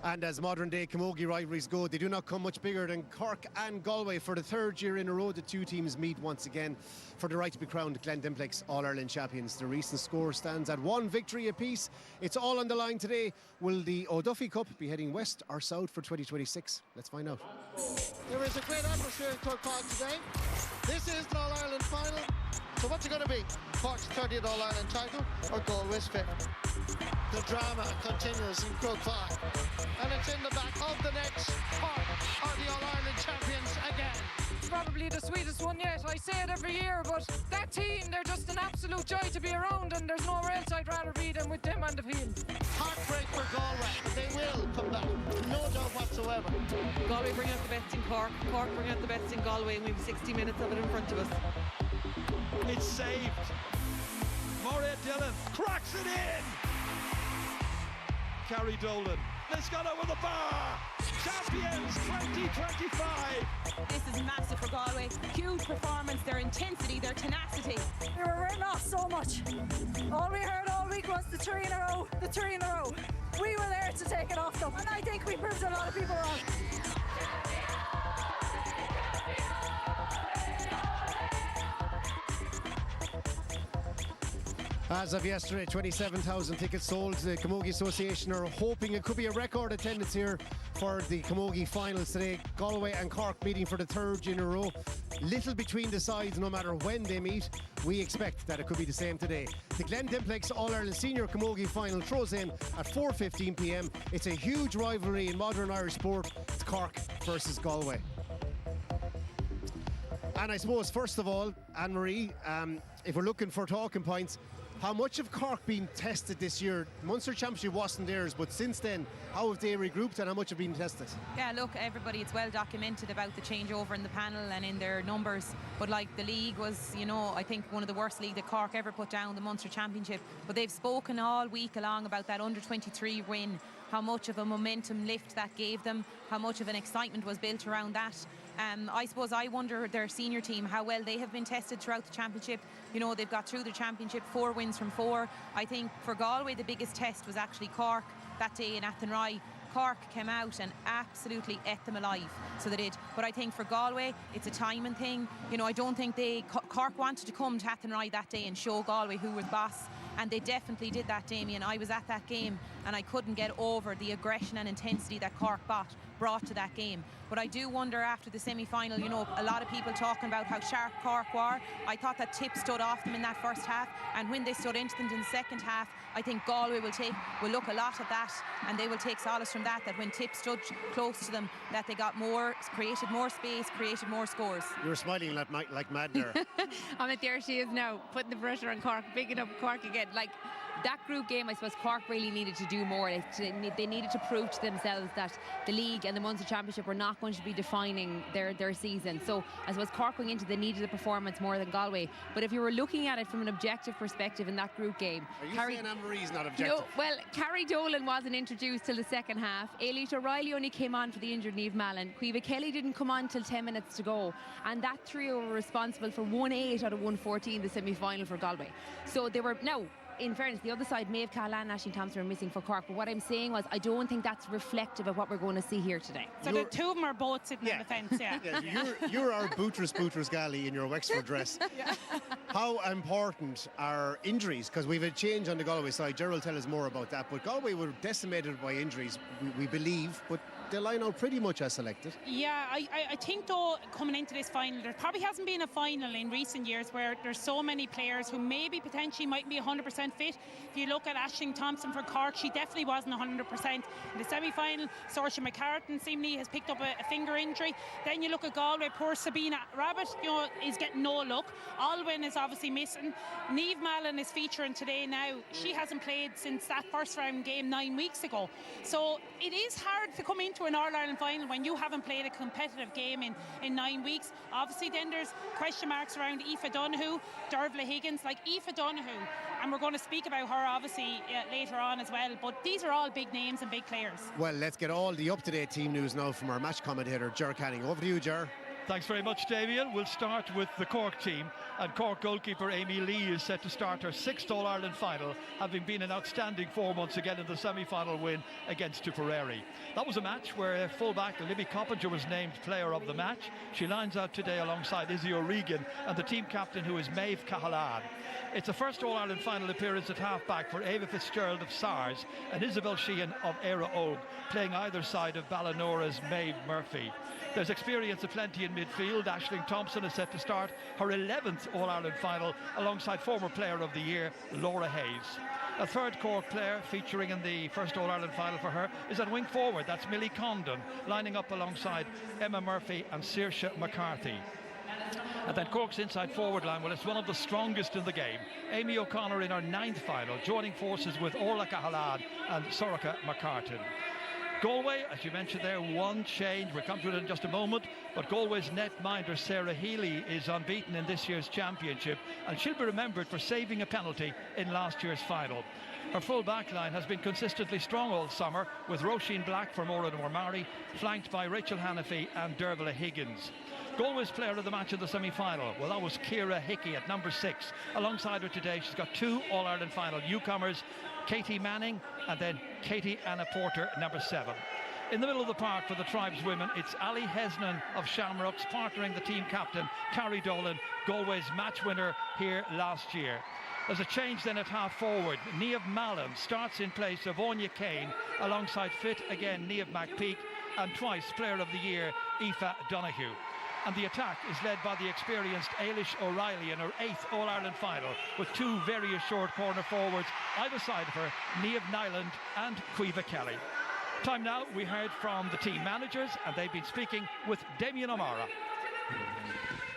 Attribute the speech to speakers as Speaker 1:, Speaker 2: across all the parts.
Speaker 1: And as modern day Camogie rivalries go, they do not come much bigger than Cork and Galway. For the third year in a row, the two teams meet once again for the right to be crowned Glendimplex All-Ireland champions. The recent score stands at 1 victory apiece. It's all on the line today. Will the O'Duffy Cup be heading west or south for 2026? Let's find out.
Speaker 2: There is a great atmosphere in Cork today. This is the All-Ireland final. So what's it going to be? Cork's 30th All-Ireland title or Galway's 5th? The drama continues in Croke and it's in the back of the next. Cork are the All-Ireland champions again.
Speaker 3: Probably the sweetest one yet. I say it every year, but that team, they're just an absolute joy to be around, and there's nowhere else I'd rather be than with them on the field.
Speaker 2: Heartbreak for Galway, but they will come back, no doubt whatsoever.
Speaker 4: Galway bring out the best in Cork, Cork bring out the best in Galway, and we have 60 minutes of it in front of us.
Speaker 5: It's saved. Maureen Dillon cracks it in. Carrie Dolan, it's gone over the bar. Champions 2025.
Speaker 6: This is massive for Galway. Huge performance, their intensity, their tenacity.
Speaker 3: They were written off so much. All we heard all week was the three in a row, the three in a row. We were there to take it off them, and I think we proved a lot of people wrong.
Speaker 1: As of yesterday, 27,000 tickets sold. The Camogie Association are hoping it could be a record attendance here for the Camogie finals today. Galway and Cork meeting for the third in a row. Little between the sides no matter when they meet. We expect that it could be the same today. The Glendimplex All-Ireland Senior Camogie final throws in at 4:15 p.m. It's a huge rivalry in modern Irish sport. It's Cork versus Galway. And I suppose, first of all, Anne-Marie, if we're looking for talking points, how much have Cork been tested this year? Munster Championship wasn't theirs, but since then, how have they regrouped and how much have been tested?
Speaker 6: Yeah, look, everybody, it's well documented about the changeover in the panel and in their numbers. But like the league was, I think one of the worst league that Cork ever put down, the Munster Championship. But they've spoken all week along about that under-23 win, how much of a momentum lift that gave them, how much of an excitement was built around that. I suppose I wonder their senior team, how well they have been tested throughout the championship. They've got through the championship, 4 wins from 4. I think for Galway, the biggest test was actually Cork that day in Athenry. Cork came out and absolutely ate them alive, so they did. But I think for Galway, it's a timing thing. I don't think Cork wanted to come to Athenry that day and show Galway who was boss, and they definitely did that, Damien. I was at that game and I couldn't get over the aggression and intensity that Cork brought to that game. But I do wonder after the semi-final, a lot of people talking about how sharp Cork were. I thought that Tip stood off them in that first half, and when they stood into them in the second half, I think Galway will look a lot at that, and they will take solace from that when Tip stood close to them, that they got more, created more space, created more scores.
Speaker 1: You were smiling like mad there.
Speaker 7: I mean, there she is now, putting the pressure on Cork, bigging up Cork again. Like, that group game, I suppose Cork really needed to do more. They needed to prove to themselves that the league and the Munster Championship were not going to be defining their season. So I suppose Cork going into, they needed a performance more than Galway. But if you were looking at it from an objective perspective in that group game,
Speaker 1: are you saying Anne-Marie's not objective?
Speaker 7: Well, Carrie Dolan wasn't introduced till the second half. Ailít O'Reilly only came on for the injured Niamh Mallon. Caoimhe Kelly didn't come on till 10 minutes to go, and that trio were responsible for 1-8 out of 114, the semi-final for Galway. So they were now. In fairness, the other side, Maeve Callahan and Aisling Thompson are missing for Cork. But what I'm saying was, I don't think that's reflective of what we're going to see here today.
Speaker 8: So the two of them are both sitting on the fence,
Speaker 1: You're our Bootress Galley in your Wexford dress. How important are injuries? Because we've a change on the Galway side. Gerald will tell us more about that. But Galway were decimated by injuries, we believe. But they line out pretty much as selected.
Speaker 8: Yeah, I think though, coming into this final, there probably hasn't been a final in recent years where there's so many players who maybe potentially mightn't be 100% fit. If you look at Aisling Thompson for Cork, she definitely wasn't 100%. In the semi-final, Saoirse McCartan seemingly has picked up a finger injury. Then you look at Galway, poor Sabina Rabbit, is getting no look. Alwyn is obviously missing. Niamh Mallon is featuring today now. She hasn't played since that first round game 9 weeks ago. So it is hard to come into an All-Ireland final when you haven't played a competitive game in 9 weeks. Obviously then there's question marks around Aoife Donoghue, Dervla Higgins, like Aoife Donoghue, and we're going to speak about her obviously later on as well, but these are all big names and big players.
Speaker 1: Well, let's get all the up-to-date team news now from our match commentator, Ger Canning. Over to you, Ger.
Speaker 5: Thanks very much, Damien. We'll start with the Cork team, and Cork goalkeeper Amy Lee is set to start her 6th All-Ireland final, having been an outstanding 4 months again in the semi-final win against Tipperary. That was a match where fullback Libby Coppinger was named player of the match. She lines out today alongside Izzy O'Regan and the team captain, who is Maeve Cahalan. It's the first All-Ireland final appearance at half-back for Ava Fitzgerald of SARS and Isabel Sheehan of Éire Óg, playing either side of Ballinora's Maeve Murphy. There's experience aplenty in midfield. Aisling Thompson is set to start her 11th All-Ireland final alongside former Player of the Year Laura Hayes. A third Cork player featuring in the first All-Ireland final for her is at wing forward. That's Millie Condon, lining up alongside Emma Murphy and Saoirse McCarthy. And then Cork's inside forward line, well, it's one of the strongest in the game. Amy O'Connor in her 9th final, joining forces with Orla Cahalan and Sorcha McCartan. Galway, as you mentioned there, one change. We'll come to it in just a moment. But Galway's netminder Sarah Healy is unbeaten in this year's championship, and she'll be remembered for saving a penalty in last year's final. Her full back line has been consistently strong all summer, with Roisin Black from Oran Ormari, flanked by Rachel Hannafy and Dervla Higgins. Galway's player of the match in the semi-final, well, that was Ciara Hickey at number 6. Alongside her today, she's got 2 All-Ireland final newcomers, Katie Manning and then Katie Anna Porter, number 7. In the middle of the park for the Tribes women, it's Ali Hesnan of Shamrocks partnering the team captain, Carrie Dolan, Galway's match winner here last year. There's a change then at half forward. Niamh Mallon starts in place of Anya Kane alongside fit again Niamh McPeak and twice Player of the Year Aoife Donoghue. And the attack is led by the experienced Ailish O'Reilly in her 8th All-Ireland final, with 2 very assured corner forwards either side of her, Niamh Nyland and Caoimhe Kelly. Time now, we heard from the team managers, and they've been speaking with Damien O'Mara.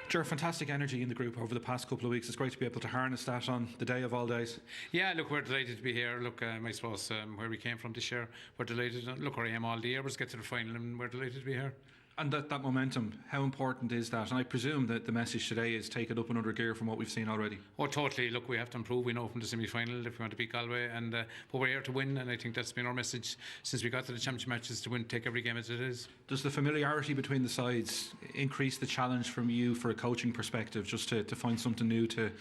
Speaker 9: Sure, fantastic energy in the group over the past couple of weeks. It's great to be able to harness that on the day of all days.
Speaker 10: Yeah, look, we're delighted to be here. Look, I suppose where we came from this year, we're delighted. Look, our aim all the year was to get to the final, and we're delighted to be here.
Speaker 9: And that momentum, how important is that? And I presume that the message today is take it up another gear from what we've seen already.
Speaker 10: Oh, totally. Look, we have to improve. We know from the semi-final if we want to beat Galway, and but we're here to win, and I think that's been our message since we got to the championship matches, to win, take every game as it is.
Speaker 9: Does the familiarity between the sides increase the challenge from you for a coaching perspective, just to find something new to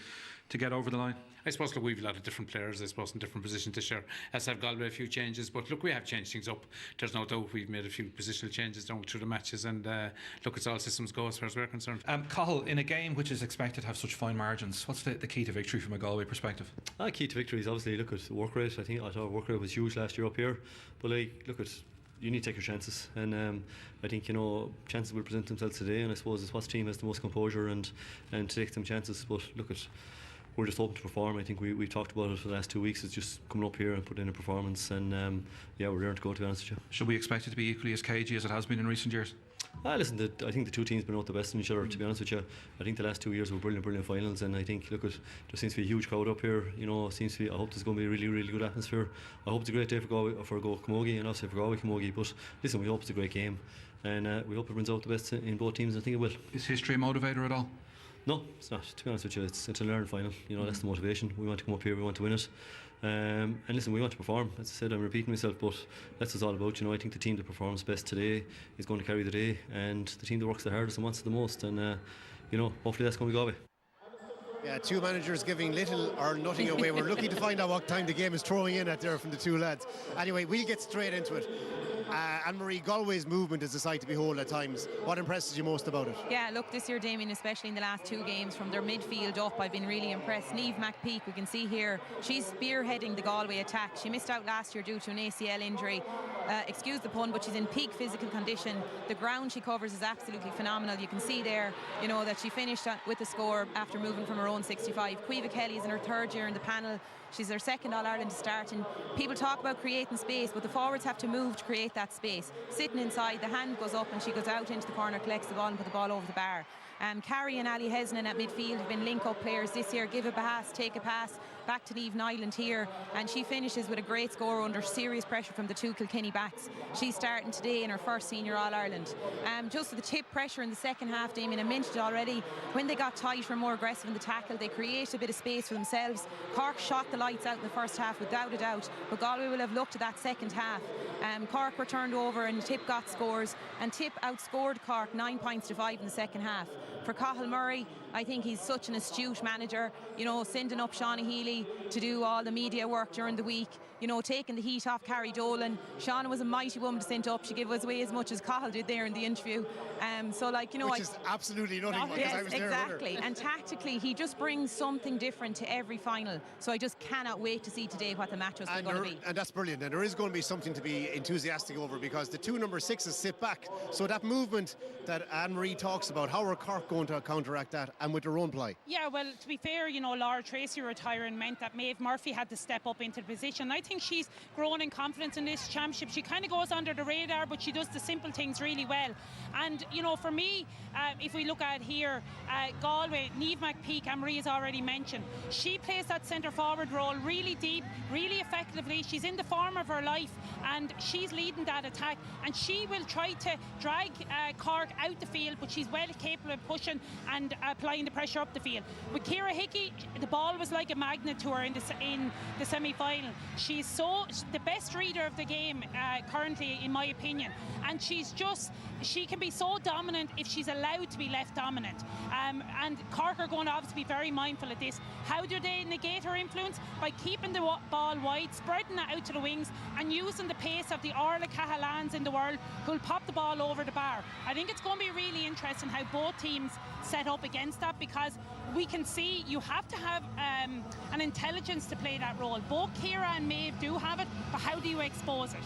Speaker 9: get over the line?
Speaker 10: I suppose, look, we've a lot of different players, I suppose, in different positions this year. As have Galway, a few changes, but look, we have changed things up. There's no doubt we've made a few positional changes down through the matches, and look, it's all systems go as far as we're concerned.
Speaker 9: Cathal, in a game which is expected to have such fine margins, what's the key to victory from a Galway perspective?
Speaker 11: Key to victory is obviously, look at work rate. I thought work rate was huge last year up here, but look at, you need to take your chances, and I think chances will present themselves today, and I suppose it's what team has the most composure and take some chances. But look at, we're just hoping to perform. I think we've talked about it for the last 2 weeks. It's just coming up here and putting in a performance, and yeah, we're there to go, to be honest with you.
Speaker 9: Should we expect it to be equally as cagey as it has been in recent years?
Speaker 11: Listen, I think the two teams have been out the best in each other, to be honest with you. I think the last 2 years were brilliant finals, and I think, look, there seems to be a huge crowd up here. Seems to be, I hope there's going to be a really good atmosphere. I hope it's a great day for Camogie, and obviously for Galway Camogie. But listen, we hope it's a great game, and we hope it brings out the best in both teams. I think it will.
Speaker 9: Is history a motivator at all?
Speaker 11: No, it's not, to be honest with you. It's a learning final. That's the motivation. We want to come up here, we want to win it, and listen, we want to perform. As I said, I'm repeating myself, but that's what it's all about. I think the team that performs best today is going to carry the day, and the team that works the hardest and wants it the most, and hopefully that's going to be Galway.
Speaker 1: Yeah, 2 managers giving little or nothing away. We're lucky to find out what time the game is throwing in at there from the 2 lads. Anyway, we'll get straight into it. Anne-Marie, Galway's movement is a sight to behold at times. What impresses you most about it?
Speaker 6: Yeah, look, this year, Damien, especially in the last 2 games, from their midfield up, I've been really impressed. Niamh McPeak, we can see here, she's spearheading the Galway attack. She missed out last year due to an ACL injury. Excuse the pun, but she's in peak physical condition. The ground she covers is absolutely phenomenal. You can see there, that she finished with the score after moving from her own 65. Caoimhe Kelly is in her 3rd year in the panel. She's their 2nd All-Ireland to start, and people talk about creating space, but the forwards have to move to create that space. Sitting inside, the hand goes up and she goes out into the corner, collects the ball and put the ball over the bar. Carrie and Ali Hesnan at midfield have been link-up players this year. Give a pass, take a pass, back to Niamh Nyland here, and she finishes with a great score under serious pressure from the 2 Kilkenny backs. She's starting today in her first senior All-Ireland. Just the tip pressure in the second half, Damien, I mentioned it already, when they got tight or more aggressive in the tackle, they created a bit of space for themselves. Cork shot the lights out in the first half without a doubt, but Galway will have looked at that second half Cork were turned over and Tip got scores, and Tip outscored Cork 9 points to 5 in the second half. For Cathal Murray, I think he's such an astute manager, you know, sending up Shauna Healy to do all the media work during the week, you know, taking the heat off Carrie Dolan. Shauna was a mighty woman to send up. She gave us away as much as Cathal did there in the interview. So, like, you know,
Speaker 1: which is absolutely nothing, because
Speaker 6: yes,
Speaker 1: I was there.
Speaker 6: Exactly. And tactically, he just brings something different to every final. So I just cannot wait to see today what the match was going to be.
Speaker 1: And that's brilliant. And there is going to be something to be enthusiastic over, because the two number 6s sit back. So that movement that Anne-Marie talks about, how are Cork going to counteract that, and with their own play?
Speaker 8: Yeah, well, to be fair, you know, Laura Tracy retiring meant that Maeve Murphy had to step up into the position. I think she's grown in confidence in this championship. She kind of goes under the radar, but she does the simple things really well. And, you know, for me, if we look at here, Galway, Niamh McPeak, Anne-Marie has already mentioned, she plays that centre forward role really deep, really effectively. She's in the form of her life, and she's leading that attack, and she will try to drag Cork out the field, but she's well capable of pushing and applying the pressure up the field. With Ciara Hickey, the ball was like a magnet to her in the semi-final. She's the best reader of the game currently, in my opinion, and she can be so dominant if she's allowed to be left dominant. And Cork are going to obviously be very mindful of this. How do they negate her influence? By keeping the ball wide, spreading it out to the wings, and using the pace of the Orla Cahalans in the world, who'll pop the ball over the bar. I think it's going to be really interesting how both teams set up against that, because we can see you have to have an intelligence to play that role. Both Ciara and Maeve do have it, but how do you expose it?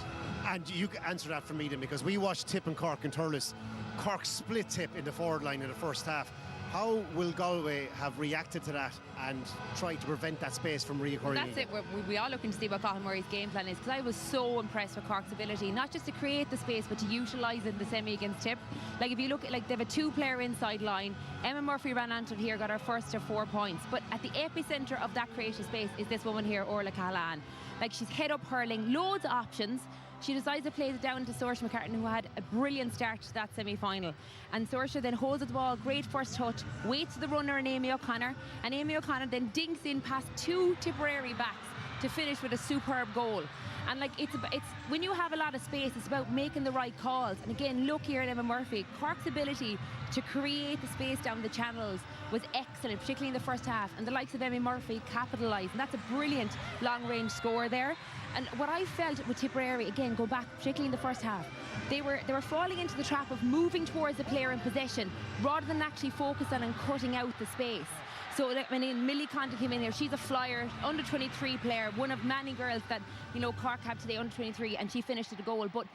Speaker 1: And you can answer that for me then, because we watched Tip and Cork and Thurles. Cork split Tip in the forward line in the first half. How will Galway have reacted to that and try to prevent that space from reoccurring?
Speaker 7: That's it. We are looking to see what Cathal Murray's game plan is, because I was so impressed with Cork's ability, not just to create the space, but to utilise it in the semi against Tip. Like, if you look at, like, they have a 2-player inside line. Emma Murphy ran onto it here, got her first of 4 points. But at the epicentre of that creative space is this woman here, Orla Cahalane. Like, she's head up hurling, loads of options. She decides to play it down to Saoirse McCartan, who had a brilliant start to that semi-final. And Saoirse then holds the ball, great first touch, waits the runner and Amy O'Connor, and Amy O'Connor then dinks in past 2 Tipperary backs to finish with a superb goal. And, like, it's when you have a lot of space, it's about making the right calls. And again, look here at Emma Murphy. Cork's ability to create the space down the channels was excellent, particularly in the first half. And the likes of Emma Murphy capitalised. And that's a brilliant long-range score there. And what I felt with Tipperary, again, go back, particularly in the first half, they were falling into the trap of moving towards the player in possession rather than actually focusing on cutting out the space. So, like, when Millie Conte came in here, she's a flyer, under 23 player, one of many girls that, you know, Cork have today, under 23, and she finished with a goal. But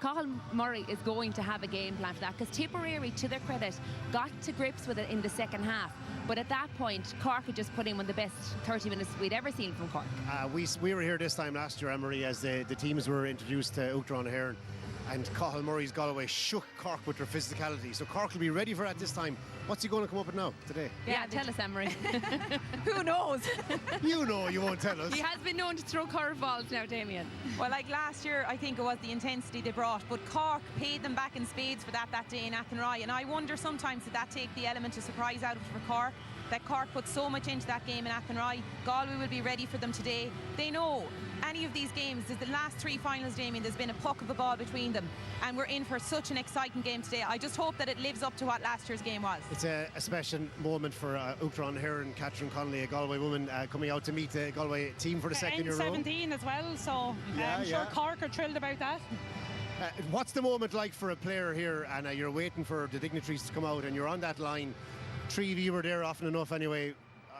Speaker 7: Cathal Murray is going to have a game plan for that, because Tipperary, to their credit, got to grips with it in the second half. But at that point, Cork had just put in one of the best 30 minutes we'd ever seen from Cork.
Speaker 1: We were here this time last year, Anne-Marie, as the teams were introduced to Uachtaráin Hearn, and Cathal Murray's Galway shook Cork with their physicality. So Cork will be ready for that this time. What's he going to come up with now, today?
Speaker 7: Yeah, tell us, Anne-Marie.
Speaker 6: Who knows?
Speaker 1: You know, you won't tell us.
Speaker 7: He has been known to throw curveballs now, Damien.
Speaker 6: Well, like last year, I think it was the intensity they brought, but Cork paid them back in spades for that day in Athenry. And I wonder sometimes, did that take the element of surprise out of it for Cork? That Cork put so much into that game in Athenry. Galway will be ready for them today. They know any of these games, the last 3 finals, Damien, there's been a puck of a ball between them, and we're in for such an exciting game today. I just hope that it lives up to what last year's game was.
Speaker 1: It's a special moment for Uachtaráin Hearn, Catherine Connolly, a Galway woman, coming out to meet the Galway team for the second year in a row.
Speaker 8: 17 as well, so I'm sure Cork are thrilled about that.
Speaker 1: What's the moment like for a player here, and you're waiting for the dignitaries to come out, and you're on that line? 3 of you were there often enough anyway.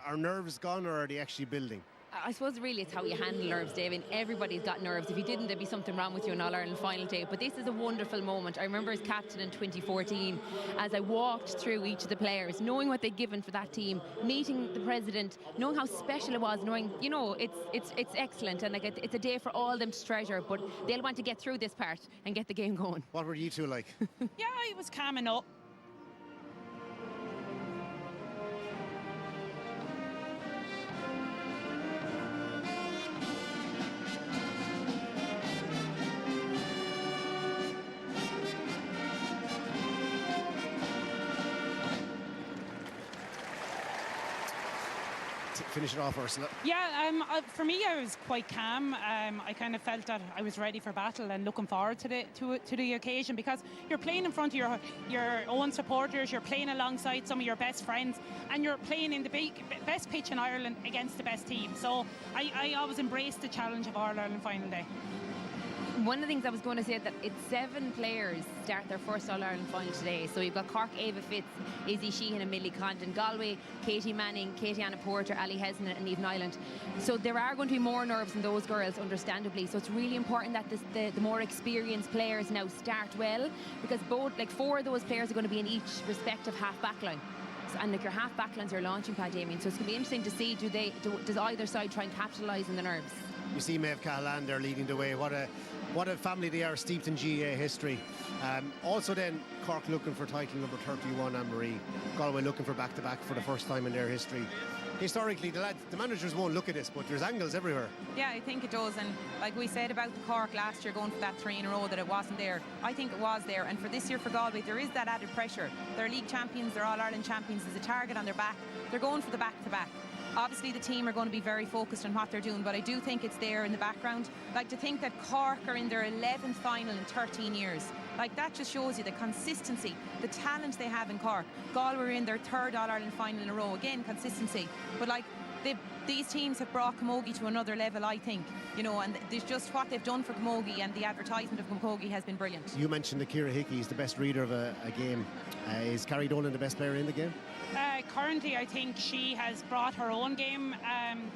Speaker 1: Are nerves gone, or are they actually building?
Speaker 7: I suppose really it's how you handle nerves, David. Everybody's got nerves. If you didn't, there'd be something wrong with you on All-Ireland final day. But this is a wonderful moment. I remember as captain in 2014, as I walked through each of the players, knowing what they'd given for that team, meeting the president, knowing how special it was, knowing, you know, it's excellent, and like it's a day for all of them to treasure. But they'll want to get through this part and get the game going.
Speaker 1: What were you two like?
Speaker 8: Yeah, I was calm enough.
Speaker 1: finish it off, Ursula?
Speaker 8: Yeah, for me, I was quite calm. I kind of felt that I was ready for battle and looking forward to the occasion, because you're playing in front of your own supporters, you're playing alongside some of your best friends, and you're playing in the best pitch in Ireland against the best team. So I always embrace the challenge of All-Ireland final day.
Speaker 7: One of the things I was going to say, that it's 7 players start their first All-Ireland final today. So you've got Cork, Ava Fitz, Izzy Sheehan and Millie Condon. Galway, Katie Manning, Katie Anna Porter, Ali Hesnan and Eve Nyland. So there are going to be more nerves in those girls, understandably. So it's really important that the more experienced players now start well, because 4 of those players are going to be in each respective half back line. And your half back lines are launching pad, Damien. So it's going to be interesting to see, does either side try and capitalise on the nerves?
Speaker 1: You see Maeve Cahalane there leading the way. What a family they are, steeped in GAA history. Also then, Cork looking for title number 31, Anne-Marie. Galway looking for back-to-back for the first time in their history. Historically, the managers won't look at this, but there's angles everywhere.
Speaker 6: Yeah, I think it does. And like we said about the Cork last year, going for that 3 in a row, that it wasn't there. I think it was there. And for this year for Galway, there is that added pressure. They're league champions, they're All-Ireland champions. There's a target on their back. They're going for the back-to-back. Obviously the team are going to be very focused on what they're doing, but I do think it's there in the background. Like, to think that Cork are in their 11th final in 13 years, like, that just shows you the consistency, the talent they have in Cork. Galway are in their 3rd All-Ireland final in a row, again consistency, but like, these teams have brought Camogie to another level, I think, you know, and there's just what they've done for Camogie, and the advertisement of Camogie has been brilliant.
Speaker 1: You mentioned that Ciara Hickey is the best reader of a game. Is Carrie Dolan the best player in the game?
Speaker 8: Currently, I think she has brought her own game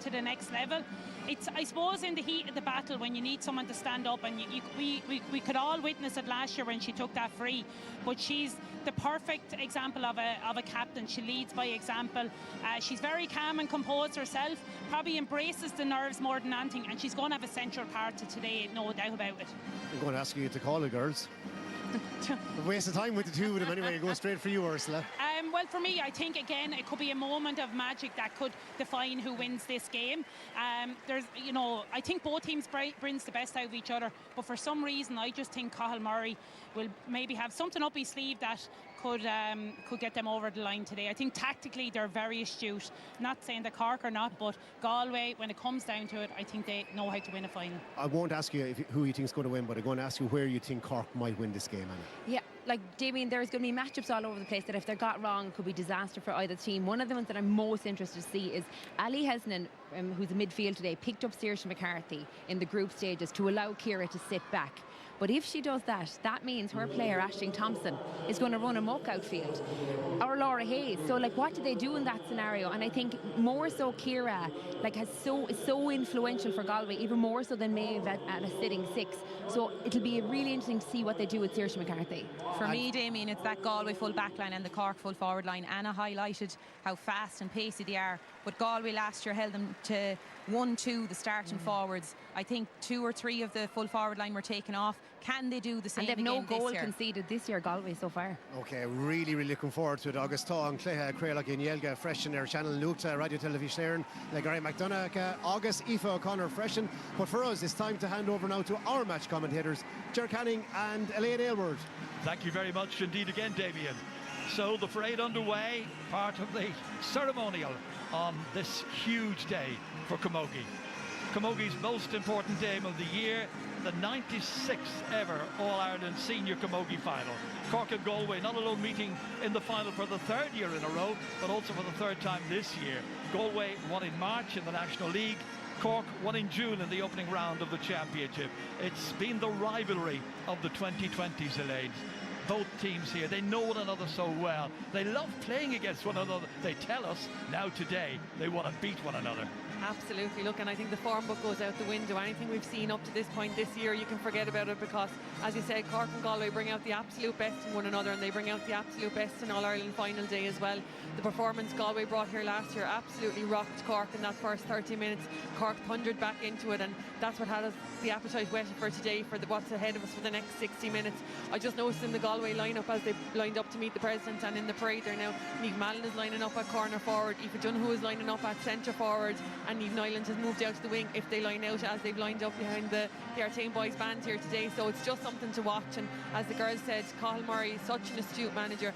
Speaker 8: to the next level. It's, I suppose, in the heat of the battle, when you need someone to stand up, and we could all witness it last year when she took that free, but she's the perfect example of a captain. She leads by example. She's very calm and composed herself, probably embraces the nerves more than anything, and she's going to have a central part to today, no doubt about it.
Speaker 1: I'm going to ask you to call it, girls. Waste of time with the two of them anyway. Go straight for you, Ursula.
Speaker 8: Well, for me, I think, again, it could be a moment of magic that could define who wins this game. There's, you know, I think both teams brings the best out of each other, but for some reason, I just think Cathal Murray will maybe have something up his sleeve that could get them over the line today. I think tactically they're very astute. Not saying that Cork are not, but Galway, when it comes down to it, I think they know how to win a final.
Speaker 1: I won't ask you who you think is going to win, but I'm going to ask you where you think Cork might win this game, Anna.
Speaker 7: Yeah, like, Damien, there's going to be matchups all over the place that if they're got wrong could be disaster for either team. One of the ones that I'm most interested to see is Ali Hesnan, who's in midfield today, picked up Saoirse McCarthy in the group stages to allow Ciara to sit back. But if she does that, that means her player, Aisling Thompson, is going to run amok outfield. Or Laura Hayes. So, like, what do they do in that scenario? And I think more so Ciara, like, is so influential for Galway, even more so than Maeve at a sitting 6. So it'll be really interesting to see what they do with Saoirse McCarthy.
Speaker 6: For me, Damien, it's that Galway full back line and the Cork full forward line. Anna highlighted how fast and pacey they are, but Galway last year held them to 1-2, the starting forwards. I think 2 or 3 of the full forward line were taken off. Can they do the same
Speaker 7: again this year? And they've no goal
Speaker 6: year?
Speaker 7: conceded this year, Galway, so far.
Speaker 1: Okay, really looking forward to it. August Tá Crealach in Yelga freshen their channel Luta Radio Television like Gary McDonough, August Aoife O'Connor freshen. But for us, it's time to hand over now to our match commentators, Ger Canning and Elaine Aylward.
Speaker 5: Thank you very much indeed again, Damien. So the parade underway, part of the ceremonial on this huge day for Camogie. Camogie's most important game of the year, the 96th ever All-Ireland Senior Camogie Final. Cork and Galway not alone meeting in the final for the 3rd year in a row, but also for the 3rd time this year. Galway won in March in the National League. Cork won in June in the opening round of the championship. It's been the rivalry of the 2020s, Elaine. Both teams here, they know one another so well. They love playing against one another. They tell us now today they want to beat one another.
Speaker 4: Absolutely. Look, and I think the form book goes out the window. Anything we've seen up to this point this year, you can forget about it, because, as you said, Cork and Galway bring out the absolute best in one another, and they bring out the absolute best in All-Ireland final day as well. The performance Galway brought here last year absolutely rocked Cork in that first 30 minutes. Cork thundered back into it, and that's what had us the appetite whetted for today, for what's ahead of us for the next 60 minutes. I just noticed in the Galway lineup as they lined up to meet the President, and in the parade there now, Niamh Mallon is lining up at corner forward, Aoife Dunhu is lining up at centre forward, and and Eden Island has moved out to the wing if they line out as they've lined up behind the Artane boys band here today. So it's just something to watch, and as the girls said, Cathal Murray is such an astute manager.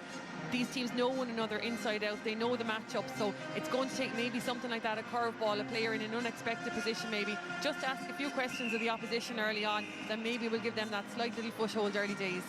Speaker 4: These teams know one another inside out, they know the matchup, so it's going to take maybe something like that, a curveball, a player in an unexpected position maybe, just to ask a few questions of the opposition early on, then maybe we'll give them that slight little foothold early days.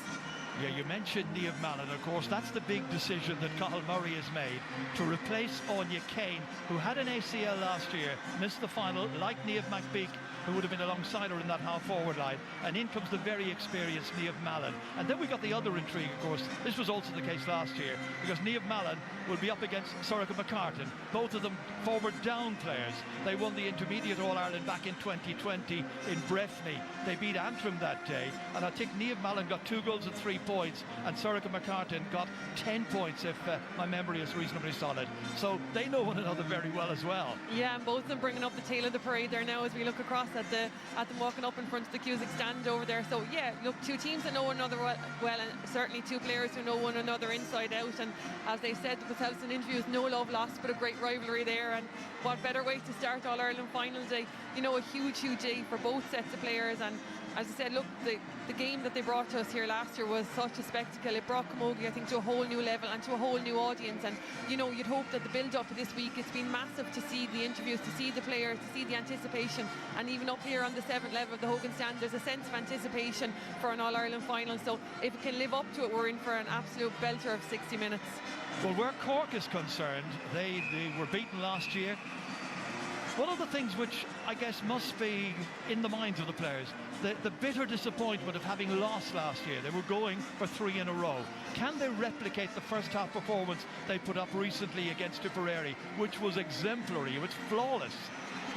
Speaker 5: Yeah, you mentioned Niamh Mallon, of course. That's the big decision that Cathal Murray has made, to replace Anya Kane, who had an ACL last year, missed the final, like Niamh McBeak, who would have been alongside her in that half-forward line. And in comes the very experienced Niamh Mallon. And then we got the other intrigue, of course. This was also the case last year, because Niamh Mallon will be up against Sorcha McCartan, both of them forward down players. They won the Intermediate All-Ireland back in 2020 in Breffni. They beat Antrim that day, and I think Niamh Mallon got 2 goals and 3 points, and Sorcha McCartan got 10 points, if my memory is reasonably solid. So they know one another very well as well.
Speaker 4: Yeah, and both of them bringing up the tail of the parade there now as we look across at them walking up in front of the Cusack stand over there. So yeah, look, 2 teams that know one another well, and certainly 2 players who know one another inside out, and as they said themselves in interviews, no love lost, but a great rivalry there. And what better way to start All-Ireland final day, you know, a huge day for both sets of players. And as I said, look, the game that they brought to us here last year was such a spectacle. It brought Camogie, I think, to a whole new level and to a whole new audience. And, you know, you'd hope that the build-up of this week, it's been massive to see the interviews, to see the players, to see the anticipation. And even up here on the 7th level of the Hogan stand, there's a sense of anticipation for an All-Ireland final. So if it can live up to it, we're in for an absolute belter of 60 minutes.
Speaker 5: Well, where Cork is concerned, they were beaten last year. One of the things which I guess must be in the minds of the players, the bitter disappointment of having lost last year. They were going for 3 in a row. Can they replicate the first half performance they put up recently against Tipperary, which was exemplary, it was flawless?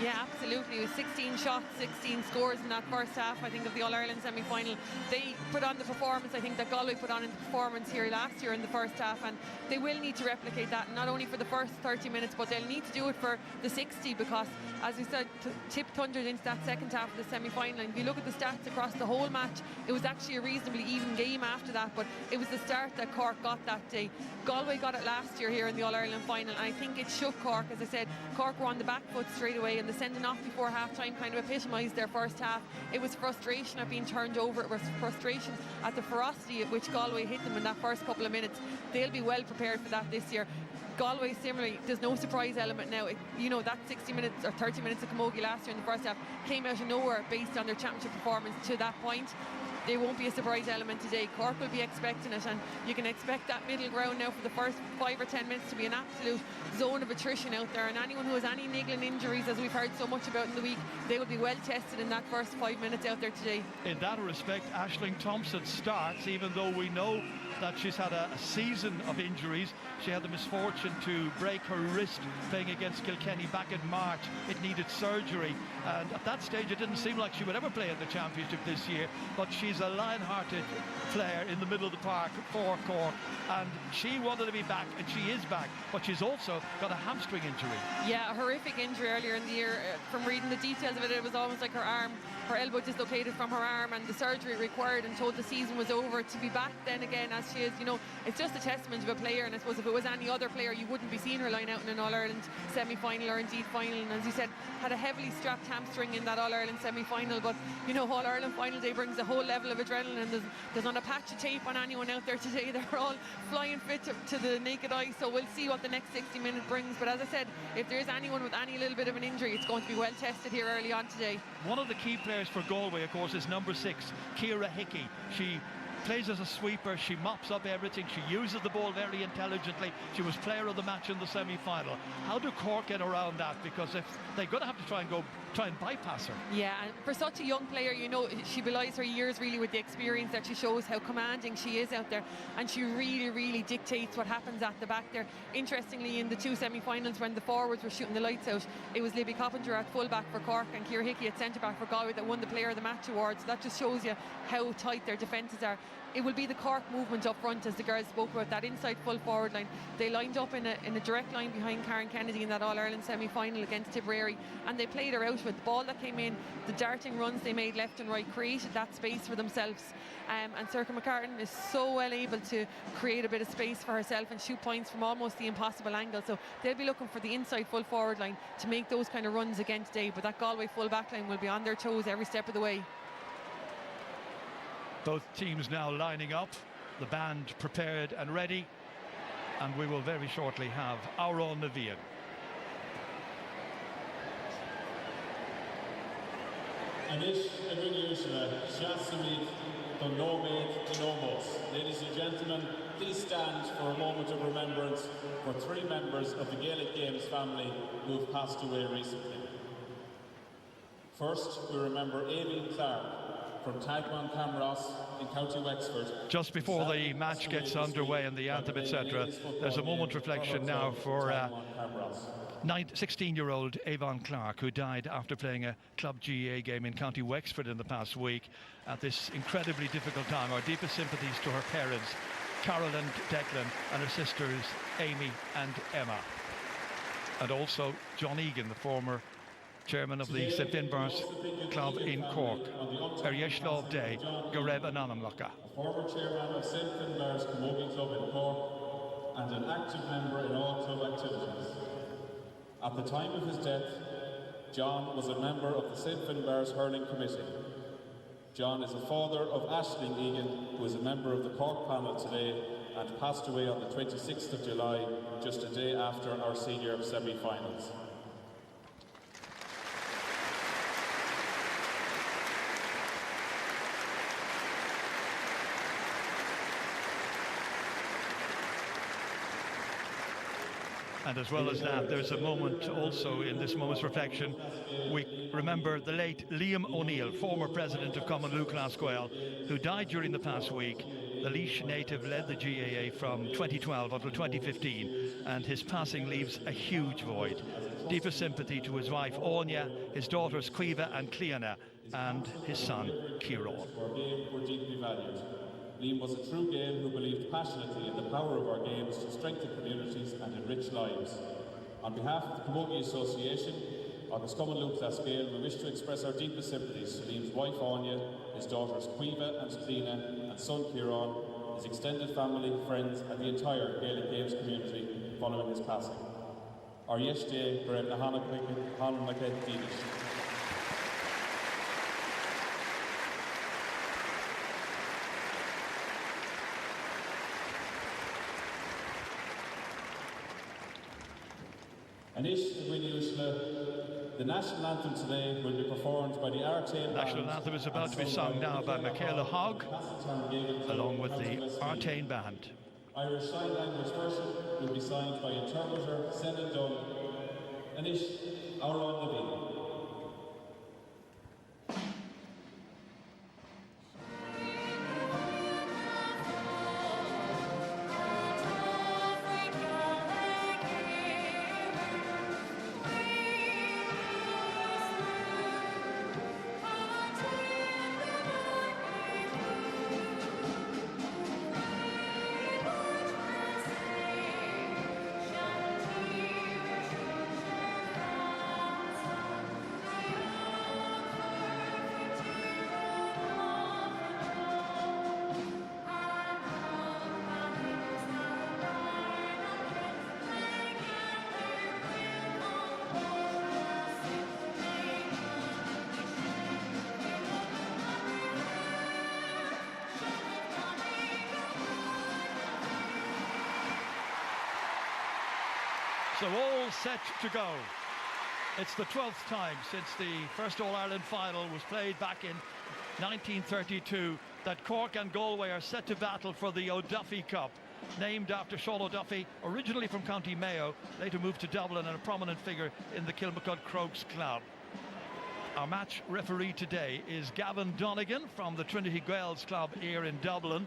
Speaker 4: Yeah, absolutely. It was 16 shots, 16 scores in that first half, I think, of the All-Ireland semi-final. They put on the performance, I think, that Galway put on in the performance here last year in the first half, and they will need to replicate that, not only for the first 30 minutes, but they'll need to do it for the 60, because, as we said, Tip thundered into that second half of the semi-final, and if you look at the stats across the whole match, it was actually a reasonably even game after that, but it was the start that Cork got that day. Galway got it last year here in the All-Ireland final, and I think it shook Cork. As I said, Cork were on the back foot straight away, and the sending off before half-time kind of epitomised their first half. It was frustration at being turned over. It was frustration at the ferocity at which Galway hit them in that first couple of minutes. They'll be well prepared for that this year. Galway, similarly, there's no surprise element now. You know, that 60 minutes or 30 minutes of Camogie last year in the first half came out of nowhere based on their championship performance to that point. There won't be a surprise element today. Cork will be expecting it, and you can expect that middle ground now for the first 5 or 10 minutes to be an absolute zone of attrition out there, and anyone who has any niggling injuries, as we've heard so much about in the week, they will be well tested in that first 5 minutes out there today.
Speaker 5: In that respect, Aisling Thompson starts, even though we know that she's had a season of injuries. She had the misfortune to break her wrist playing against Kilkenny back in March. It needed surgery, and at that stage it didn't seem like she would ever play in the championship this year, but she's a lion-hearted player in the middle of the park for Cork, and she wanted to be back, and she is back, but she's also got a hamstring injury.
Speaker 4: Yeah, a horrific injury earlier in the year. From reading the details of it, it was almost like her elbow dislocated from her arm, and the surgery required, and told the season was over. To be back then again as she is, you know, it's just a testament of a player. And I suppose if it was any other player, you wouldn't be seeing her line out in an All-Ireland semi-final, or indeed final. And as you said, had a heavily strapped hamstring in that All-Ireland semi-final. But you know, All-Ireland final day brings a whole level of adrenaline, and there's not a patch of tape on anyone out there today. They're all flying fit to the naked eye, so we'll see what the next 60 minutes brings. But as I said, if there is anyone with any little bit of an injury, it's going to be well tested here early on today.
Speaker 5: One of the key players for Galway, of course, is number 6, Ciara Hickey. She plays as a sweeper, she mops up everything, she uses the ball very intelligently. She was player of the match in the semi-final. How do Cork get around that? Because if they're going to have to try and bypass her.
Speaker 4: Yeah, and for such a young player, you know, she belies her years really with the experience that she shows, how commanding she is out there, and she really dictates what happens at the back there. Interestingly, in the 2 semi-finals, when the forwards were shooting the lights out, it was Libby Coppinger at full-back for Cork and Ciara Hickey at centre-back for Galway that won the Player of the Match award. So that just shows you how tight their defences are. It will be the Cork movement up front, as the girls spoke about, that inside full forward line. They lined up in a direct line behind Karen Kennedy in that All-Ireland semi-final against Tipperary, and they played her out to it. The ball that came in, the darting runs they made left and right created that space for themselves. And Circa McCartan is so well able to create a bit of space for herself and shoot points from almost the impossible angle. So they'll be looking for the inside full forward line to make those kind of runs again today. But that Galway full back line will be on their toes every step of the way.
Speaker 5: Both teams now lining up, the band prepared and ready, and we will very shortly have Auron Navian.
Speaker 12: Ladies and gentlemen, please stand for a moment of remembrance for 3 members of the Gaelic Games family who have passed away recently. First, we remember Aileen Clark from Tagman Camross in County Wexford.
Speaker 5: Just before the match gets underway and the anthem, etc., there's a moment reflection now for 16-year-old Avon Clark, who died after playing a club GAA game in County Wexford in the past week at this incredibly difficult time. Our deepest sympathies to her parents, Carol and Declan, and her sisters, Amy and Emma. And also John Egan, the former chairman of the St Finbarr's Club in Cork. Erieslov Day, Gareb Anonymlaka.
Speaker 12: Former chairman of St Finbarr's Camogie Club in Cork and an active member in all club activities. At the time of his death, John was a member of the St Finbarr's Hurling Committee. John is a father of Aisling Egan, who is a member of the Cork panel today and passed away on the 26th of July, just a day after our senior semi-finals.
Speaker 5: And as well as that, there's a moment also in this moment's reflection. We remember the late Liam O'Neill, former president of Common Lucas Gael, who died during the past week. The Laois native led the GAA from 2012 until 2015, and his passing leaves a huge void. Deepest sympathy to his wife Anya, his daughters Cuiva and Cleona, and his son Kieran.
Speaker 12: Were deeply valued. Liam was a true Gael who believed passionately in the power of our games to strengthen communities and enrich lives. On behalf of the Camogie Association, Agus Common Lucas Gael, we wish to express our deepest sympathies to Liam's wife Anya, his daughters Cuiva and Cleena, and son Kieran, his extended family, friends, and the entire Gaelic Games community following his passing. Our yesterday, Graham Nahanamake Dinish. The national anthem today will be performed by the Artane Band.
Speaker 5: The national anthem is about to be sung now by Michaela Hogg, along with the Artane Band.
Speaker 12: Irish Sign Language worship will be signed by interpreter Senan Dunn. Anish Auron Navi.
Speaker 5: So all set to go. It's the 12th time since the first All-Ireland final was played back in 1932 that Cork and Galway are set to battle for the O'Duffy Cup, named after Sean O'Duffy, originally from County Mayo, later moved to Dublin and a prominent figure in the Kilmacud Crokes club. Our match referee today is Gavin Donegan from the Trinity Gaels club here in Dublin.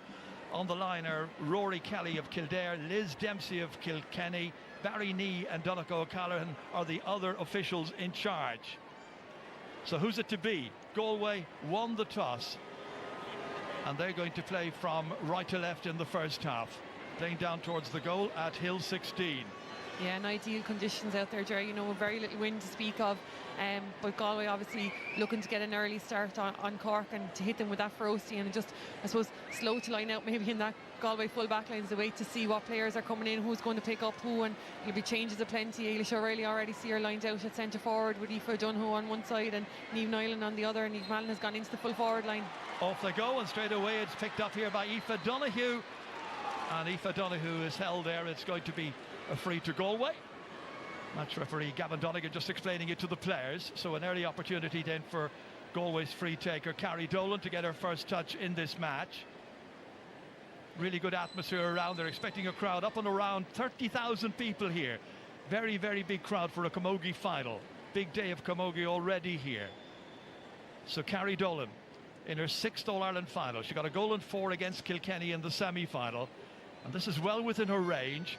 Speaker 5: On the line are Rory Kelly of Kildare, Liz Dempsey of Kilkenny, Barry Nee and Donnacha O'Callaghan are the other officials in charge. So who's it to be? Galway won the toss, and they're going to play from right to left in the first half, playing down towards the goal at Hill 16.
Speaker 4: Yeah, and ideal conditions out there, Jerry. You know, very little wind to speak of. But Galway obviously looking to get an early start on Cork and to hit them with that ferocity, and just, I suppose, slow to line out maybe in that Galway full back line is the way to see what players are coming in, who's going to pick up who, and there'll be changes of plenty. Ailish O'Reilly already see her lined out at centre forward with Aoife O'Donoghue on one side and Niamh Nilan on the other, and Niamh Mallon has gone into the full forward line.
Speaker 5: Off they go, and straight away it's picked up here by Aoife O'Donoghue, and Aoife O'Donoghue is held there. It's going to be a free to Galway. Match referee Gavin Donegan just explaining it to the players. So an early opportunity then for Galway's free taker Carrie Dolan to get her first touch in this match. Really good atmosphere around. They're expecting a crowd up and around 30,000 people here. Very, very big crowd for a Camogie final. Big day of Camogie already here. So Carrie Dolan in her 6th All-Ireland final. She got a goal and 4 against Kilkenny in the semi-final. And this is well within her range.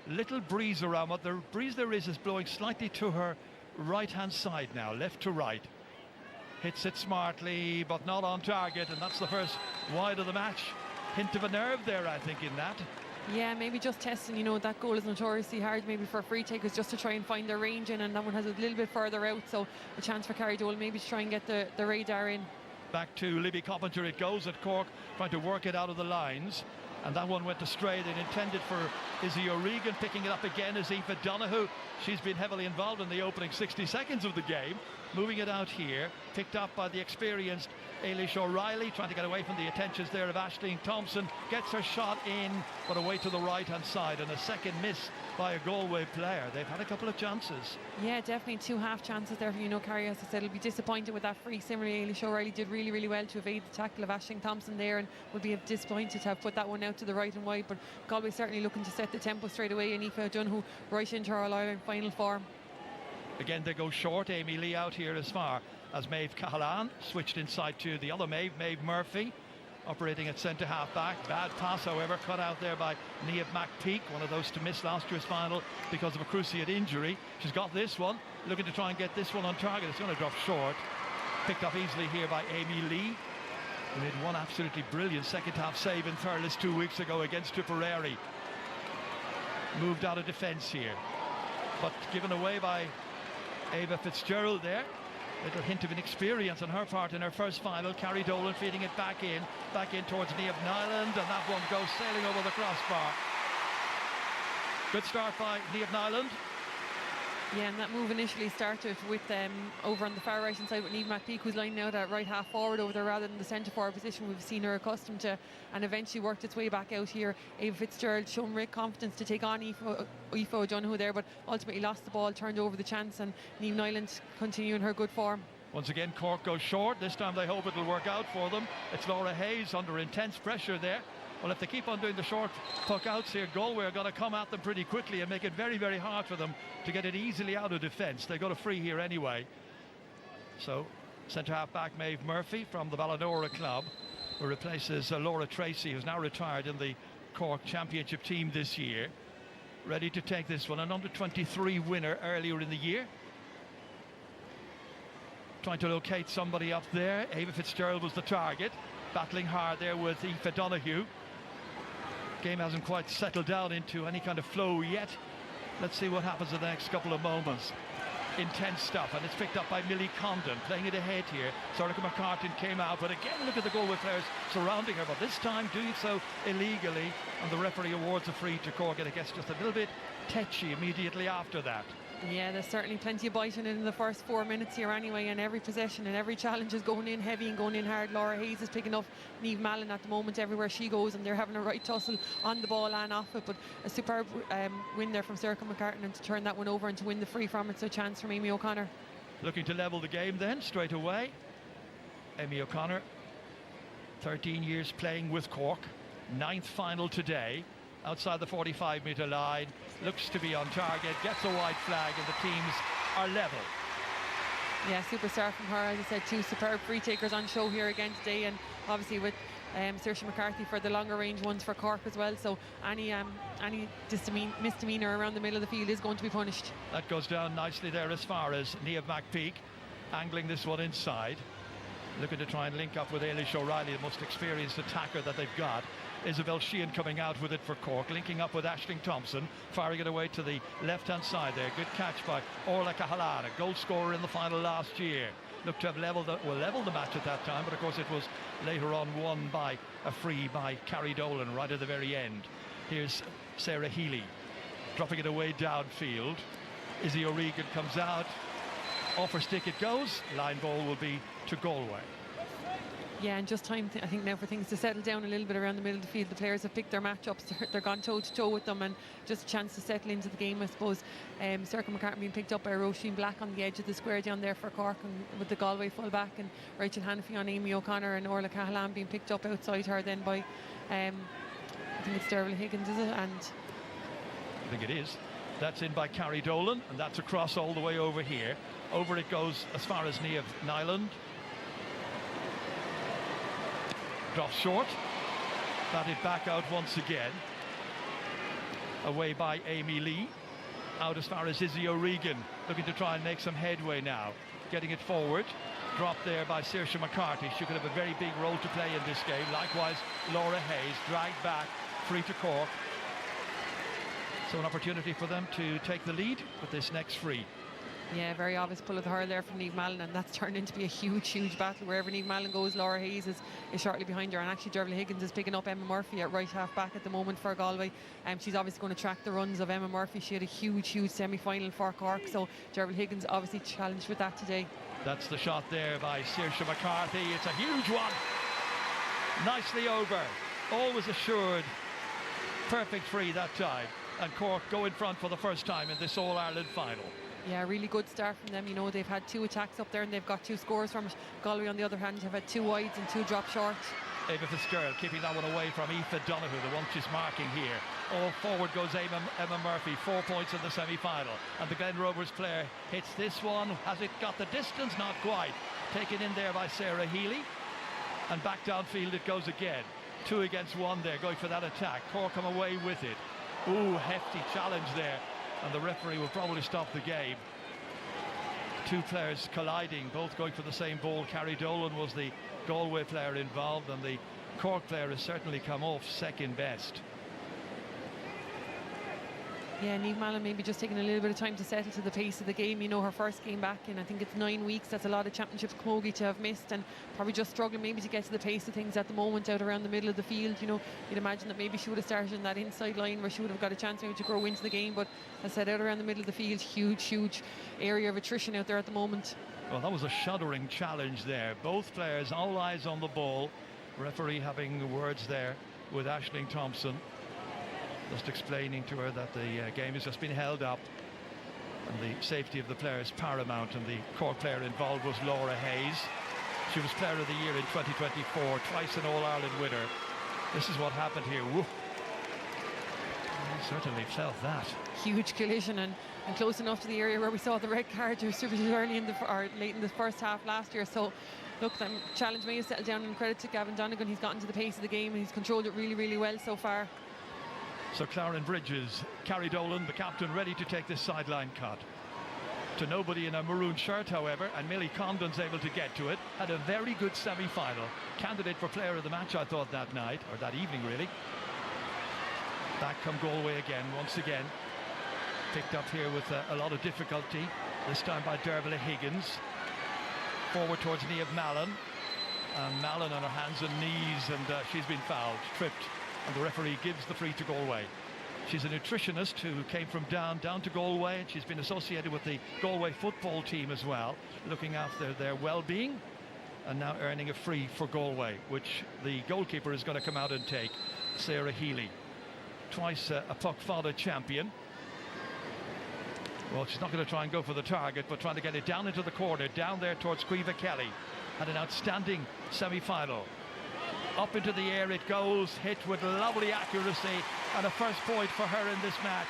Speaker 5: Little breeze around, but the breeze there is blowing slightly to her right-hand side now, left to right. Hits it smartly, but not on target, and that's the first wide of the match. Hint of a nerve there, I think, in that.
Speaker 4: Yeah, maybe just testing. You know, that goal is notoriously hard maybe for free takers, just to try and find their range in, and that one has a little bit further out, so a chance for Carrie Dolan maybe to try and get the radar in. Back to Libby Coppinger it goes at Cork, trying to work it out of the lines. And that one went astray. They'd intended for Izzy O'Regan. Picking it up again is Aoife O'Donoghue. She's been heavily involved in the opening 60 seconds of the game. Moving it out here. Picked up by the experienced Ailish O'Reilly. Trying to get away from the attentions there of Aisling Thompson. Gets her shot in, but away to the right-hand side. And a second miss by a Galway player. They've had a couple of chances. Yeah, definitely 2 half chances there. You know, Carrie, as I said, will be disappointed with that free. Similarly, Ailish O'Reilly did really, really well to evade the tackle of Aisling Thompson there, and would be disappointed to have put that one out to the right and wide. But Galway certainly looking to set the tempo straight away, and Aoife O'Donoghue right into her All-Ireland final form. Again, they go short. Amy Lee out here as far as Maeve Cahalane. Switched inside to the other Maeve Murphy, operating at centre half back. Bad pass, however, cut out there by Niamh McPeak, one of those to miss last year's final because of a cruciate injury. She's got this one, looking to try and get this one on target. It's going to drop short. Picked up easily here by Amy Lee, who made one absolutely brilliant second half save in Thurles 2 weeks ago against Tipperary. Moved out of defence here, but given away by Ava Fitzgerald there. Little hint of inexperience on her part in her first final. Carrie Dolan feeding it back in towards Niamh Nilan, and that one goes sailing over the crossbar. Good start by Niamh Nilan. Yeah, and that move initially started with over on the far right hand side with Niamh McPeak, who's lining out at right half forward over there rather than the centre forward position we've seen her accustomed to, and eventually worked its way back out here. Ava Fitzgerald shown great confidence to take on Aoife O'Donoghue there, but ultimately lost the ball, turned over the chance, and Niamh Nilan continuing her good form. Once again, Cork goes short. This time they hope it'll work out for them. It's Laura Hayes under intense pressure there. Well, if they keep on doing the short puck outs here, Galway are going to come at them pretty quickly and make it very, very hard for them to get it easily out of defence. They got a free here anyway. So, centre half back Maeve Murphy from the Ballinora club, who replaces Laura Tracy, who's now retired in the Cork Championship team this year. Ready to take this one, an under-23 winner earlier in the year. Trying to locate somebody up there. Ava Fitzgerald was the target. Battling hard there with Aoife O'Donoghue. Game hasn't quite settled down into any kind of flow yet. Let's see what happens in the next couple of moments. Intense stuff, and it's picked up by Millie Condon, playing it ahead here. Sorika McCartan came out, but again, look at the Galway players surrounding her, but this time doing so illegally, and the referee awards a free to Cork, and it gets just a little bit tetchy immediately after that. Yeah, there's certainly plenty of biting in the first 4 minutes here anyway, and every possession and every challenge is going in heavy and going in hard. Laura Hayes is picking up Niamh Mallon at the moment everywhere she goes, and they're having a right tussle on the ball and off it, but a superb win there from Sorika McCartan, and to turn that one over and to win the free from it, so a chance from Amy O'Connor. Looking to level the game then straight away. Amy O'Connor, 13 years playing with Cork, 9th final today. Outside the 45-metre line, looks to be on target, gets a white flag, and the teams are level. Yeah, superstar from her. As I said, 2 superb free takers on show here again today, and obviously with Saoirse McCarthy for the longer range ones for Cork as well, so any misdemeanor around the middle of the field is going to be punished. That goes down nicely there as far as Niamh McPeak angling this one inside.
Speaker 5: looking to try and link up with Eilish O'Reilly, the most experienced attacker that they've got. Isabel Sheehan coming out with it for Cork, linking up with Aisling Thompson, firing it away to the left-hand side there. Good catch by Orla Cahalan, a goal scorer in the final last year. Looked to have leveled the match at that time, but of course it was later on won by a free by Carrie Dolan right at the very end. Here's Sarah Healy dropping it away downfield. Izzy O'Regan comes out, off her stick it goes. Line ball will be to Galway.
Speaker 4: Yeah, and just time, I think, now for things to settle down a little bit around the middle of the field. The players have picked their matchups. They're gone toe-to-toe with them, and just a chance to settle into the game, I suppose. Circa McCartan being picked up by Roisin Black on the edge of the square down there for Cork, and with the Galway full-back, and Rachel Hannafy on Amy O'Connor, and Orla Cahalan being picked up outside her then by, I think it's Derval Higgins, is it? And
Speaker 5: I think it is. That's in by Carrie Dolan, and that's across all the way over here. Over it goes as far as Niamh Nyland. Drops short. Batted back out once again. Away by Amy Lee. Out as far as Izzy O'Regan. Looking to try and make some headway now. Getting it forward. Dropped there by Saoirse McCarthy. She could have a very big role to play in this game. Likewise, Laura Hayes dragged back. Free to Cork. So an opportunity for them to take the lead with this next free.
Speaker 4: yeah, very obvious pull of the hurl there from Niamh Mallon, and that's turned into be a huge battle. Wherever Niamh Mallon goes, Laura Hayes is shortly behind her, and actually Derval Higgins is picking up Emma Murphy at right half back at the moment for Galway. She's obviously going to track the runs of Emma Murphy. She had a huge semi-final for Cork, so Derval Higgins obviously challenged with that today.
Speaker 5: That's the shot there by Saoirse McCarthy. It's a huge one. Nicely over. Always assured. Perfect free that time. And Cork go in front for the first time in this All-Ireland final.
Speaker 4: Yeah, really good start from them. You know, they've had 2 attacks up there and they've got 2 scores from it. Galway, on the other hand, have had 2 wides and 2 drop short.
Speaker 5: Ava Fitzgerald keeping that one away from Aoife Donoghue, the one she's marking here. All forward goes Emma Murphy, 4 points in the semi-final. And the Glen Rovers player hits this one. Has it got the distance? Not quite. Taken in there by Sarah Healy. And back downfield it goes again. 2 against 1 there, going for that attack. Cork come away with it. Ooh, hefty challenge there. And the referee will probably stop the game. 2 players colliding, both going for the same ball. Carrie Dolan was the Galway player involved, and the Cork player has certainly come off second best.
Speaker 4: Yeah, Niamh Mallon maybe just taking a little bit of time to settle to the pace of the game. You know, her first game back in, I think it's 9 weeks. That's a lot of championship camogie to have missed, and probably just struggling maybe to get to the pace of things at the moment out around the middle of the field. You know, you'd imagine that maybe she would have started in that inside line where she would have got a chance maybe to grow into the game, but as I said, out around the middle of the field, huge area of attrition out there at the moment.
Speaker 5: Well, that was a shuddering challenge there. Both players, all eyes on the ball. Referee having words there with Aisling Thompson, just explaining to her that the game has just been held up and the safety of the player is paramount. And the Cork player involved was Laura Hayes. She was player of the year in 2024, twice an All-Ireland winner. This is what happened here. Woo. I certainly felt that.
Speaker 4: Huge collision and close enough to the area where we saw the red card distributed early in or late in the first half last year. So look, the challenge may have settled down, and credit to Gavin Donegan. He's gotten to the pace of the game and he's controlled it really well so far.
Speaker 5: So Claren Bridges, Carrie Dolan, the captain, ready to take this sideline cut. To nobody in a maroon shirt, however, and Millie Condon's able to get to it. Had a very good semi-final. Candidate for player of the match, I thought, that night, or that evening, really. Back come Galway again, once again. Picked up here with a lot of difficulty, this time by Derval Higgins. Forward towards Niamh Mallon. And Mallon on her hands and knees, and she's been fouled, tripped. And the referee gives the free to Galway. She's a nutritionist who came from down to Galway, and she's been associated with the Galway football team as well, looking after their well-being, and now earning a free for Galway, which the goalkeeper is going to come out and take, Sarah Healy. Twice a Puck Fada champion. Well, she's not going to try and go for the target, but trying to get it down into the corner, down there towards Caoimhe Kelly. Had an outstanding semi-final. Up into the air it goes, hit with lovely accuracy, and a first point for her in this match,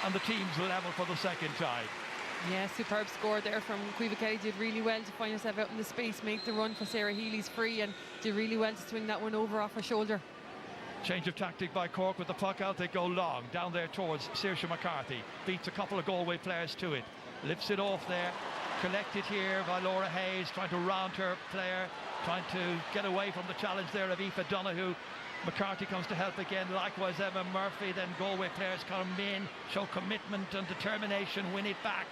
Speaker 5: and the team's level for the second time.
Speaker 4: Yeah, superb score there from Caoimhe Kelly. Did really well to find herself out in the space, make the run for Sarah Healy's free, and did really well to swing that one over off her shoulder.
Speaker 5: Change of tactic by Cork. With the puck out, they go long down there towards Saoirse McCarthy. Beats a couple of Galway players to it, lifts it off there, collected here by Laura Hayes, trying to round her player, trying to get away from the challenge there of Aoife Donoghue. McCarthy comes to help again, likewise Emma Murphy. Then Galway players come in, show commitment and determination, win it back.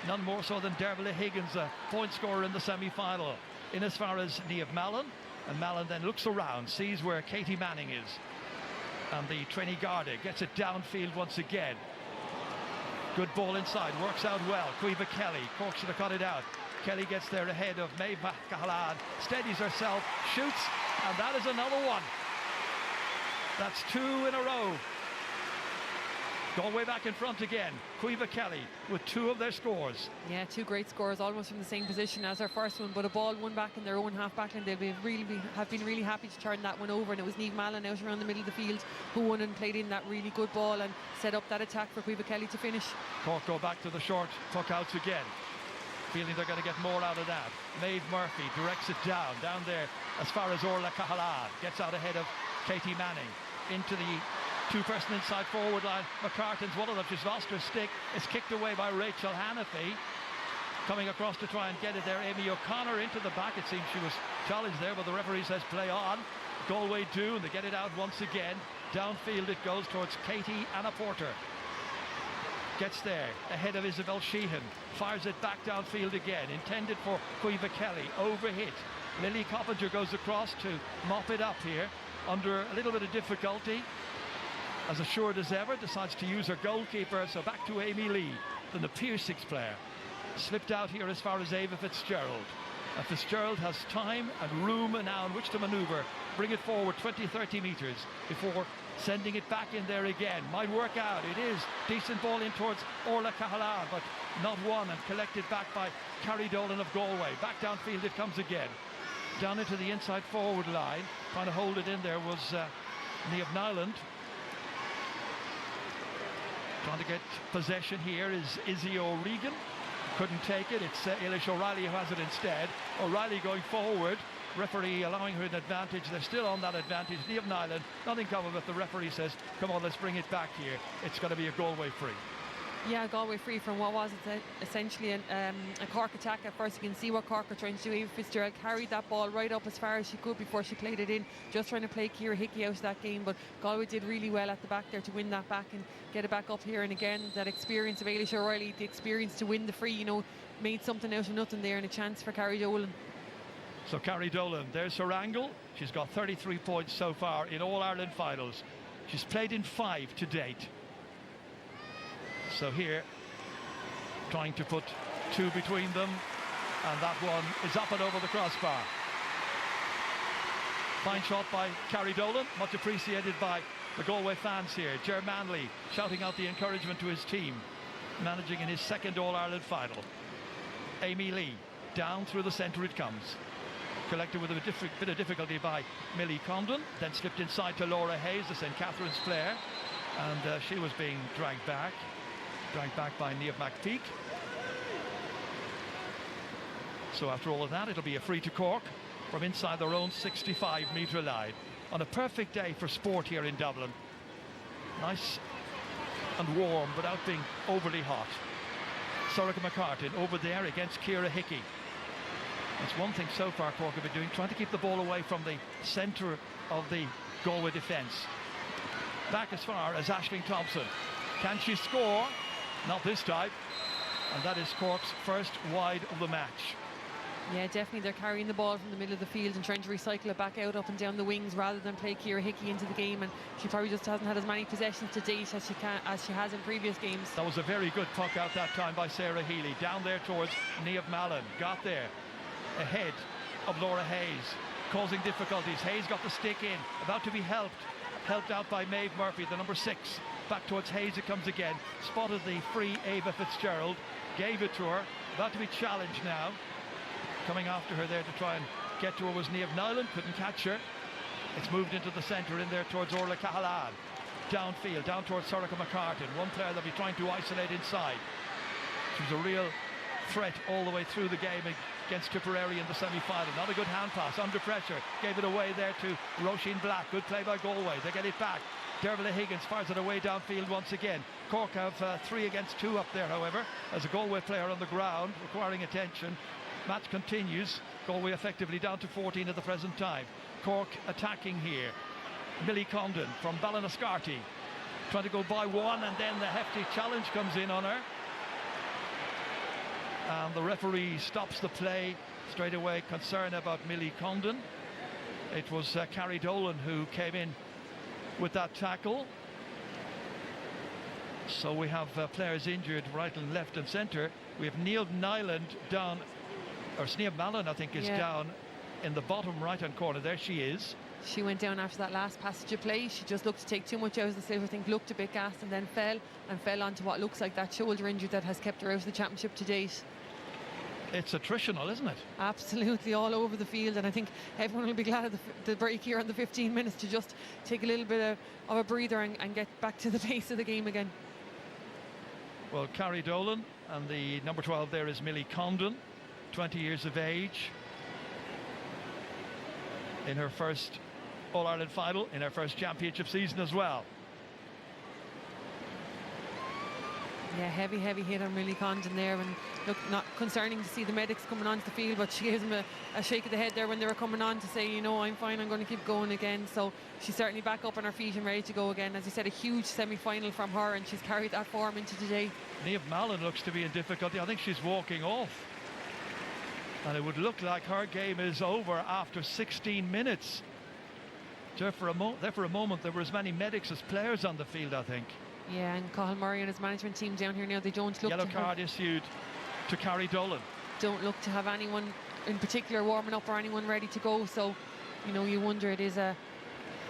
Speaker 5: None more so than Dervla Higgins, a point scorer in the semi-final. In as far as Niamh Mallon, and Mallon then looks around, sees where Katie Manning is. And the trainee Garda gets it downfield once again. Good ball inside, works out well. Caoimhe Kelly, Cork should have cut it out. Kelly gets there ahead of Maeve Cahalan, steadies herself, shoots, and that is another one. That's 2 in a row. Galway back in front again. Caoimhe Kelly with 2 of their scores.
Speaker 4: Yeah, 2 great scores, almost from the same position as our first one, but a ball won back in their own half back line. They'll have been really happy to turn that one over, and it was Niamh Mallon out around the middle of the field who won and played in that really good ball and set up that attack for Caoimhe Kelly to finish.
Speaker 5: Cork go back to the short puck outs again, feeling they're going to get more out of that. Maeve Murphy directs it down there as far as Orla Cahalan, gets out ahead of Katie Manning into the 2-person inside forward line. McCartan's one of them, she's lost her stick. It's kicked away by Rachel Hannafy. Coming across to try and get it there, Amy O'Connor into the back. It seems she was challenged there, but the referee says play on. Galway do, and they get it out once again. Downfield it goes towards Katie Anna Porter. Gets there ahead of Isabel Sheehan, fires it back downfield again, intended for Caoimhe Kelly, overhit. Lily Coppinger goes across to mop it up here under a little bit of difficulty. As assured as ever, decides to use her goalkeeper, so back to Amy Lee, then the Pier 6 player. Slipped out here as far as Ava Fitzgerald. And Fitzgerald has time and room now in which to manoeuvre, bring it forward 20-30 metres before sending it back in there again. Might work out, it is. Decent ball in towards Orla Cahalan, but not won and collected back by Carrie Dolan of Galway. Back downfield it comes again. Down into the inside forward line, trying to hold it in there was Niamh Nyland. Trying to get possession here is Izzy O'Regan. Couldn't take it. It's Eilish O'Reilly who has it instead. O'Reilly going forward. Referee allowing her an advantage. They're still on that advantage. Niamh Nyland, nothing come of it. The referee says, come on, let's bring it back here. It's going to be a Galway free.
Speaker 4: Yeah, Galway free from what was essentially a Cork attack. At first you can see what Cork are trying to do. Ava Fitzgerald carried that ball right up as far as she could before she played it in, just trying to play Ciara Hickey out of that game, but Galway did really well at the back there to win that back and get it back up here. And again, that experience of Eilish O'Reilly, the experience to win the free, you know, made something out of nothing there, and a chance for Carrie Dolan.
Speaker 5: So Carrie Dolan, there's her angle. She's got 33 points so far in All-Ireland finals. She's played in 5 to date. So here, trying to put 2 between them, and that one is up and over the crossbar. Fine shot by Carrie Dolan, much appreciated by the Galway fans here. Ger Manley shouting out the encouragement to his team, managing in his 2nd All-Ireland final. Amy Lee, down through the centre it comes. Collected with a bit of difficulty by Millie Condon, then slipped inside to Laura Hayes, the St. Catherine's player, and she was being dragged back by Niamh McPeak. So after all of that, it'll be a free to Cork from inside their own 65-metre line on a perfect day for sport here in Dublin. Nice and warm without being overly hot. Sorcha McCartan over there against Ciara Hickey. That's one thing so far Cork have been doing, trying to keep the ball away from the centre of the Galway defence. Back as far as Aisling Thompson. Can she score? Not this time. And that is Cork's first wide of the match.
Speaker 4: Yeah, definitely they're carrying the ball from the middle of the field and trying to recycle it back out up and down the wings rather than play Ciara Hickey into the game, and she probably just hasn't had as many possessions to date as she has in previous games.
Speaker 5: That was a very good puck out that time by Sarah Healy. Down there towards Niamh Mallon. Got there ahead of Laura Hayes, causing difficulties. Hayes got the stick in, about to be helped out by Maeve Murphy, the number 6. Back towards Hayes it comes again. Spotted the free Ava Fitzgerald, gave it to her, about to be challenged now. Coming after her there to try and get to her was Niamh Nyland, couldn't catch her. It's moved into the centre, in there towards Orla Cahalan. Downfield, down towards Sorcha McCartan. One player they'll be trying to isolate inside. She was a real threat all the way through the game against Tipperary in the semi-final. Not a good hand pass, under pressure. Gave it away there to Roisin Black. Good play by Galway. They get it back. Dervla Higgins fires it away downfield once again. Cork have 3 against 2 up there, however, as a Galway player on the ground requiring attention. Match continues. Galway effectively down to 14 at the present time. Cork attacking here. Millie Condon from Ballinascarty trying to go by one, and then the hefty challenge comes in on her. And the referee stops the play straight away. Concern about Millie Condon. It was Carrie Dolan who came in with that tackle. So we have players injured right and left and centre. We have Neil Nyland down, or Sneha Mallon I think is down in the bottom right hand corner. There she is.
Speaker 4: She went down after that last passage of play. She just looked to take too much out of the slip. I think looked a bit gassed and then fell onto what looks like that shoulder injury that has kept her out of the championship to date.
Speaker 5: It's attritional, isn't it?
Speaker 4: Absolutely, all over the field, and I think everyone will be glad of the break here on the 15 minutes to just take a little bit of a breather and get back to the pace of the game again.
Speaker 5: Well, Carrie Dolan, and the number 12 there is Millie Condon, 20 years of age, in her first All-Ireland final, in her first championship season as well.
Speaker 4: Yeah, heavy hit on Millie Condon there, and look, not concerning to see the medics coming onto the field, but she gives them a shake of the head there when they were coming on to say, you know, I'm fine, I'm going to keep going again. So she's certainly back up on her feet and ready to go again. As you said, a huge semi-final from her, and she's carried that form into today.
Speaker 5: Niamh Mallon looks to be in difficulty. I think she's walking off, and it would look like her game is over after 16 minutes. There for a moment there were as many medics as players on the field, I think.
Speaker 4: Yeah, and Cathal Murray and his management team down here now, they don't look
Speaker 5: yellow card issued to Carrie Dolan.
Speaker 4: Don't look to have anyone in particular warming up or anyone ready to go. So, you know, you wonder, it is a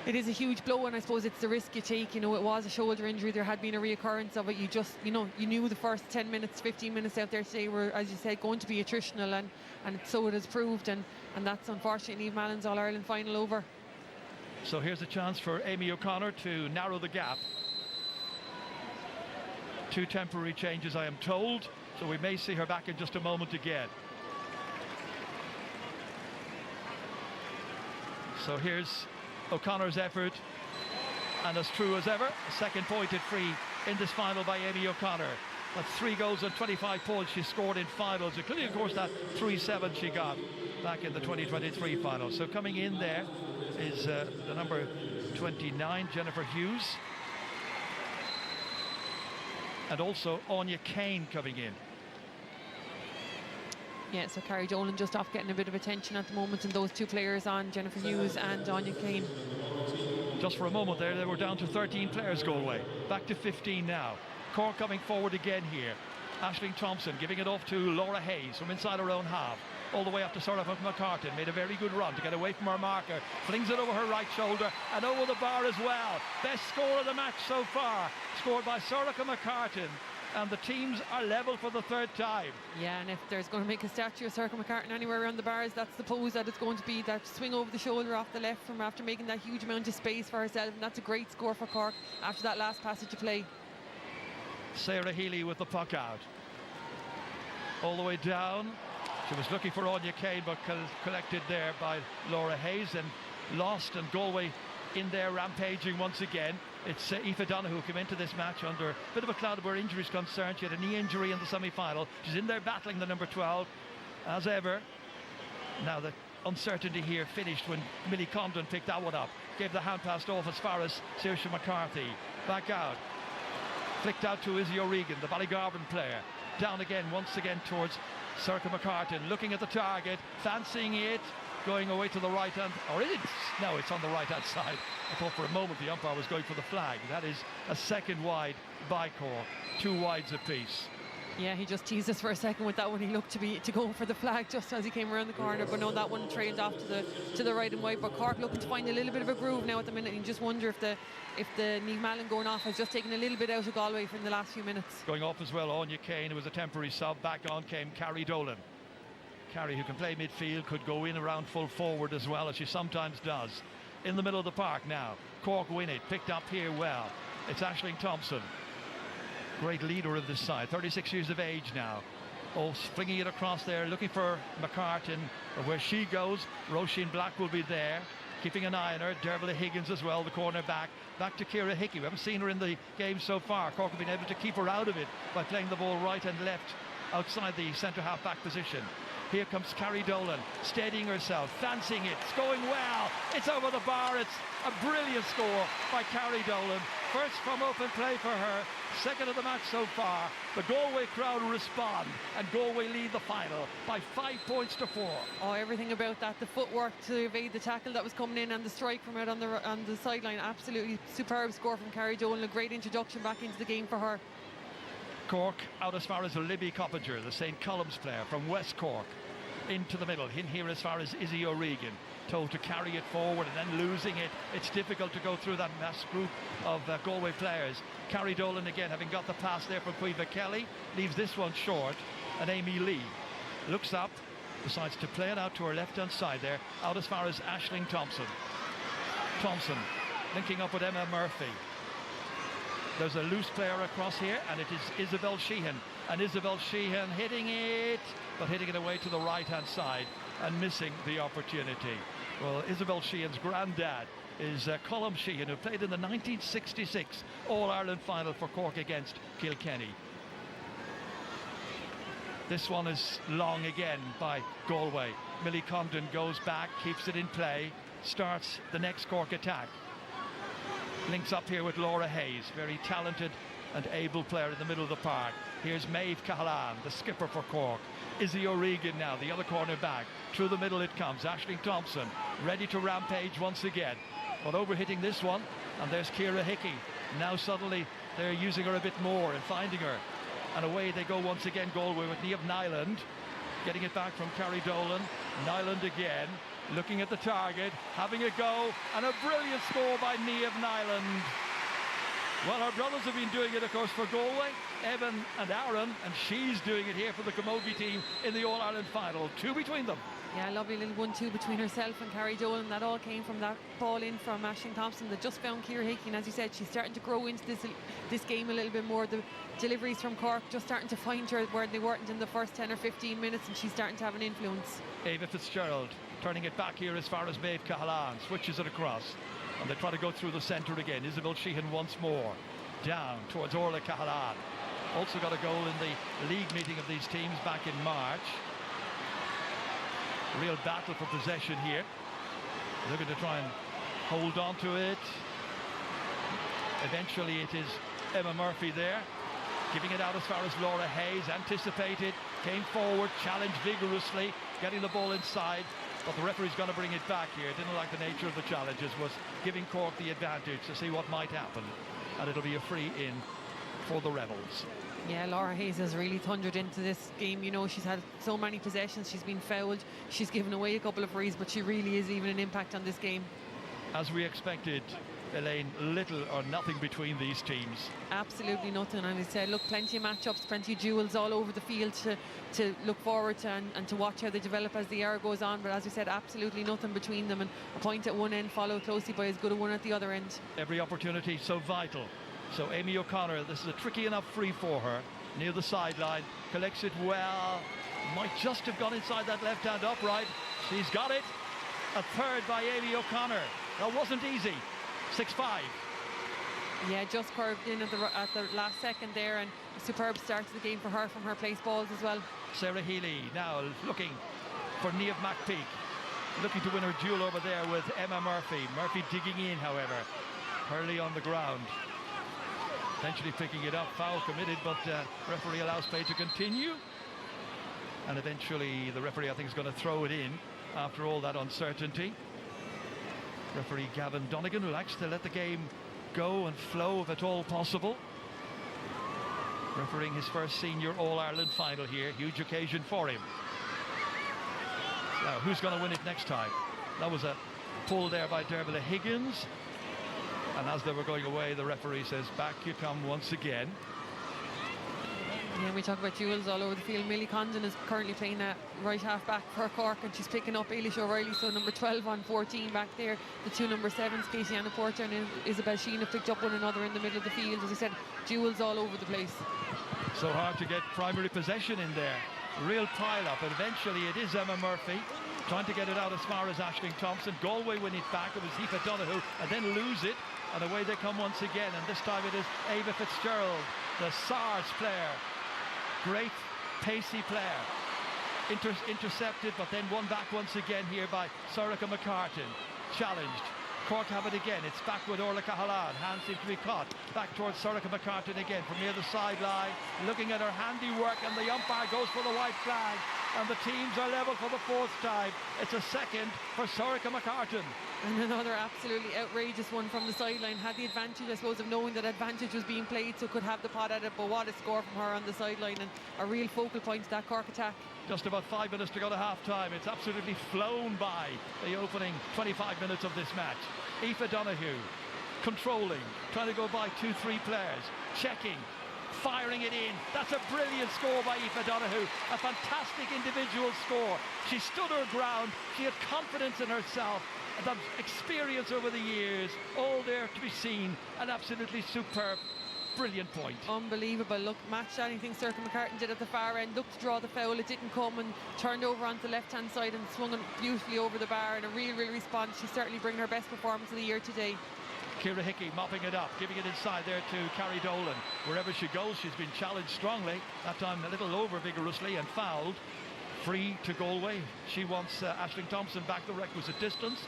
Speaker 4: huge blow, and I suppose it's the risk you take. You know, it was a shoulder injury. There had been a reoccurrence of it. You just, you know, you knew the first 10 minutes, 15 minutes out there today were, as you said, going to be attritional, and so it has proved, and that's unfortunately Niamh Mallon's All-Ireland final over.
Speaker 5: So here's a chance for Amy O'Connor to narrow the gap. 2 temporary changes, I am told, so we may see her back in just a moment again. So here's O'Connor's effort, and as true as ever, a second pointed free in this final by Amy O'Connor. That's 3 goals and 25 points she scored in finals, including, of course, that 3-7 she got back in the 2023 final. So coming in there is the number 29, Jennifer Hughes. And also Anya Kane coming in.
Speaker 4: Yeah, so Carrie Dolan just off getting a bit of attention at the moment, and those 2 players on, Jennifer Hughes and Anya Kane.
Speaker 5: Just for a moment there, they were down to 13 players, Galway. Back to 15 now. Cork coming forward again here. Aisling Thompson giving it off to Laura Hayes from inside her own half. All the way up to Sorcha McCartan, made a very good run to get away from her marker, flings it over her right shoulder and over the bar as well. Best score of the match so far, scored by Sorcha McCartan, and the teams are level for the 3rd time.
Speaker 4: Yeah, and if there's going to make a statue of Sorcha McCartan anywhere around the bars, that's the pose that it's going to be, that swing over the shoulder off the left from after making that huge amount of space for herself, and that's a great score for Cork after that last passage of play.
Speaker 5: Sarah Healy with the puck out. All the way down. She was looking for Anya Kane, but collected there by Laura Hayes and lost, and Galway in there rampaging once again. It's Aoife Donoghue came into this match under a bit of a cloud where injuries concerned. She had a knee injury in the semi-final. She's in there battling the number 12 as ever. Now the uncertainty here finished when Millie Condon picked that one up, gave the hand pass off as far as Saoirse McCarthy. Back out, flicked out to Izzy O'Regan, the Ballygarvan player. Down again, once again towards Sorcha McCartan, looking at the target, fancying it, going away to the right hand, or is it? No, it's on the right hand side. I thought for a moment the umpire was going for the flag. That is a second wide by Cork, 2 wides apiece.
Speaker 4: Yeah, he just teased us for a second with that one. He looked to go for the flag just as he came around the corner, but no, that one trailed off to the right and wide. But Cork looking to find a little bit of a groove now at the minute, and you just wonder if the Niamh Mallon going off has just taken a little bit out of Galway from the last few minutes.
Speaker 5: Going off as well, Anya Kane, who was a temporary sub. Back on came Carrie Dolan. Carrie, who can play midfield, could go in around full forward as well, as she sometimes does. In the middle of the park now. Cork win it, picked up here well. It's Aisling Thompson. Great leader of this side, 36 years of age now. Oh, flinging it across there, looking for McCartan. Where she goes, Roisin Black will be there. keeping an eye on her. Dervla Higgins as well, the corner back to Ciara Hickey. We haven't seen her in the game so far. Cork have been able to keep her out of it by playing the ball right and left outside the centre half back position. Here comes Carrie Dolan, steadying herself, fancying it, it's going well, it's over the bar. It's a brilliant score by Carrie Dolan. First from open play for her, second of the match so far. The Galway crowd respond, and Galway lead the final by 5 points to 4.
Speaker 4: Oh, everything about that, the footwork to evade the tackle that was coming in, and the strike from out on the sideline. Absolutely superb score from Carrie Dolan, a great introduction back into the game for her.
Speaker 5: Cork out as far as Libby Coppinger, the St. Colum's player from West Cork, into the middle. In here as far as Izzy O'Regan, told to carry it forward and then losing it. It's difficult to go through that mass group of Galway players. Carrie Dolan again, having got the pass there from Caoimhe Kelly, leaves this one short, and Amy Lee looks up, decides to play it out to her left-hand side there, out as far as Aisling Thompson. Thompson linking up with Emma Murphy. There's a loose player across here, and it is Isabel Sheehan. And Isabel Sheehan hitting it, but hitting it away to the right-hand side and missing the opportunity. Well, Isabel Sheehan's granddad is Colm Sheehan, who played in the 1966 All-Ireland final for Cork against Kilkenny. This one is long again by Galway. Millie Condon goes back, keeps it in play, starts the next Cork attack. Links up here with Laura Hayes, very talented and able player in the middle of the park. Here's Maeve Cahalane, the skipper for Cork. Izzy O'Regan now, the other corner back. Through the middle it comes. Aisling Thompson, ready to rampage once again. But overhitting this one, and there's Ciara Hickey. Now suddenly they're using her a bit more and finding her. And away they go once again, Galway, with Niamh Nyland. Getting it back from Carrie Dolan. Nyland again, looking at the target, having a go, and a brilliant score by Niamh Nyland. Well, her brothers have been doing it, of course, for Galway, Evan and Aaron, and she's doing it here for the Camogie team in the All-Ireland final. 2 between them.
Speaker 4: Yeah, lovely little 1-2 between herself and Carrie Dolan. That all came from that ball in from Aisling Thompson that just found Ciara Hickey. And as you said, she's starting to grow into this game a little bit more. The deliveries from Cork just starting to find her where they weren't in the first 10 or 15 minutes, and she's starting to have an influence.
Speaker 5: Ava Fitzgerald turning it back here as far as Maeve Cahalane, switches it across. And they try to go through the centre again. Isabel Sheehan once more. Down towards Orla Cahalane. Also got a goal in the league meeting of these teams back in March. A real battle for possession here. Looking to try and hold on to it. Eventually it is Emma Murphy there. Giving it out as far as Laura Hayes. Anticipated. Came forward. Challenged vigorously. Getting the ball inside. But the referee's going to bring it back here. Didn't like the nature of the challenges. Was giving Cork the advantage to see what might happen. And it'll be a free in for the Rebels.
Speaker 4: Yeah, Laura Hayes has really thundered into this game. You know, she's had so many possessions. She's been fouled. She's given away a couple of frees, but she really is even an impact on this game.
Speaker 5: As we expected, Elaine, little or nothing between these teams.
Speaker 4: Absolutely nothing. And I said, look, plenty of matchups, plenty of duels all over the field to look forward to and to watch how they develop as the hour goes on. But as we said, absolutely nothing between them, and a point at one end followed closely by as good a one at the other end.
Speaker 5: Every opportunity so vital. So Amy O'Connor, this is a tricky enough free for her, near the sideline, collects it well, might just have gone inside that left hand upright. She's got it. A third by Amy O'Connor. That wasn't easy. 6-5.
Speaker 4: Yeah, just curved in at the last second there, and a superb start to the game for her from her place balls as well.
Speaker 5: Sarah Healy now looking for Niamh McPeak, looking to win her duel over there with Emma Murphy. Murphy digging in, however. Hurley on the ground. Eventually picking it up, foul committed, but referee allows play to continue. And eventually the referee, I think, is going to throw it in after all that uncertainty. Referee Gavin Donegan, who likes to let the game go and flow if at all possible. Refereeing his first senior All-Ireland final here. Huge occasion for him. Now, who's going to win it next time? That was a pull there by Dervla Higgins. And as they were going away, the referee says, back you come once again.
Speaker 4: Yeah, we talk about duels all over the field. Millie Condon is currently playing a right half back for Cork, and she's picking up Eilish O'Reilly, so number 12 on 14 back there. The two number 7s, Katie Anna Porter and Isabel Sheehan, have picked up one another in the middle of the field. As I said, duels all over the place.
Speaker 5: So hard to get primary possession in there. Real pile up, and eventually it is Emma Murphy trying to get it out as far as Aisling Thompson. Galway win it back. It was Aoife Donoghue and then lose it, and away they come once again, and this time it is Ava Fitzgerald, the SARS player, great pacey player, intercepted but then won back once again here by Sorcha McCartan. Challenged. Cork have it again. It's back with Orla Cahalan. Hands seem to be caught. Back towards Sorcha McCartan again from near the sideline. Looking at her handiwork, and the umpire goes for the white flag. And the teams are level for the fourth time. It's a second for Sorcha McCartan.
Speaker 4: And another absolutely outrageous one from the sideline. Had the advantage, I suppose, of knowing that advantage was being played, so could have the pot at it. But what a score from her on the sideline, and a real focal point to that Cork attack.
Speaker 5: Just about 5 minutes to go to half-time. It's absolutely flown by the opening 25 minutes of this match. Aoife Donoghue controlling, trying to go by 2-3 players, checking, firing it in. That's a brilliant score by Aoife Donoghue. A fantastic individual score. She stood her ground. She had confidence in herself. The experience over the years, all there to be seen. An absolutely superb, brilliant point.
Speaker 4: Unbelievable. Look, matched anything Sorcha McCartan did at the far end. Looked to draw the foul. It didn't come, and turned over onto the left-hand side and swung it beautifully over the bar. And a real response. She's certainly bringing her best performance of the year today.
Speaker 5: Ciara Hickey mopping it up, giving it inside there to Carrie Dolan. Wherever she goes, she's been challenged strongly. That time a little over vigorously and fouled. Free to Galway. She wants Aisling Thompson back the requisite distance.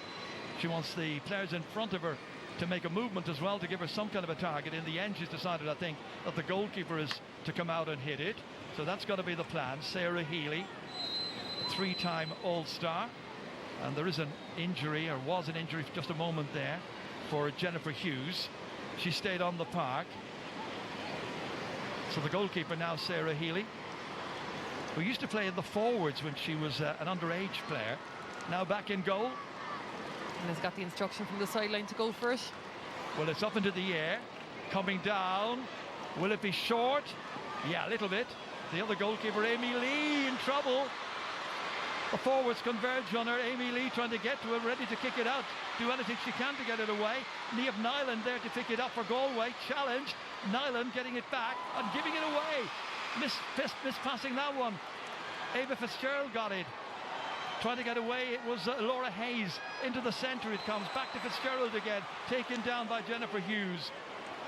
Speaker 5: She wants the players in front of her to make a movement as well, to give her some kind of a target. In the end, she's decided, I think, that the goalkeeper is to come out and hit it. So that's got to be the plan. Sarah Healy, 3-time All-Star. And there is an injury, or was an injury for just a moment there, for Jennifer Hughes. She stayed on the park. So the goalkeeper now, Sarah Healy, who used to play in the forwards when she was an underage player, now back in goal.
Speaker 4: And has got the instruction from the sideline to go for it.
Speaker 5: Well, it's up into the air, coming down. Will it be short? Yeah, a little bit. The other goalkeeper, Amy Lee, in trouble. The forwards converge on her. Amy Lee trying to get to it, ready to kick it out. Do anything she can to get it away. Niamh Nyland there to pick it up for Galway. Challenge. Nyland getting it back and giving it away. Miss-passing that one. Ava Fitzgerald got it. Trying to get away, it was Laura Hayes. Into the centre it comes, back to Fitzgerald again, taken down by Jennifer Hughes.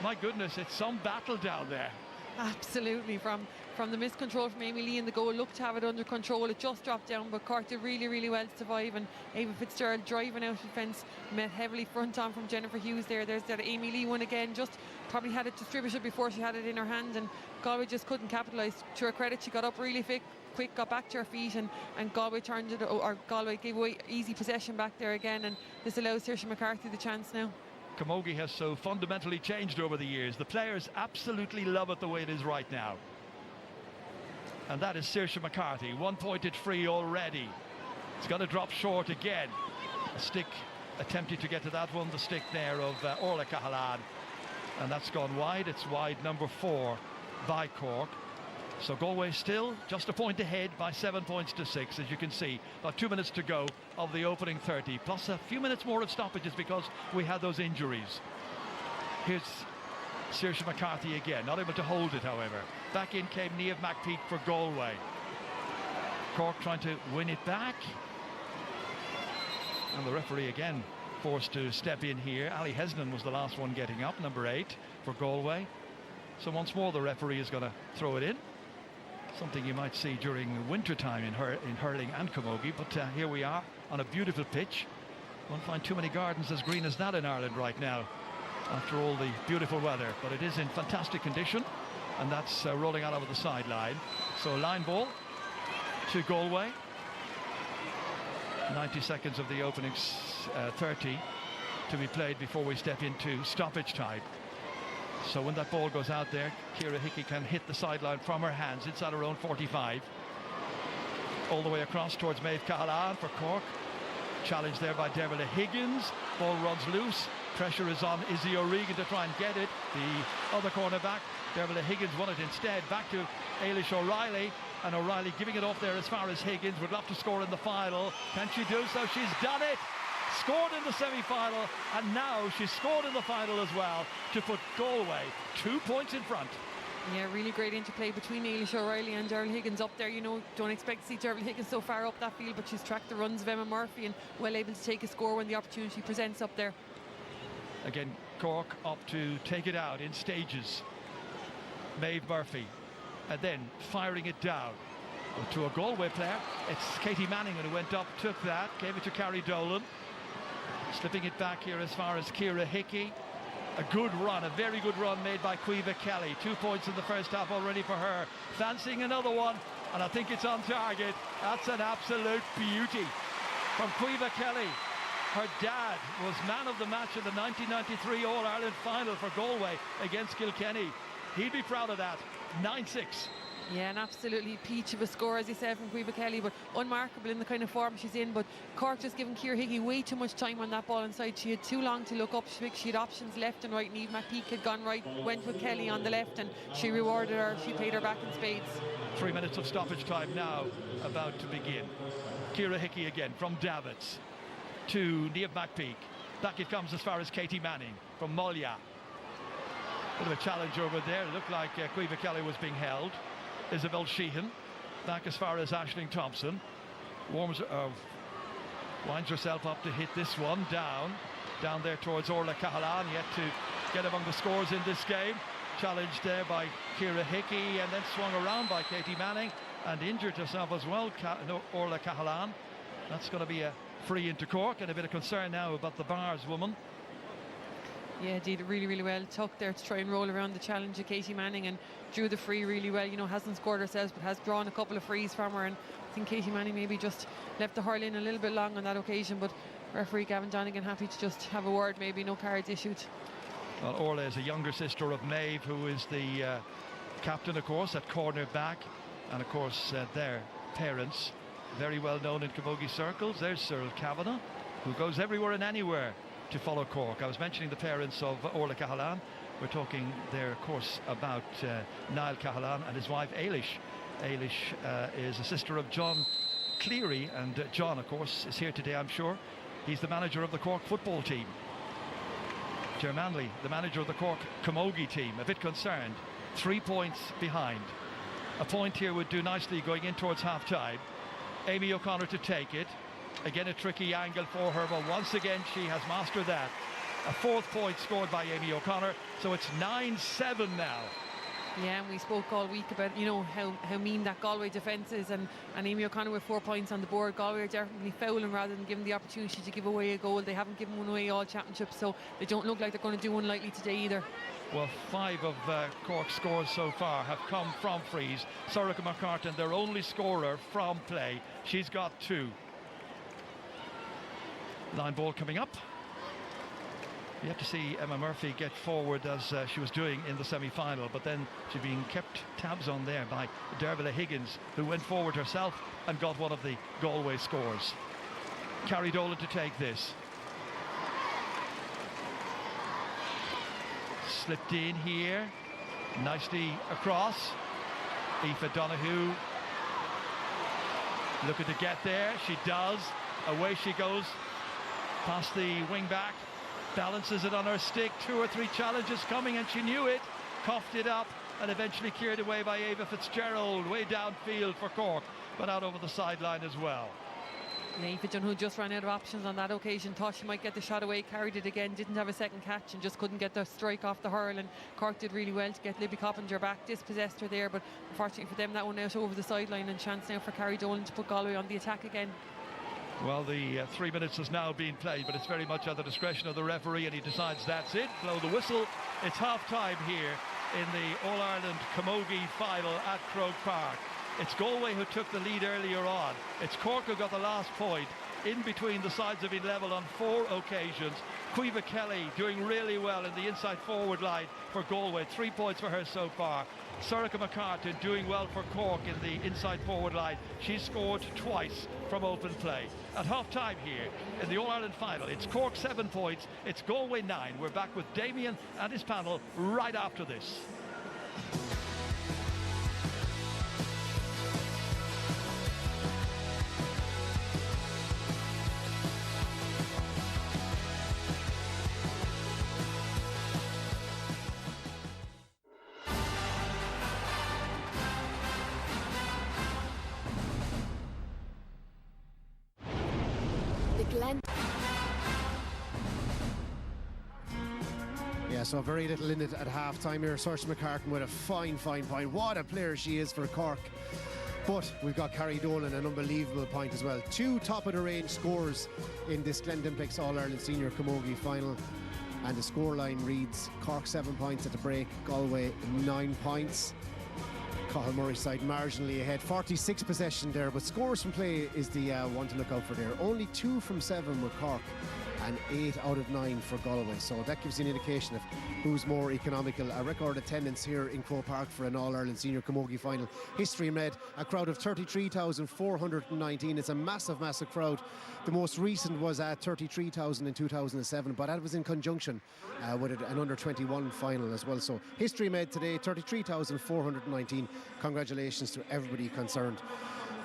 Speaker 5: My goodness, it's some battle down there.
Speaker 4: Absolutely, from the miscontrol from Amy Lee in the goal, looked to have it under control. It just dropped down, but Cork did really well to survive, and Ava Fitzgerald driving out of defence, met heavily front on from Jennifer Hughes there. There's that Amy Lee one again, just probably had it distributed before she had it in her hand, and Galway just couldn't capitalise. To her credit, she got up really quick, got back to her feet, and Galway turned it, or Galway gave away easy possession back there again, and this allows Sorcha McCarthy the chance now.
Speaker 5: Camogie has so fundamentally changed over the years. The players absolutely love it the way it is right now. And that is Sorcha McCarthy, one-pointed free already. It's got to drop short again. A stick attempting to get to that one, the stick there of Orla Cahalan. And that's gone wide. It's wide number 4 by Cork. So Galway still just a point ahead by 7 points to 6, as you can see. About 2 minutes to go of the opening 30, plus a few minutes more of stoppages because we had those injuries. Here's Sorcha McCarthy again, not able to hold it, however. Back in came Niamh McPeak for Galway. Cork trying to win it back. And the referee again forced to step in here. Ali Hesnan was the last one getting up, number 8 for Galway. So once more the referee is going to throw it in. Something you might see during winter time in hurling and camogie, but here we are on a beautiful pitch. Won't find too many gardens as green as that in Ireland right now after all the beautiful weather, but it is in fantastic condition, and that's rolling out over the sideline. So line ball to Galway. 90 seconds of the opening 30 to be played before we step into stoppage time. So when that ball goes out there, Ciara Hickey can hit the sideline from her hands inside her own 45. All the way across towards Maeve Cahalan for Cork. Challenge there by Dermot Higgins. Ball runs loose. Pressure is on Izzy O'Regan to try and get it. The other cornerback, Dermot Higgins, won it instead. Back to Ailish O'Reilly. And O'Reilly giving it off there as far as Higgins. Would love to score in the final. Can she do so? She's done it. Scored in the semi-final, and now she's scored in the final as well to put Galway 2 points in front.
Speaker 4: Yeah, really great interplay between Ailish O'Reilly and Gerald Higgins up there. You know, don't expect to see Gerald Higgins so far up that field, but she's tracked the runs of Emma Murphy and well able to take a score when the opportunity presents up there.
Speaker 5: Again, Cork up to take it out in stages. Maeve Murphy, and then firing it down to a Galway player. It's Katie Manning who went up, took that, gave it to Carrie Dolan. Slipping it back here as far as Ciara Hickey. A good run, a very good run made by Caoimhe Kelly. 2 points in the first half already for her. Fancying another one, and I think it's on target. That's an absolute beauty from Caoimhe Kelly. Her dad was man of the match in the 1993 All-Ireland final for Galway against Kilkenny. He'd be proud of that. 9-6.
Speaker 4: Yeah, an absolutely peach of a score, as you said, from Caoimhe Kelly, but unmarkable in the kind of form she's in. But Cork just giving Ciara Hickey way too much time on that ball inside. She had too long to look up. She had options left and right, and Eve McPeak had gone right, went with Kelly on the left, and she rewarded her. She paid her back in spades.
Speaker 5: 3 minutes of stoppage time now about to begin. Ciara Hickey again from Davits to Niamh McPeak. Back it comes as far as Katie Manning from Molya. Bit of a challenge over there. It looked like Caoimhe Kelly was being held. Isabel Sheehan back as far as Aisling Thompson. Winds herself up to hit this one down there towards Orla Cahalane, yet to get among the scores in this game. Challenged there by Ciara Hickey and then swung around by Katie Manning and injured herself as well, Orla Cahalane. That's going to be a free into Cork, and a bit of concern now about the bars woman.
Speaker 4: Yeah, did really, really well. Tucked there to try and roll around the challenge of Katie Manning and drew the free really well. You know, hasn't scored herself, but has drawn a couple of frees from her. And I think Katie Manning maybe just left the hurl in a little bit long on that occasion. But referee Gavin Donegan happy to just have a word, maybe no cards issued.
Speaker 5: Well, Orla is a younger sister of Maeve, who is the captain, of course, at corner back. And, of course, their parents, very well known in camogie circles. There's Cyril Kavanagh, who goes everywhere and anywhere to follow Cork. I was mentioning the parents of Orla Cahalane. We're talking there, of course, about Niall Cahalane and his wife Ailish. Ailish is a sister of John Cleary, and John, of course, is here today, I'm sure. He's the manager of the Cork football team. Ger Manley, the manager of the Cork Camogie team, a bit concerned. 3 points behind. A point here would do nicely going in towards half-time. Amy O'Connor to take it. Again, a tricky angle for her, but once again she has mastered that. A 4th point scored by Amy O'Connor, so it's 9-7 now.
Speaker 4: Yeah, and we spoke all week about, you know, how mean that Galway defence is, and Amy O'Connor with 4 points on the board. Galway are definitely fouling rather than giving the opportunity to give away a goal. They haven't given one away all championship, so they don't look like they're going to do one lightly today either.
Speaker 5: Well, 5 of Cork's scores so far have come from frees. Sorcha McCartan, their only scorer from play. She's got 2. Line ball coming up. You have to see Emma Murphy get forward as she was doing in the semi-final, but then she's being kept tabs on there by Dervla Higgins, who went forward herself and got one of the Galway scores. Carrie Dolan to take this. Slipped in here, nicely across. Aoife Donoghue looking to get there. She does. Away she goes. Past the wing back, balances it on her stick. 2 or 3 challenges coming, and she knew it. Coughed it up and eventually cleared away by Ava Fitzgerald, way downfield for Cork, but out over the sideline as well.
Speaker 4: Aoife Donoghue just ran out of options on that occasion. Thought she might get the shot away, carried it again, didn't have a second catch and just couldn't get the strike off the hurl, and Cork did really well to get Libby Coppinger back, dispossessed her there, but unfortunately for them that one out over the sideline, and chance now for Carrie Dolan to put Galway on the attack again.
Speaker 5: Well, the 3 minutes has now been played, but it's very much at the discretion of the referee, and he decides that's it. Blow the whistle. It's half-time here in the All-Ireland Camogie final at Croke Park. It's Galway who took the lead earlier on. It's Cork who got the last point. In between, the sides have been level on 4 occasions. Caoimhe Kelly doing really well in the inside forward line for Galway. 3 points for her so far. Sorcha McCartan doing well for Cork in the inside forward line. She's scored twice from open play. At half-time here in the All-Ireland final, it's Cork 7 points, it's Galway 9. We're back with Damien and his panel right after this.
Speaker 13: And
Speaker 1: Yeah, so very little in it at half-time here. Saoirse McCartan with a fine point. What a player she is for Cork. But we've got Carrie Dolan, an unbelievable point as well. 2 top-of-the-range scores in this Glendimplex All-Ireland Senior Camogie final. And the scoreline reads Cork 7 points at the break, Galway 9 points. Cathal Murray's side marginally ahead. 46 possession there, but scores from play is the one to look out for there. Only 2 from 7 with Cork and 8 out of 9 for Galway. So that gives you an indication of who's more economical. A record attendance here in Croke Park for an All-Ireland Senior Camogie final. History made, a crowd of 33,419. It's a massive crowd. The most recent was at 33,000 in 2007, but that was in conjunction with an under-21 final as well. So history made today, 33,419. Congratulations to everybody concerned.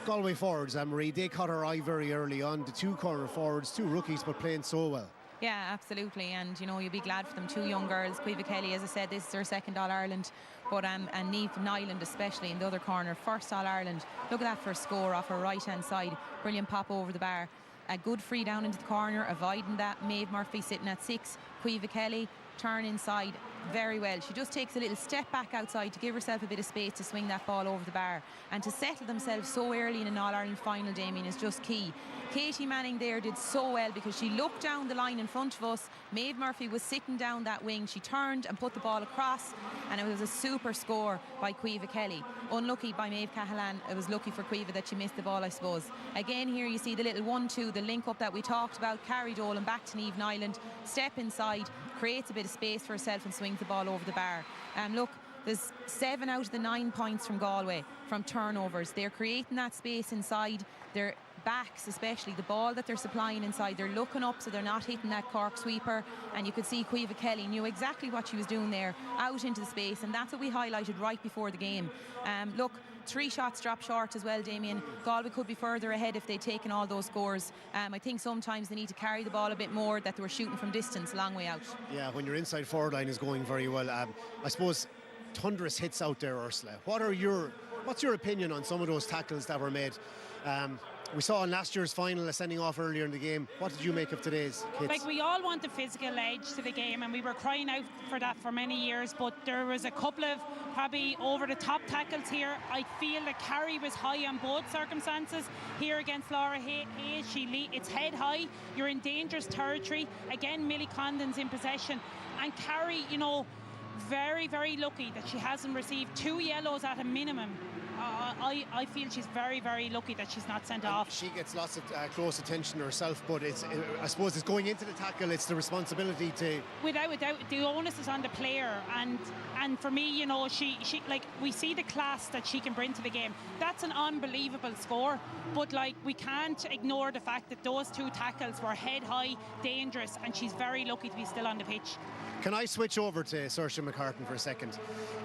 Speaker 1: Galway forwards, Anne-Marie, they caught our eye very early on. The 2 corner forwards, 2 rookies, but playing so well.
Speaker 6: Yeah, absolutely, and you know, you'll be glad for them. 2 young girls. Caoimhe Kelly, as I said, this is her second All-Ireland, but and Niamh Nyland especially in the other corner, first All-Ireland. Look at that for a score off her right-hand side. Brilliant pop over the bar. A good free down into the corner, avoiding that. Maeve Murphy sitting at 6. Caoimhe Kelly, turn inside very well. She just takes a little step back outside to give herself a bit of space to swing that ball over the bar, and to settle themselves so early in an All-Ireland final, Damien, is just key. Katie Manning there did so well because she looked down the line in front of us. Maeve Murphy was sitting down that wing. She turned and put the ball across, and it was a super score by Caoimhe Kelly. Unlucky by Maeve Cahalan. It was lucky for Caoimhe that she missed the ball, I suppose. Again, here you see the little 1-2, the link up that we talked about. Carrie Dolan back to Niamh Nyland, step inside, creates a bit of space for herself and swings the ball over the bar. Look, there's 7 out of the 9 points from Galway from turnovers. They're creating that space inside. Their backs, especially the ball that they're supplying inside, they're looking up so they're not hitting that Cork sweeper. And you could see Caoimhe Kelly knew exactly what she was doing there, out into the space, and that's what we highlighted right before the game. Look, 3 shots dropped short as well, Damien. Galway could be further ahead if they'd taken all those scores. I think sometimes they need to carry the ball a bit more, that they were shooting from distance, a long way out.
Speaker 1: Yeah, when your inside forward line is going very well. I suppose thunderous hits out there, Ursula. What's your opinion on some of those tackles that were made? We saw in last year's final a sending off earlier in the game. What did you make of today's hits?
Speaker 8: Like, we all want the physical edge to the game, and we were crying out for that for many years, but there was a couple of probably over the top tackles here. I feel that Carrie was high on both circumstances. Here against Laura Hayes, it's head high, you're in dangerous territory. Again, Millie Condon's in possession, and Carrie, you know, very, very lucky that she hasn't received 2 yellows at a minimum. I feel she's very, very lucky that she's not sent off.
Speaker 1: She gets lots of close attention herself, but I suppose it's going into the tackle, it's the responsibility to...
Speaker 8: Without a doubt, the onus is on the player, and for me, you know, she like, we see the class that she can bring to the game. That's an unbelievable score, but like, we can't ignore the fact that those 2 tackles were head high, dangerous, and she's very lucky to be still on the pitch.
Speaker 1: Can I switch over to Saoirse McCartan for a second?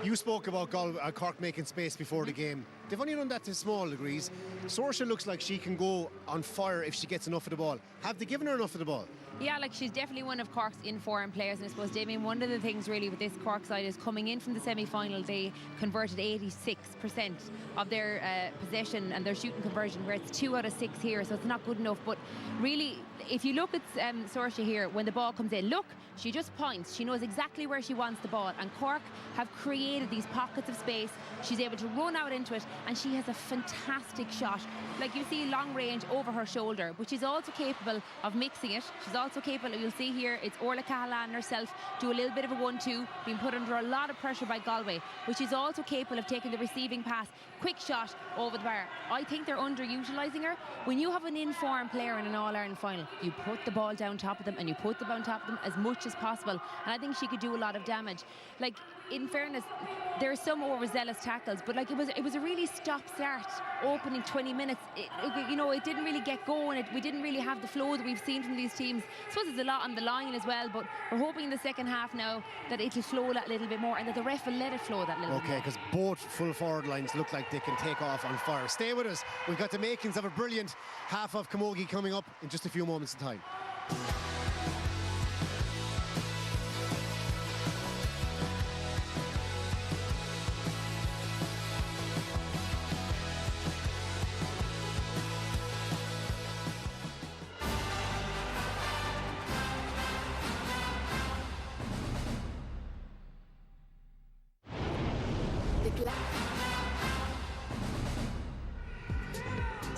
Speaker 1: You spoke about Cork making space before the game. They've only done that to small degrees. Saoirse looks like she can go on fire if she gets enough of the ball. Have they given her enough of the ball?
Speaker 7: Yeah, like, she's definitely one of Cork's in-form players, and I suppose, Damien, one of the things really with this Cork side is coming in from the semi-final, they converted 86% of their possession and their shooting conversion, where it's 2 out of 6 here, so it's not good enough. But really, if you look at Saoirse here, when the ball comes in, look, she just points. She knows exactly where she wants the ball, and Cork have created these pockets of space. She's able to run out into it, and she has a fantastic shot. Like, you see long range over her shoulder, but she's also capable of mixing it. She's also capable, you'll see here, it's Orla Cahalan herself do a little bit of a 1-2, being put under a lot of pressure by Galway, but she's also capable of taking the receiving pass, quick shot over the bar. I think they're underutilising her. When you have an in-form player in an All-Ireland final, you put the ball down top of them, and you put the ball on top of them as much as possible, and I think she could do a lot of damage. Like, in fairness, there are some overzealous tackles, but like, it was a really stop-start opening 20 minutes. You know, it didn't really get going. We didn't really have the flow that we've seen from these teams. I suppose there's a lot on the line as well, but we're hoping in the second half now that it'll flow that little bit more, and that the ref will let it flow that little bit more.
Speaker 1: Okay, because both full forward lines look like they can take off on fire. Stay with us. We've got the makings of a brilliant half of Camogie coming up in just a few moments of time.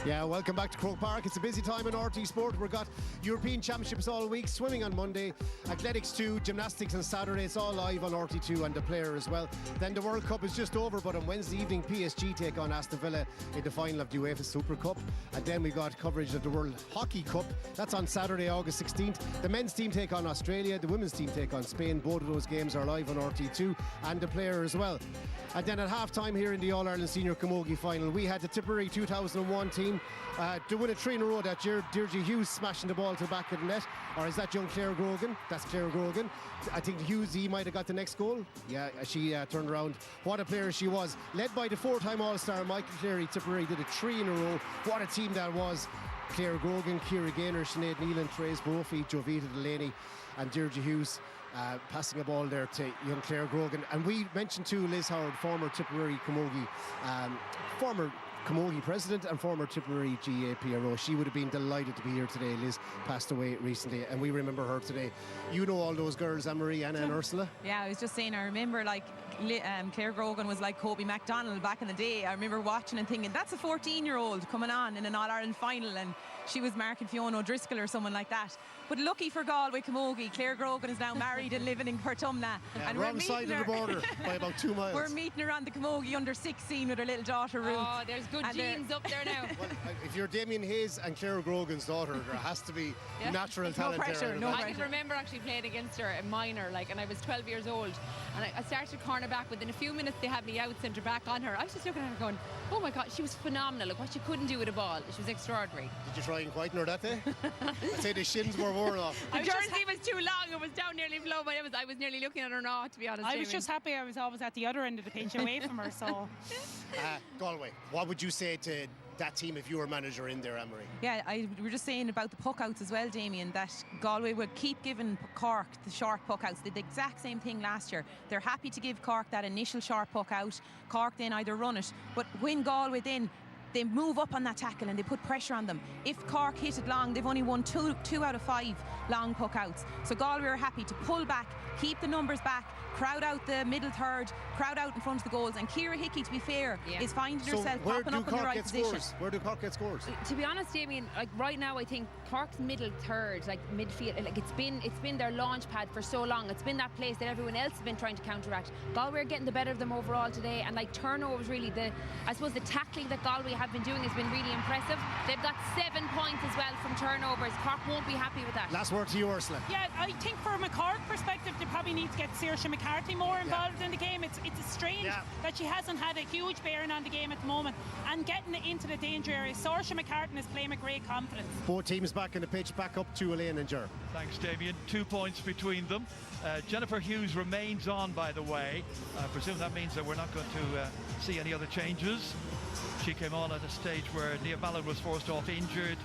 Speaker 1: Yeah, welcome back to Croke Park. It's a busy time in RT Sport. We've got European Championships all week, swimming on Monday, athletics 2, gymnastics on Saturday. It's all live on RT2 and the player as well. Then the World Cup is just over, but on Wednesday evening, PSG take on Aston Villa in the final of the UEFA Super Cup. And then we've got coverage of the World Hockey Cup. That's on Saturday, August 16th. The men's team take on Australia, the women's team take on Spain. Both of those games are live on RT2 and the player as well. And then at half-time here in the All-Ireland Senior Camogie final, we had the Tipperary 2001 team to win a 3 in a row. That Deirdre Hughes smashing the ball to the back of the net. Or is that young Claire Grogan? That's Claire Grogan. I think Hughes, he might have got the next goal. Yeah, she turned around. What a player she was. Led by the 4-time All-Star Michael Cleary, Tipperary did a 3 in a row. What a team that was. Claire Grogan, Ciara Gaynor, Sinead Nealon, Therese Brophy, Jovita Delaney and Deirdre Hughes. Passing a ball there to young Claire Grogan. And we mentioned too Liz Howard, former Tipperary Camogie, former Camogie president and former Tipperary GA PRO. She would have been delighted to be here today. Liz passed away recently and we remember her today. You know all those girls, Anne-Marie, Anna and Ursula?
Speaker 6: Yeah, I was just saying, I remember like Claire Grogan was like Kobe MacDonald back in the day. I remember watching and thinking, that's a 14-year-old coming on in an All-Ireland final, and she was marking Fiona O'Driscoll or someone like that. But lucky for Galway Camogie, Claire Grogan is now married and living in Portumna.
Speaker 1: Yeah,
Speaker 6: and
Speaker 1: wrong side of the border by about 2 miles.
Speaker 6: We're meeting her on the Camogie under 16 with her little daughter Ruth.
Speaker 7: Oh, there's good genes up there now.
Speaker 1: Well, if you're Damien Hayes and Claire Grogan's daughter, there has to be natural talent
Speaker 6: no pressure,
Speaker 1: there.
Speaker 6: No pressure.
Speaker 7: I can remember actually playing against her at minor, and I was 12 years old, and I started cornerback. Within a few minutes, they had me out centre back on her. I was just looking at her going, "Oh my God, she was phenomenal! Like what she couldn't do with a ball, she was extraordinary."
Speaker 1: Did you try and quieten her that day? I'd say the shins were worn off.
Speaker 7: The jersey was too long; it was down nearly below my nose. I was nearly looking at her now, to be honest.
Speaker 8: I was just happy I was always at the other end of the pitch, away from her. So,
Speaker 1: Galway, what would you say to that team if you were manager in there, Anne-Marie?
Speaker 6: Yeah, we were just saying about the puck outs as well, Damien, that Galway would keep giving Cork the short puck outs. They did the exact same thing last year. They're happy to give Cork that initial short puck out. Cork then either run it, but when Galway then they move up on that tackle and they put pressure on them. If Cork hit it long, they've only won two out of 5 long puck outs. So Galway are happy to pull back, keep the numbers back, crowd out the middle third, crowd out in front of the goals. And Ciara Hickey, to be fair, is finding herself popping up in the right position.
Speaker 1: Where do Cork get scores?
Speaker 7: To be honest, Damien, like right now, I think Cork's middle third, like midfield, like it's been their launch pad for so long. It's been that place that everyone else has been trying to counteract. Galway are getting the better of them overall today, and like turnovers, really, I suppose the tackling that Galway have been doing has been really impressive. They've got 7 points as well from turnovers. Cork won't be happy with that.
Speaker 1: Last word to you, Ursula.
Speaker 8: yeah, I think from a Cork perspective, they probably need to get Saoirse McCarthy more involved in the game. It's strange that she hasn't had a huge bearing on the game at the moment and getting it into the danger area. Saoirse McCarthy is playing with great confidence.
Speaker 1: Both teams back in the pitch, back up to Elaine and Ger.
Speaker 5: Thanks, Damien. 2 points between them. Jennifer Hughes remains on, by the way. I presume that means that we're not going to see any other changes. She came on at a stage where Nia Mallon was forced off injured.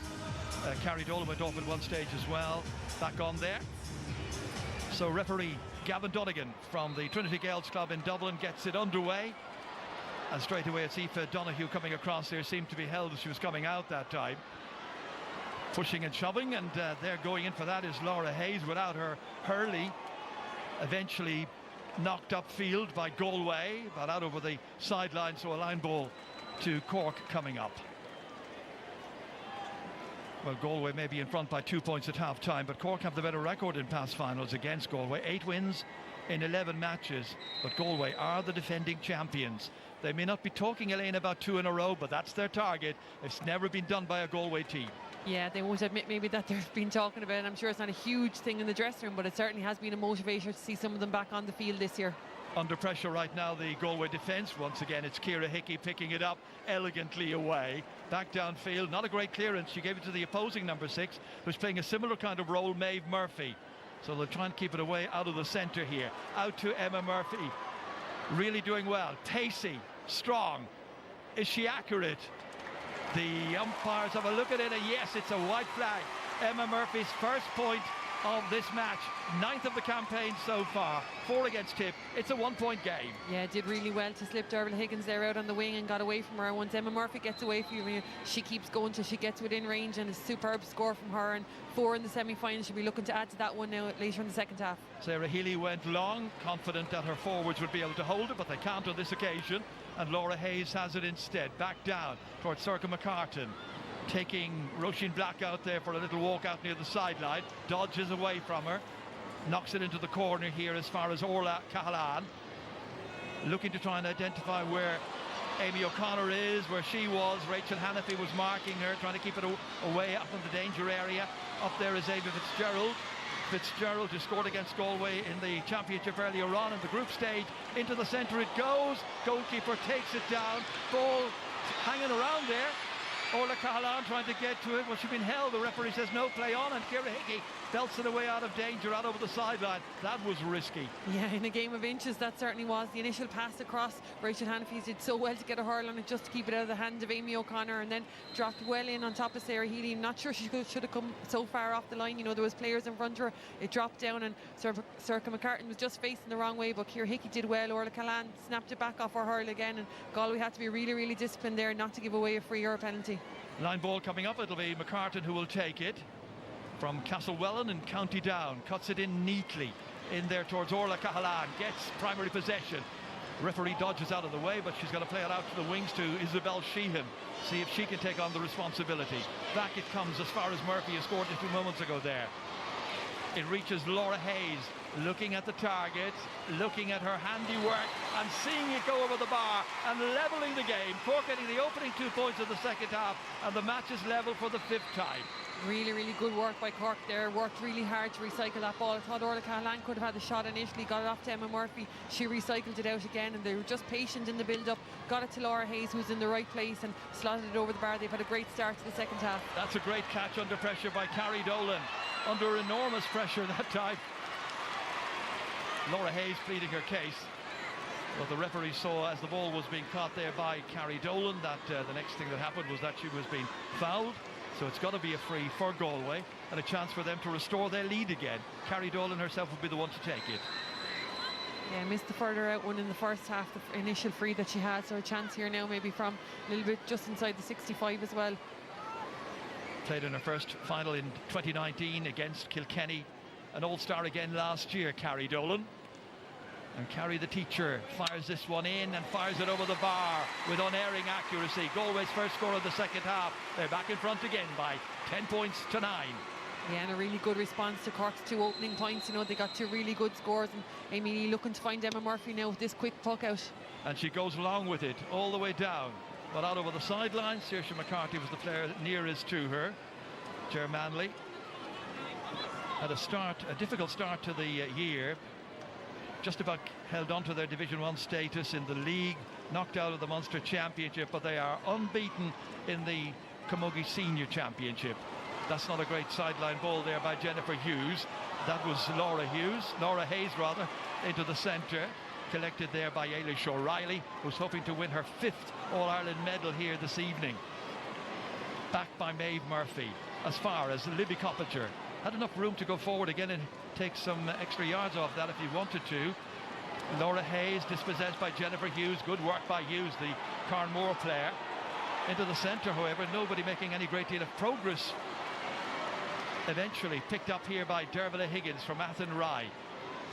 Speaker 5: Carrie Dolan went off at one stage as well. Back on there. So referee Gavin Donegan from the Trinity Girls Club in Dublin gets it underway. And straight away it's Aoife Donoghue coming across there. Seemed to be held as she was coming out that time. Pushing and shoving, and there going in for that is Laura Hayes without her hurley. Eventually knocked upfield by Galway, but out over the sideline, so a line ball to Cork coming up. Well, Galway may be in front by 2 points at half-time, but Cork have the better record in past finals against Galway. 8 wins in 11 matches, but Galway are the defending champions. They may not be talking, Elaine, about 2 in a row, but that's their target. It's never been done by a Galway team.
Speaker 4: Yeah, they won't admit maybe that they've been talking about it. I'm sure it's not a huge thing in the dressing room, but it certainly has been a motivator to see some of them back on the field this year.
Speaker 5: Under pressure right now, the Galway defence. Once again, it's Ciara Hickey picking it up elegantly away. Back downfield, not a great clearance. She gave it to the opposing number 6, who's playing a similar kind of role, Maeve Murphy. So they'll try and keep it away out of the centre here. Out to Emma Murphy. Really doing well. Pacey, strong. Is she accurate? The umpires have a look at it, and yes, it's a white flag. Emma Murphy's first point of this match. 9th of the campaign so far. 4 against Tip. It's a 1-point game.
Speaker 4: Yeah, did really well to slip Dervla Higgins there out on the wing and got away from her. Once Emma Murphy gets away from you, she keeps going till she gets within range, and a superb score from her, and 4 in the semi-final. She'll be looking to add to that one now later in the second half.
Speaker 5: Sarah Healy went long, confident that her forwards would be able to hold it, but they can't on this occasion, and Laura Hayes has it instead. Back down towards Circa McCartan, taking Roisin Black out there for a little walk out near the sideline. Dodges away from her, knocks it into the corner here as far as Orla Cahalan, looking to try and identify where Amy O'Connor is, where she was. Rachel Hannafy was marking her, trying to keep it away up in the danger area. Up there is Ava Fitzgerald. Fitzgerald, who scored against Galway in the championship earlier on in the group stage. Into the centre it goes. Goalkeeper takes it down. Ball hanging around there. Orla Cahalan trying to get to it. Well, she's been held. The referee says no play on, and Ciara Hickey belts it away out of danger, out over the sideline. That was risky.
Speaker 4: Yeah, in a game of inches, that certainly was. The initial pass across, Rachel Hannafy did so well to get a hurl on it just to keep it out of the hand of Amy O'Connor, and then dropped well in on top of Sarah Healy. Not sure she should have come so far off the line. You know, there was players in front of her. It dropped down, and Circa McCartan was just facing the wrong way, but Ciara Hickey did well. Orla Cahalan snapped it back off her hurl again, and Galway had to be really, really disciplined there not to give away a free or a penalty.
Speaker 5: Line ball coming up. It'll be McCartan who will take it from Castlewellan in County Down. Cuts it in neatly in there towards Orla Cahalan. Gets primary possession. Referee dodges out of the way, but she's going to play it out to the wings to Isabel Sheehan. See if she can take on the responsibility. Back it comes as far as Murphy has scored a few moments ago there. It reaches Laura Hayes, looking at the target, looking at her handiwork, and seeing it go over the bar and levelling the game. Cork getting the opening 2 points of the second half, and the match is level for the 5th time.
Speaker 4: Really, really good work by Cork there. Worked really hard to recycle that ball. I thought Orla Cahalan could have had the shot initially, got it off to Emma Murphy. She recycled it out again, and they were just patient in the build-up. Got it to Laura Hayes, who's in the right place, and slotted it over the bar. They've had a great start to the second half.
Speaker 5: That's a great catch under pressure by Carrie Dolan. Under enormous pressure that time. Laura Hayes pleading her case. But the referee saw, as the ball was being caught there by Carrie Dolan, that the next thing that happened was that she was being fouled. So it's got to be a free for Galway, and a chance for them to restore their lead again. Carrie Dolan herself will be the one to take it.
Speaker 4: Yeah, missed the further out one in the first half, the initial free that she had. So a chance here now maybe from a little bit just inside the 65 as well.
Speaker 5: Played in her first final in 2019 against Kilkenny. An all-star again last year, Carrie Dolan. And Carrie, the teacher, fires this one in and fires it over the bar with unerring accuracy. Galway's first score of the second half. They're back in front again by 10 points to 9.
Speaker 4: Yeah, and a really good response to Cork's 2 opening points. You know, they got 2 really good scores, and Amy Lee looking to find Emma Murphy now with this quick puck out.
Speaker 5: And she goes along with it all the way down. But out over the sideline, Saoirse McCarthy was the player nearest to her. Ger Manley had a difficult start to the year. Just about held on to their Division 1 status in the league, knocked out of the Munster Championship, but they are unbeaten in the Camogie Senior Championship. That's not a great sideline ball there by Jennifer Hughes. That was Laura Hayes rather, into the centre. Collected there by Ailish O'Reilly, who's hoping to win her 5th All-Ireland medal here this evening. Backed by Maeve Murphy, as far as Libby Coppinger. Had enough room to go forward again and take some extra yards off that if he wanted to. Laura Hayes dispossessed by Jennifer Hughes. Good work by Hughes, the Carnmore player. Into the centre, however, nobody making any great deal of progress. Eventually picked up here by Dervla Higgins from Athenry.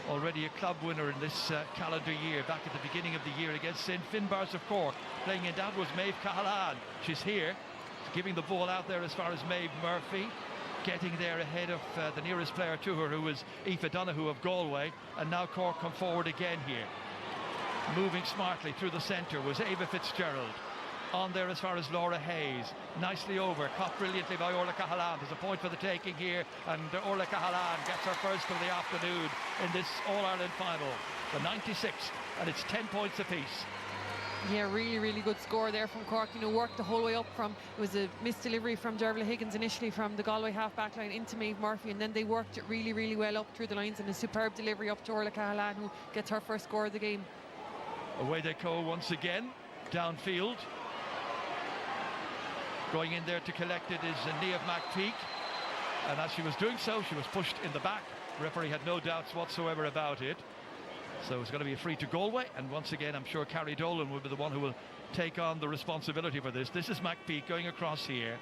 Speaker 5: Already a club winner in this calendar year, back at the beginning of the year against St Finbarrs of Cork. Playing in that was Maeve Cahalan. She's here, giving the ball out there as far as Maeve Murphy. Getting there ahead of the nearest player to her, who was Aoife Donoghue of Galway. And now Cork come forward again here. Moving smartly through the centre was Ava Fitzgerald. On there as far as Laura Hayes. Nicely over, caught brilliantly by Orla Cahalan. There's a point for the taking here, and Orla Cahalan gets her first of the afternoon in this All-Ireland final. The 96th, and it's 10 points apiece.
Speaker 4: Yeah, really, really good score there from Cork. You know, worked the whole way up from, it was a missed delivery from Dervla Higgins initially from the Galway half-back line into Maeve Murphy, and then they worked it really, really well up through the lines, and a superb delivery up to Orla Cahalan, who gets her first score of the game.
Speaker 5: Away they go once again, downfield. Going in there to collect it is Niamh McPeak. And as she was doing so, she was pushed in the back. The referee had no doubts whatsoever about it. So it's going to be a free to Galway. And once again, I'm sure Carrie Dolan will be the one who will take on the responsibility for this. This is McPeak going across here.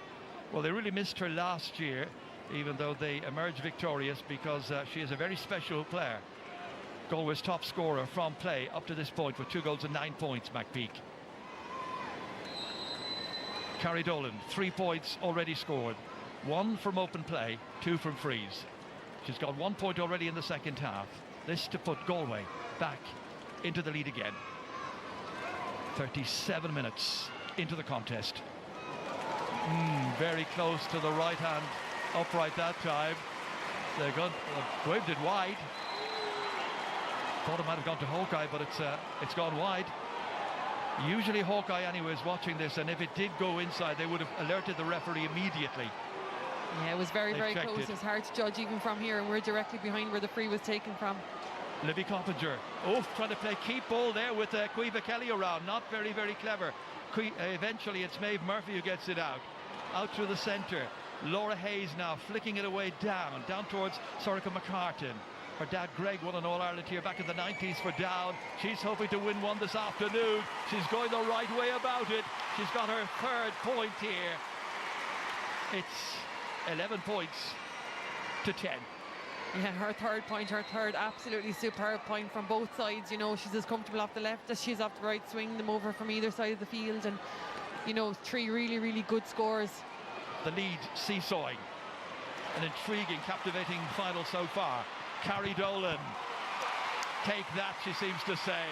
Speaker 5: Well, they really missed her last year, even though they emerged victorious, because she is a very special player. Galway's top scorer from play up to this point with 2 goals and 9 points, McPeak. Carrie Dolan, 3 points already scored. 1 from open play, 2 from frees. She's got 1 point already in the second half. This to put Galway back into the lead again. 37 minutes into the contest. Very close to the right hand upright that time. They waved it wide. Thought it might have gone to Hawkeye, but it's gone wide. Usually Hawkeye anyway is watching this, and if it did go inside, they would have alerted the referee immediately.
Speaker 4: Yeah, it was very close. It was hard to judge even from here, and we're directly behind where the free was taken from.
Speaker 5: Livy Coppinger, trying to play keep ball there with Caoimhe Kelly around. Not very clever. Eventually it's Maeve Murphy who gets it out through the centre. Laura Hayes now flicking it away down towards Sorcha McCartan. Her dad Greg won an All-Ireland here back in the 90s for Down. She's hoping to win one this afternoon. She's going the right way about it. She's got her 3rd point here. It's 11 points to 10.
Speaker 4: Yeah, her 3rd point, her 3rd absolutely superb point from both sides. You know, she's as comfortable off the left as she is off the right, swinging them over from either side of the field. And, you know, 3 really good scores.
Speaker 5: The lead seesawing. An intriguing, captivating final so far. Carrie Dolan. Take that, she seems to say.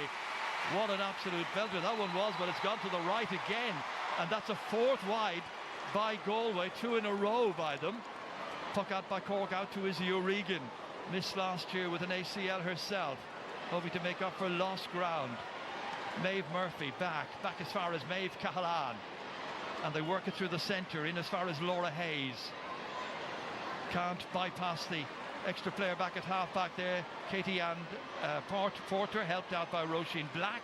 Speaker 5: What an absolute belter that one was, but it's gone to the right again. And that's a 4th wide by Galway, 2 in a row by them. Puck out by Cork, out to Izzy O'Regan. Missed last year with an ACL herself, hoping to make up for lost ground. Maeve Murphy back as far as Maeve Cahalane. And they work it through the centre, in as far as Laura Hayes. Can't bypass the extra player back at half-back there. Katie and Porter, helped out by Roisin Black,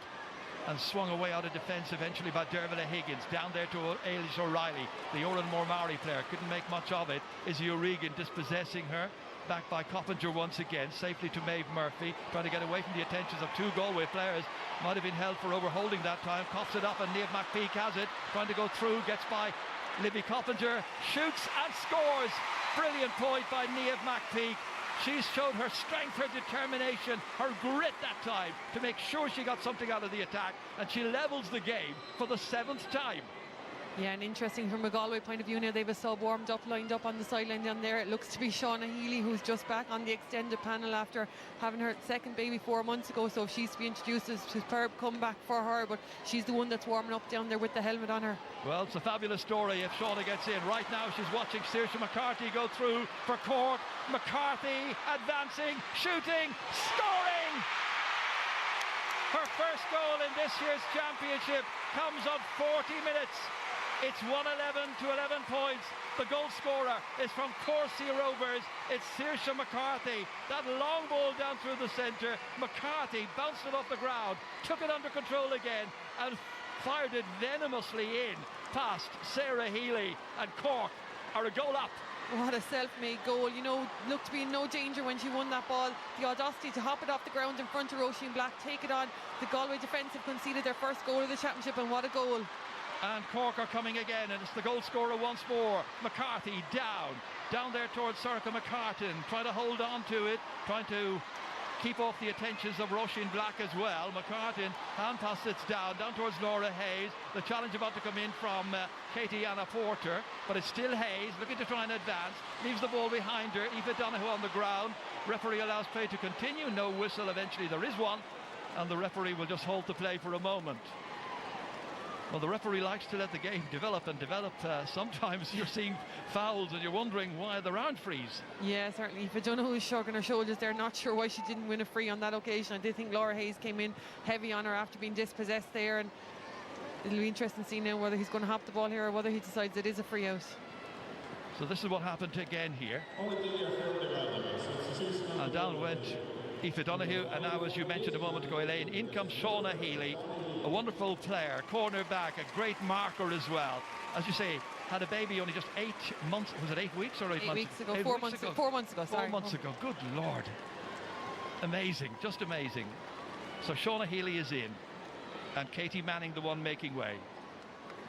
Speaker 5: and swung away out of defence eventually by Dervla Higgins. Down there to Ailish O'Reilly, the Oran Mormari player. Couldn't make much of it. Izzy O'Regan dispossessing her. Back by Coppinger once again, safely to Maeve Murphy, trying to get away from the attentions of 2 Galway players. Might have been held for overholding that time. Coughs it up, and Niamh McPeak has it. Trying to go through, gets by Livy Coppinger, shoots and scores. Brilliant point by Niamh McPeak. She's showed her strength, her determination, her grit that time to make sure she got something out of the attack, and she levels the game for the 7th time.
Speaker 4: Yeah, and interesting from a Galway point of view now, they've a sub warmed up, lined up on the sideline down there. It looks to be Shauna Healy, who's just back on the extended panel after having her 2nd baby 4 months ago, so if she's to be introduced, it's a superb comeback for her, but she's the one that's warming up down there with the helmet on her.
Speaker 5: Well, it's a fabulous story if Shauna gets in. Right now she's watching Saoirse McCarthy go through for Cork. McCarthy advancing, shooting, scoring! Her first goal in this year's championship comes on 40 minutes. It's 111 to 11 points. The goal scorer is from Corsia Rovers. It's Saoirse McCarthy. That long ball down through the centre. McCarthy bounced it off the ground, took it under control again, and fired it venomously in past Sarah Healy. And Cork are a goal up.
Speaker 4: What a self-made goal. You know, looked to be in no danger when she won that ball. The audacity to hop it off the ground in front of Roisin Black, take it on. The Galway defence have conceded their first goal of the championship, and what a goal.
Speaker 5: And Cork are coming again, and it's the goal scorer once more. McCarthy down there towards Sorcha McCartan, trying to hold on to it, trying to keep off the attentions of Roisin Black as well. McCartan hand pass sits down towards Laura Hayes. The challenge about to come in from Katie Anna Porter, but it's still Hayes looking to try and advance. Leaves the ball behind her. Aoife Donoghue on the ground. Referee allows play to continue. No whistle. Eventually there is one, and the referee will just halt the play for a moment. Well, the referee likes to let the game develop and develop. Sometimes you're seeing fouls and you're wondering why there aren't frees.
Speaker 4: Yeah, certainly. If I don't know who's shrugging her shoulders, they're not sure why she didn't win a free on that occasion. I did think Laura Hayes came in heavy on her after being dispossessed there, and it'll be interesting to see now whether he's going to hop the ball here or whether he decides it is a free out.
Speaker 5: So this is what happened again here. And down went Aoife Donoghue, and now, as you mentioned a moment ago, Elaine, in comes Shauna Healy, a wonderful player, corner back, a great marker as well. As you say, had a baby only just 8 months. Was it 8 weeks or 8 months?
Speaker 4: 8 weeks ago. 4 months ago. 4 months ago. Sorry.
Speaker 5: 4 months ago. Good Lord. Amazing. Just amazing. So Shauna Healy is in, and Katie Manning the one making way.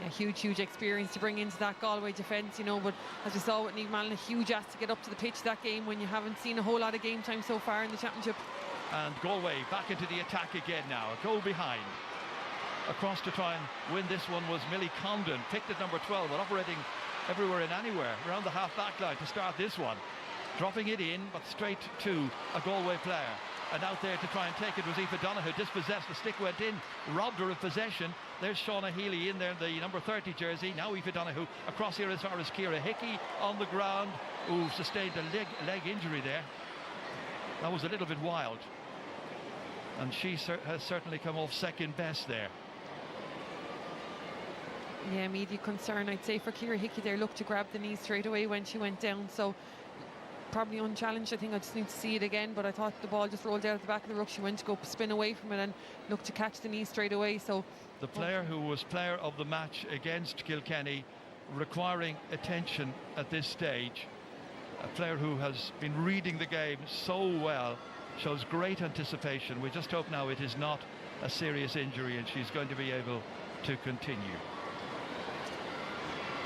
Speaker 4: Yeah, huge experience to bring into that Galway defence, you know, but as we saw with Niamh Mallon, a huge ask to get up to the pitch that game when you haven't seen a whole lot of game time so far in the championship.
Speaker 5: And Galway back into the attack again now, a goal behind. Across to try and win this one was Millie Condon, picked at number 12, but operating everywhere and anywhere around the half-back line to start this one. Dropping it in, but straight to a Galway player. And out there to try and take it was Aoife Donoghue, dispossessed, the stick went in, robbed her of possession. There's Shauna Healy in there, the number 30 jersey. Now Aoife Donoghue across here as far as Ciara Hickey on the ground. Ooh, sustained a leg injury there. That was a little bit wild. And she has certainly come off second best there.
Speaker 4: Yeah, immediate concern, I'd say, for Ciara Hickey there. Looked to grab the knee straight away when she went down. So probably unchallenged. I think I just need to see it again, but I thought the ball just rolled out at the back of the ruck. She went to go spin away from it and looked to catch the knee straight away. So
Speaker 5: the player who was player of the match against Kilkenny, requiring attention at this stage, a player who has been reading the game so well, shows great anticipation. We just hope now it is not a serious injury and she's going to be able to continue.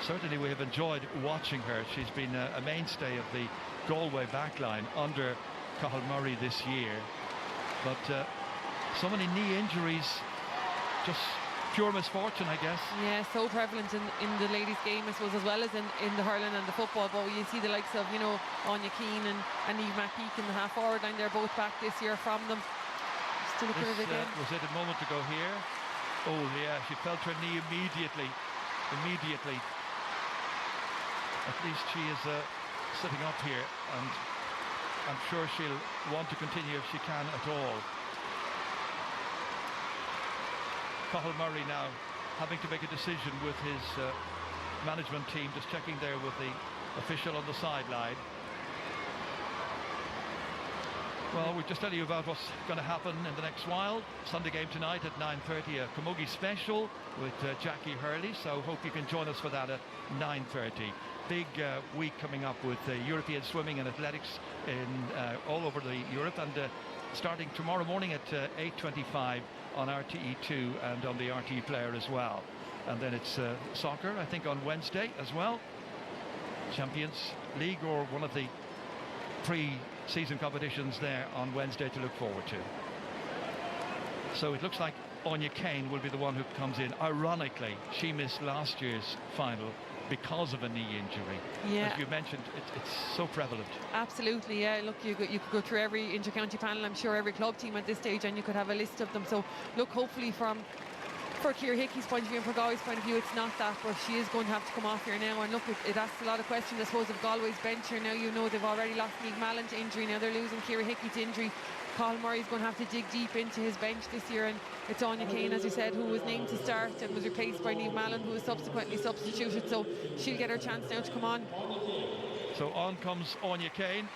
Speaker 5: Certainly we have enjoyed watching her. She's been a mainstay of the Galway backline under Cathal Murray this year, but so many knee injuries, just pure misfortune, I guess.
Speaker 4: Yeah, so prevalent in the ladies' game, I suppose, as well as in the hurling and the football. But you see the likes of, you know, Anya Keane and Niamh McPeak in the half-forward line. They're both back this year from them. Just to look at it again.
Speaker 5: Was it a moment ago here? Oh yeah, she felt her knee immediately. At least she is sitting up here, and I'm sure she'll want to continue if she can at all. Cathal Murray now having to make a decision with his management team, just checking there with the official on the sideline. Well, we'll just tell you about what's going to happen in the next while. Sunday game tonight at 9:30, a Camogie special with Jackie Hurley, so hope you can join us for that at 9:30. Big week coming up with European swimming and athletics in all over Europe, and starting tomorrow morning at 8:25 on RTE2 and on the RTE player as well. And then it's soccer, I think, on Wednesday as well. Champions League, or one of the pre-season competitions there on Wednesday to look forward to. So it looks like Anya Kane will be the one who comes in. Ironically, she missed last year's final because of a knee injury.
Speaker 4: Yeah.
Speaker 5: As you mentioned, it's so prevalent.
Speaker 4: Absolutely, yeah. Look, you could go through every inter-county panel, I'm sure every club team at this stage, and you could have a list of them. So look, hopefully for Ciara Hickey's point of view and for Galway's point of view, it's not that, but she is going to have to come off here now. And look, it asks a lot of questions, I suppose, of Galway's bench here now. You know, they've already lost Niamh Mallon to injury, now they're losing Ciara Hickey to injury. Cathal Murray's going to have to dig deep into his bench this year, and it's Anya Kane, as you said, who was named to start and was replaced by Niamh Mallon, who was subsequently substituted, so she'll get her chance now to come on.
Speaker 5: So on comes Anya Kane.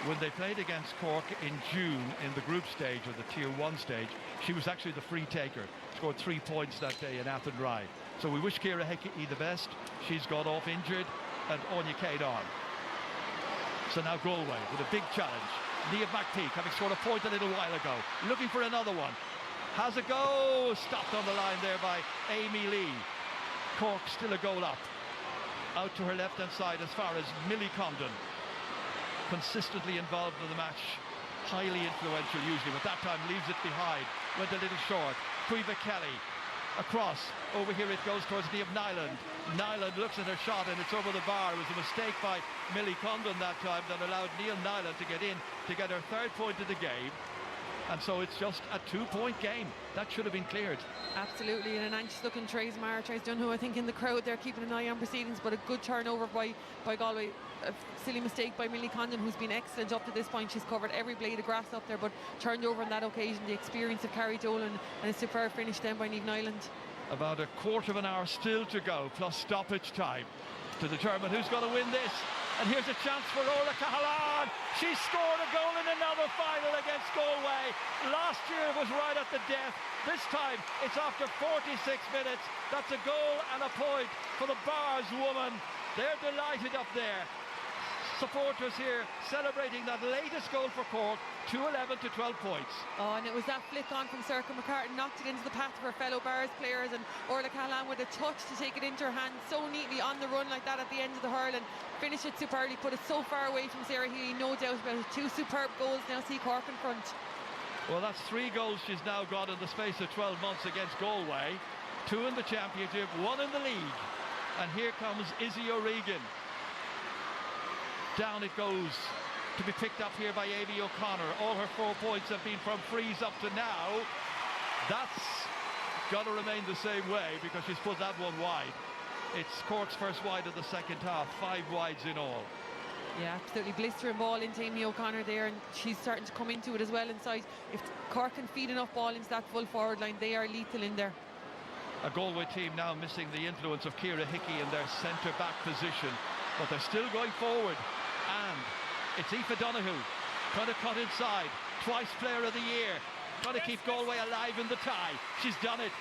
Speaker 5: When they played against Cork in June in the group stage, or the Tier 1 stage, she was actually the free taker. Scored 3 points that day in Athenry. So we wish Ciara Hickey the best. She's got off injured, and Anya Kane on. So now Galway with a big challenge. Niamh McPeak, having scored a point a little while ago, looking for another one. Has a go, stopped on the line there by Amy Lee. Cork still a goal up. Out to her left-hand side as far as Millie Condon. Consistently involved in the match, highly influential usually, but that time leaves it behind. Went a little short. Caoimhe Kelly across. Over here it goes towards Niamh Nyland. Nyland looks at her shot and it's over the bar. It was a mistake by Millie Condon that time that allowed Niamh Nyland to get in to get her third point of the game. And so it's just a 2-point game. That should have been cleared.
Speaker 4: Absolutely, and an anxious looking Trace Dunhu, I think, in the crowd there, keeping an eye on proceedings, but a good turnover by Galway. A silly mistake by Millie Condon, who's been excellent up to this point. She's covered every blade of grass up there, but turned over on that occasion. The experience of Carrie Dolan, and a superb finish then by Niamh Nyland.
Speaker 5: About a quarter of an hour still to go, plus stoppage time, to determine who's going to win this. And here's a chance for Orla Cahalan. She scored a goal in another final against Galway. Last year it was right at the death. This time it's after 46 minutes. That's a goal and a point for the Bars woman. They're delighted up there. Supporters here celebrating that latest goal for Cork, 2-11 to 12 points.
Speaker 4: Oh, and it was that flick on from Circa McCartan, knocked it into the path of her fellow Bars players, and Orla Cahalan with a touch to take it into her hand so neatly on the run like that at the end of the hurl, and finish it superbly, put it so far away from Sarah Healy, no doubt about it. 2 superb goals, now see Cork in front.
Speaker 5: Well, that's 3 goals she's now got in the space of 12 months against Galway. 2 in the championship, 1 in the league. And here comes Izzy O'Regan. Down it goes, to be picked up here by Amy O'Connor. All her 4 points have been from frees up to now. That's got to remain the same way because she's put that one wide. It's Cork's first wide of the second half, 5 wides in all.
Speaker 4: Yeah, absolutely blistering ball into Amy O'Connor there, and she's starting to come into it as well inside. If Cork can feed enough ball into that full forward line, they are lethal in there.
Speaker 5: A Galway team now missing the influence of Ciara Hickey in their centre-back position, but they're still going forward. And it's Aoife Donoghue trying to cut inside, twice player of the year, trying to keep Galway alive in the tie. She's done it.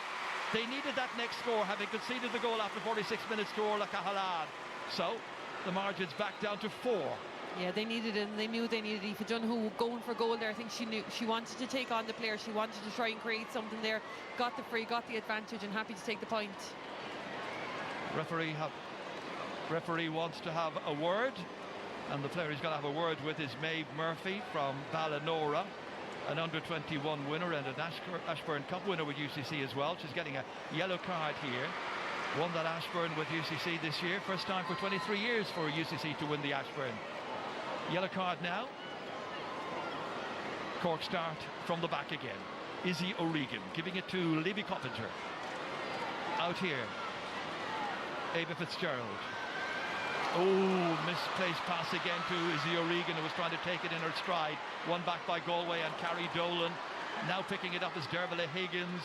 Speaker 5: They needed that next score, having conceded the goal after 46 minutes to Orla Cahalan. So the margin's back down to 4.
Speaker 4: Yeah, they needed it, and they knew they needed Aoife Donoghue going for goal there. I think she knew she wanted to take on the player. She wanted to try and create something there. Got the free, got the advantage, and happy to take the point.
Speaker 5: Referee wants to have a word. And the player he's going to have a word with is Maeve Murphy from Ballinora, an under-21 winner and an Ashburn Cup winner with UCC as well. She's getting a yellow card here. Won that Ashburn with UCC this year. First time for 23 years for UCC to win the Ashburn. Yellow card now. Cork start from the back again. Izzy O'Regan giving it to Libby Coppinger. Out here, Ava Fitzgerald. Oh, misplaced pass again to Izzy O'Regan, who was trying to take it in her stride. Won back by Galway and Carrie Dolan. Now picking it up is Dervla Higgins.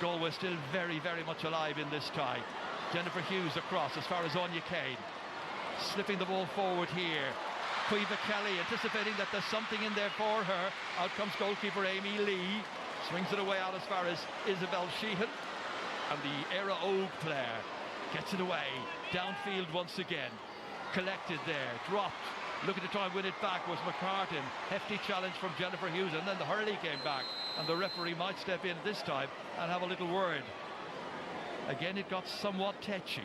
Speaker 5: Galway still very, very much alive in this tie. Jennifer Hughes across as far as Anya Kane. Slipping the ball forward here. Caoimhe Kelly anticipating that there's something in there for her. Out comes goalkeeper Amy Lee. Swings it away out as far as Isabel Sheehan. And the Era Og player gets it away. Downfield once again. Collected there. Dropped. Looking to try and win it back was McCartan. Hefty challenge from Jennifer Hughes, and then the hurley came back. And the referee might step in this time and have a little word. Again, it got somewhat tetchy.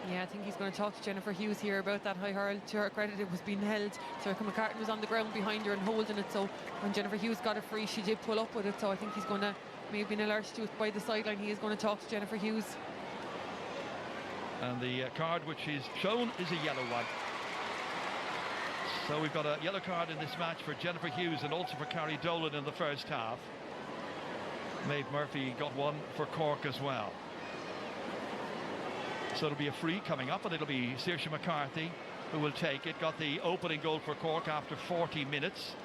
Speaker 4: Yeah, I think he's going to talk to Jennifer Hughes here about that high hurl. To her credit, it was being held. Circa McCartan was on the ground behind her and holding it, so when Jennifer Hughes got it free, she did pull up with it, so I think he's going to, maybe been alerted to it by the sideline, he is going to talk to Jennifer Hughes.
Speaker 5: And the card which is shown is a yellow one. So we've got a yellow card in this match for Jennifer Hughes and also for Carrie Dolan in the first half. Maeve Murphy got one for Cork as well. So it'll be a free coming up, and it'll be Saoirse McCarthy who will take it. Got the opening goal for Cork after 40 minutes.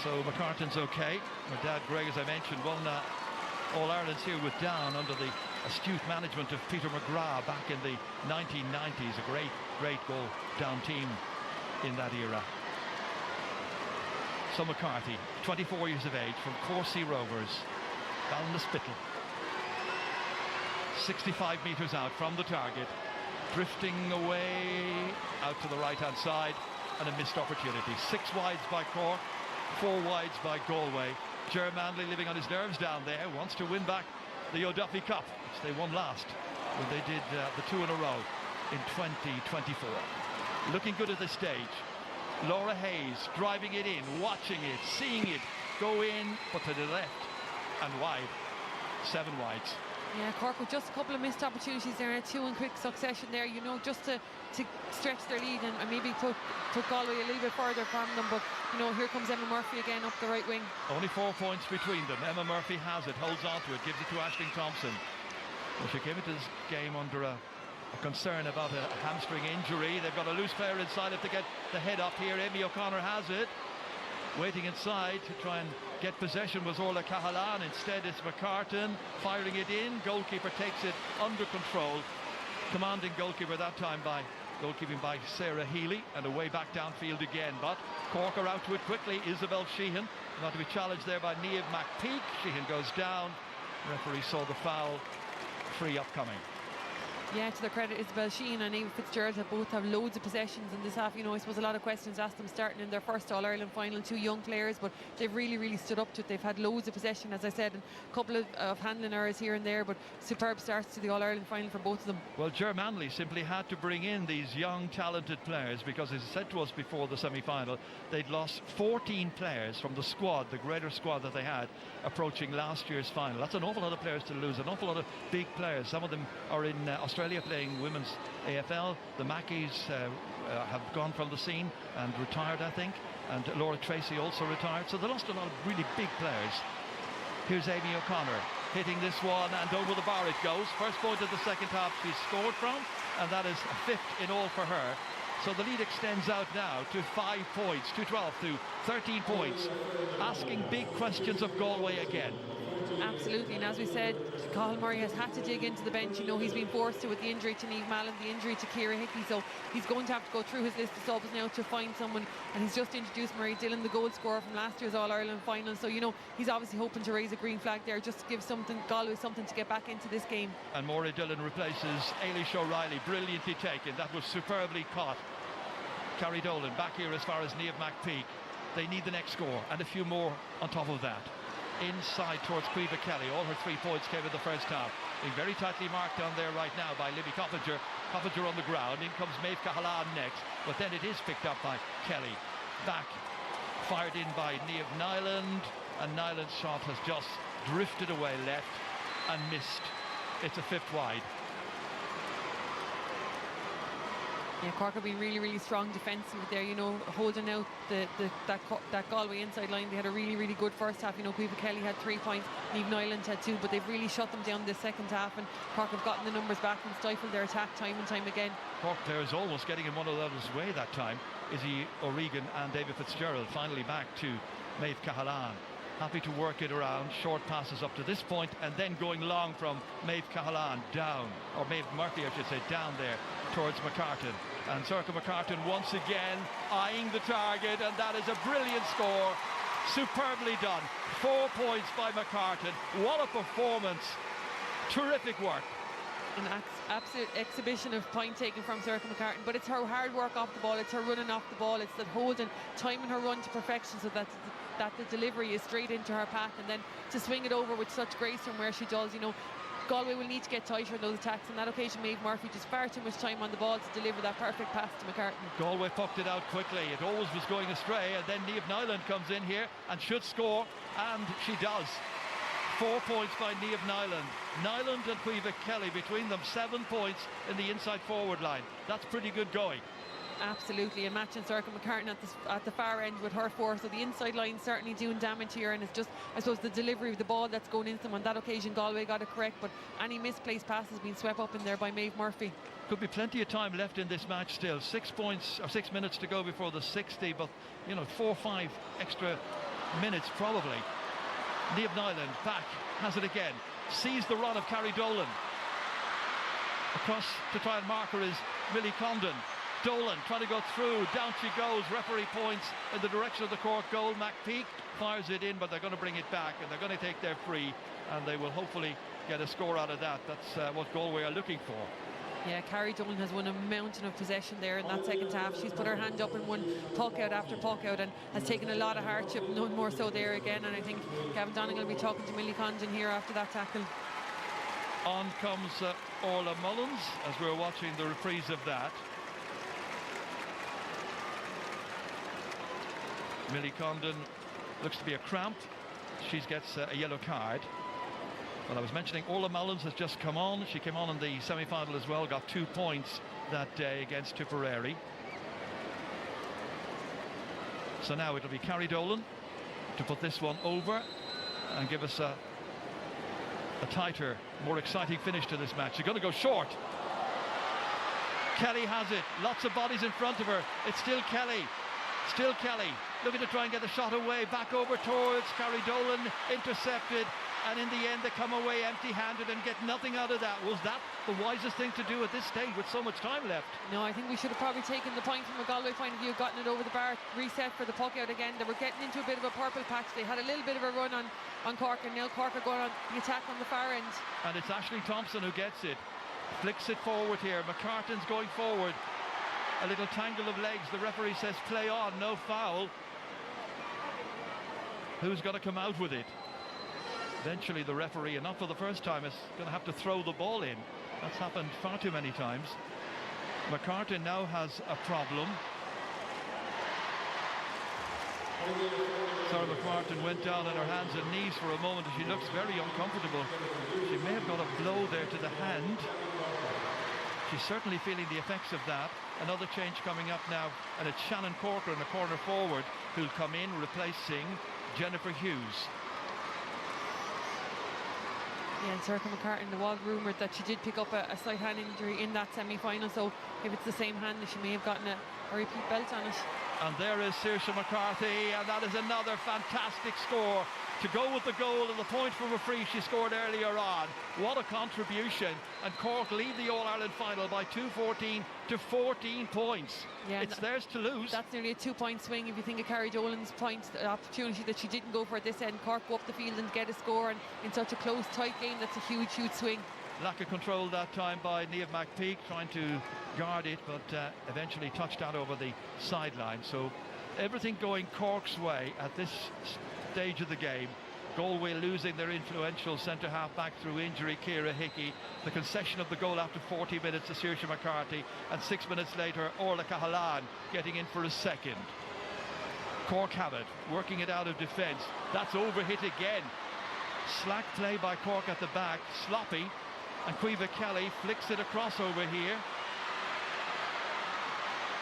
Speaker 5: So McCartan's okay. Her dad, Greg, as I mentioned, won All-Ireland's here with Down under the astute management of Peter McGrath back in the 1990s. A great, great goal Down team in that era. So McCarthy, 24 years of age, from Corsey Rovers, Ballinspittle. 65 metres out from the target, drifting away out to the right-hand side, and a missed opportunity. 6 wides by Cork, 4 wides by Galway. Ger Manley living on his nerves down there, wants to win back the O'Duffy Cup, which they won last when they did the 2 in a row in 2024. Looking good at this stage. Laura Hayes driving it in, watching it, seeing it go in, but to the left and wide. 7 wides.
Speaker 4: Yeah, Cork with just a couple of missed opportunities there, 2 in quick succession there, you know, just to stretch their lead and maybe took Galway a little bit further from them. But, you know, here comes Emma Murphy again up the right wing.
Speaker 5: Only 4 points between them. Emma Murphy has it, holds on to it, gives it to Aisling Thompson. Well, she came into this game under a concern about a hamstring injury. They've got a loose player inside it to get the head up here. Amy O'Connor has it. waiting inside to try and get possession was Orla Cahalan. Instead it's McCartan firing it in. Goalkeeper takes it under control. Commanding goalkeeper that time by goalkeeping by Sarah Healy, and away back downfield again. But Cork are out to it quickly. Isabel Sheehan not to be challenged there by Niamh McPeak. Sheehan goes down. Referee saw the foul. Free upcoming.
Speaker 4: Yeah, to their credit, Isabel Sheehan and Eva Fitzgerald both have loads of possessions in this half. You know, I suppose a lot of questions asked them starting in their first All-Ireland final. Two young players, but they've really stood up to it. They've had loads of possession, as I said, and a couple of handling errors here and there, but superb starts to the All-Ireland final for both of them.
Speaker 5: Well, Ger Manley simply had to bring in these young, talented players because, as he said to us before the semi-final, they'd lost 14 players from the squad, the greater squad that they had, approaching last year's final. That's an awful lot of players to lose, an awful lot of big players. Some of them are in Australia playing women's AFL. The Mackeys have gone from the scene and retired, I think, and Laura Tracy also retired, so they lost a lot of really big players. Here's Amy O'Connor hitting this one, and over the bar it goes. First point of the second half she's scored from, and that is a fifth in all for her. So the lead extends out now to 5 points, to 12 to 13 points. Asking big questions of Galway again.
Speaker 4: Absolutely, and as we said, Cathal Murray has had to dig into the bench. You know, he's been forced to with the injury to Niamh Mallon, the injury to Ciara Hickey, so he's going to have to go through his list of subs now to find someone, and he's just introduced Murray Dillon, the goal scorer from last year's All-Ireland final, so you know, he's obviously hoping to raise a green flag there just to give Galway something to get back into this game.
Speaker 5: And Murray Dillon replaces Ailish O'Reilly, brilliantly taken. That was superbly caught. Carrie Dolan back here as far as Niamh McPeak. They need the next score and a few more on top of that. Inside towards Caoimhe Kelly. All her 3 points came in the first half. Being very tightly marked down there right now by Libby Coppinger. Coppinger on the ground. In comes Maeve Cahalan next. But then it is picked up by Kelly. Back. Fired in by Niamh Nyland. And Nyland's shot has just drifted away left and missed. It's a fifth wide.
Speaker 4: Yeah, Cork have been really strong defensively there, you know, holding out that Galway inside line. They had a really good first half. You know, Caoimhe Kelly had 3 points, Niamh Nyland had 2, but they've really shut them down this second half, and Cork have gotten the numbers back and stifled their attack time and time again.
Speaker 5: Cork players almost getting in one of those way that time. Izzy O'Regan and David Fitzgerald finally back to Maeve Cahalan. Happy to work it around, short passes up to this point, and then going long from Maeve Cahalan down, or Maeve Murphy I should say, down there towards McCartan. And Circa McCartan once again eyeing the target, and that is a brilliant score. Superbly done. 4 points by McCartan. What a performance. Terrific work.
Speaker 4: An absolute exhibition of point taking from Circa McCartan, but it's her hard work off the ball, it's her running off the ball, it's that holding, timing her run to perfection so that the delivery is straight into her path, and then to swing it over with such grace from where she does. You know, Galway will need to get tighter in those attacks. On that occasion, Maeve Murphy just far too much time on the ball to deliver that perfect pass to McCartan.
Speaker 5: Galway pucked it out quickly. It always was going astray, and then Niamh Nyland comes in here and should score, and she does. 4 points by Niamh Nyland. Nyland and Caoimhe Kelly between them, 7 points in the inside forward line. That's pretty good going.
Speaker 4: Absolutely, and matching Circa McCartan at the far end with her 4, so the inside line certainly doing damage here, and it's just, I suppose, the delivery of the ball that's going into them. On that occasion Galway got it correct, but any misplaced pass has been swept up in there by Maeve Murphy.
Speaker 5: Could be plenty of time left in this match still. 6 points or 6 minutes to go before the 60, but you know, 4 or 5 extra minutes probably. Niamh Nyland back, has it again, sees the run of Carrie Dolan. Across to try and mark her is Millie Condon. Dolan trying to go through, down she goes. Referee points in the direction of the Cork goal. McPeak fires it in, but they're going to bring it back, and they're going to take their free, and they will hopefully get a score out of that. That's what Galway are looking for.
Speaker 4: Yeah, Carrie Dolan has won a mountain of possession there in that second half. She's put her hand up and won puck out after puck out, and has taken a lot of hardship, none more so there again. And I think Gavin Donegal will be talking to Millie Condon here after that tackle.
Speaker 5: On comes Orla Mullins as we're watching the reprise of that. Millie Condon looks to be a cramp. She gets a yellow card. Well, I was mentioning Orla Mullins has just come on. She came on in the semi-final as well, got 2 points that day against Tipperary. So now it'll be Carrie Dolan to put this one over and give us a tighter, more exciting finish to this match. She's going to go short. Kelly has it. Lots of bodies in front of her. It's still Kelly. Still Kelly looking to try and get a shot away. Back over towards Carrie Dolan, intercepted. And in the end, they come away empty-handed and get nothing out of that. Was that the wisest thing to do at this stage with so much time left?
Speaker 4: No, I think we should have probably taken the point from a Galway point of view, gotten it over the bar, reset for the puck out again. They were getting into a bit of a purple patch. They had a little bit of a run on Cork, and now Cork are going on the attack on the far end.
Speaker 5: And it's Aisling Thompson who gets it. Flicks it forward here. McCartan's going forward. A little tangle of legs. The referee says play on, no foul. Who's going to come out with it? Eventually the referee, and not for the first time, is going to have to throw the ball in. That's happened far too many times. McCartan now has a problem. Sarah McCartan went down on her hands and knees for a moment. She looks very uncomfortable. She may have got a blow there to the hand. She's certainly feeling the effects of that. Another change coming up now, and it's Shannon Corker in the corner forward who'll come in, replacing Jennifer Hughes.
Speaker 4: Yeah, and Sarah McCartan, there was rumoured that she did pick up a slight hand injury in that semi-final, so if it's the same hand, she may have gotten a repeat belt on it.
Speaker 5: And there is Saoirse McCarthy, and that is another fantastic score to go with the goal and the point from a free she scored earlier on. What a contribution. And Cork lead the All-Ireland final by 2-14 to 14 points. Yeah, it's theirs to lose.
Speaker 4: That's nearly a 2-point swing if you think of Carrie Dolan's points, the opportunity that she didn't go for at this end. Cork go up the field and get a score, and in such a close, tight game, that's a huge, huge swing.
Speaker 5: Lack of control that time by Niamh McPeak, trying to guard it, but eventually touched out over the sideline. So everything going Cork's way at this stage of the game. Galway losing their influential centre-half back through injury, Ciara Hickey. The concession of the goal after 40 minutes to Saoirse McCarthy, and 6 minutes later Orla Cahalan getting in for a second. Cork have it, working it out of defence. That's overhit again. Slack play by Cork at the back, sloppy, and Caoimhe Kelly flicks it across over here.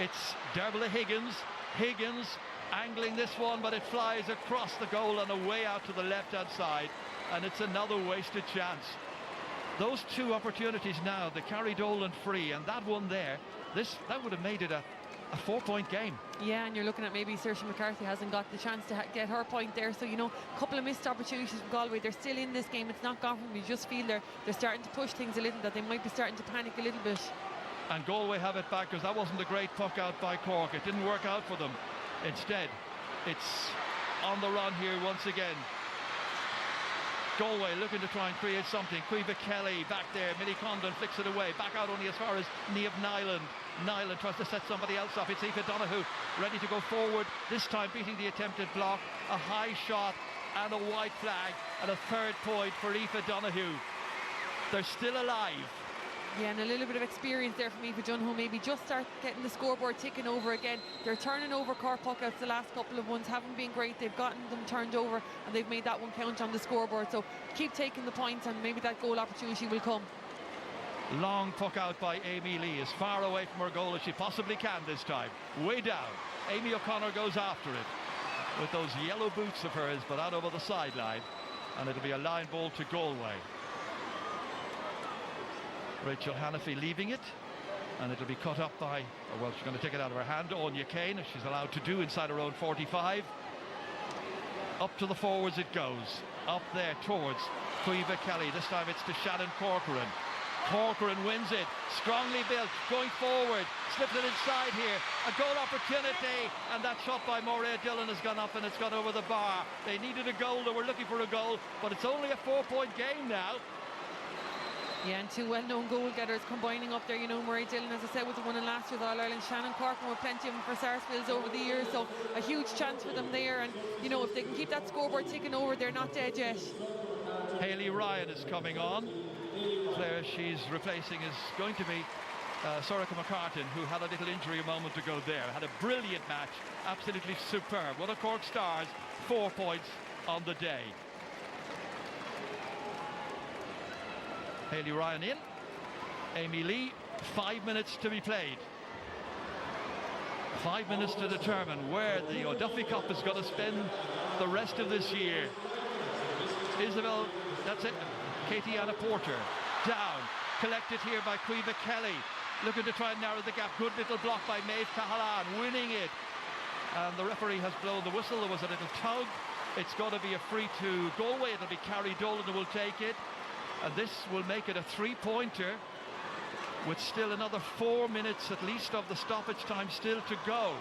Speaker 5: It's Dervla Higgins angling this one, but it flies across the goal and away out to the left-hand side, and it's another wasted chance. Those two opportunities now, the Carrie Dolan free and that one there, that would have made it a 4-point game.
Speaker 4: Yeah, and you're looking at maybe Saoirse McCarthy hasn't got the chance to get her point there, so you know, a couple of missed opportunities from Galway. They're still in this game, it's not gone from them. You just feel they're starting to push things a little, that they might be starting to panic a little bit.
Speaker 5: And Galway have it back, because that wasn't a great puck out by Cork. It didn't work out for them. Instead, it's on the run here once again. Galway looking to try and create something. Caoimhe Kelly back there. Millie Condon flicks it away. Back out only as far as Niamh Nyland. Nyland tries to set somebody else up. It's Aoife Donoghue ready to go forward. This time beating the attempted block. A high shot and a white flag. And a third point for Aoife Donoghue. They're still alive.
Speaker 4: Yeah, and a little bit of experience there from Aoife Donoghue. Maybe just start getting the scoreboard ticking over again. They're turning over Cork puckouts. The last couple of ones haven't been great. They've gotten them turned over, and they've made that one count on the scoreboard. So keep taking the points, and maybe that goal opportunity will come.
Speaker 5: Long puck out by Amy Lee, as far away from her goal as she possibly can this time. Way down. Amy O'Connor goes after it with those yellow boots of hers, but out over the sideline. And it'll be a line ball to Galway. Rachel Hannafy leaving it, and it'll be cut up by, well, she's going to take it out of her hand, Anya Kane, as she's allowed to do inside her own 45. Up to the forwards it goes. Up there towards Caoimhe Kelly. This time it's to Shannon Corcoran. Corcoran wins it, strongly built, going forward, slips it inside here. A goal opportunity, and that shot by Maureen Dillon has gone up and it's gone over the bar. They needed a goal, they were looking for a goal, but it's only a 4-point game now.
Speaker 4: Yeah, and two well-known goal-getters combining up there. You know, Murray Dillon, as I said, was the one in last year's All-Ireland. Shannon Corcoran with plenty of them for Sarsfields over the years, so a huge chance for them there. And, you know, if they can keep that scoreboard ticking over, they're not dead yet.
Speaker 5: Hayley Ryan is coming on. Player she's replacing is going to be Sorcha McCartan, who had a little injury a moment ago there. Had a brilliant match, absolutely superb. One of Cork stars, 4 points on the day. Hayley Ryan in. Amy Lee, 5 minutes to be played. 5 minutes to determine where the O'Duffy Cup is going to spend the rest of this year. Isabel, that's it. Katie Anna Porter, down. Collected here by Caoimhe Kelly. Looking to try and narrow the gap. Good little block by Maeve Cahalan, winning it. And the referee has blown the whistle. There was a little tug. It's going to be a free to Galway. It'll be Carrie Dolan who will take it. And this will make it a 3-pointer with still another 4 minutes at least of the stoppage time still to go.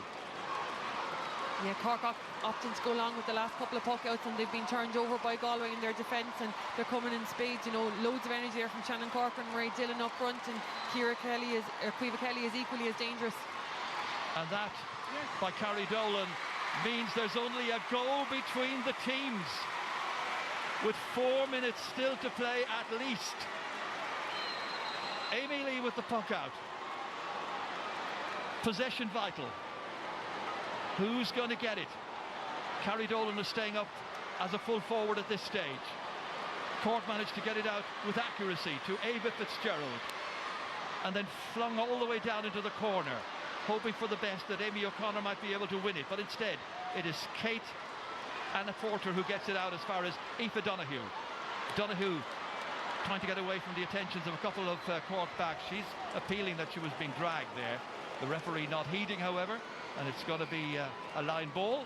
Speaker 4: Yeah, Cork opting to go along with the last couple of puck outs, and they've been turned over by Galway in their defence, and they're coming in spades. You know, loads of energy there from Shannon Corcoran, Ray Dillon up front, and Caoimhe Kelly is equally as dangerous.
Speaker 5: And that, by Carrie Dolan, means there's only a goal between the teams, with 4 minutes still to play at least. Amy Lee with the puck out. Possession vital. Who's going to get it? Carrie Dolan is staying up as a full forward at this stage. Cork managed to get it out with accuracy to Ava Fitzgerald, and then flung all the way down into the corner, hoping for the best, that Amy O'Connor might be able to win it. But instead, it is Kate Anna Porter who gets it out as far as Aoife Donoghue. Donoghue trying to get away from the attentions of a couple of Cork backs. She's appealing that she was being dragged there. The referee not heeding, however, and it's going to be a line ball.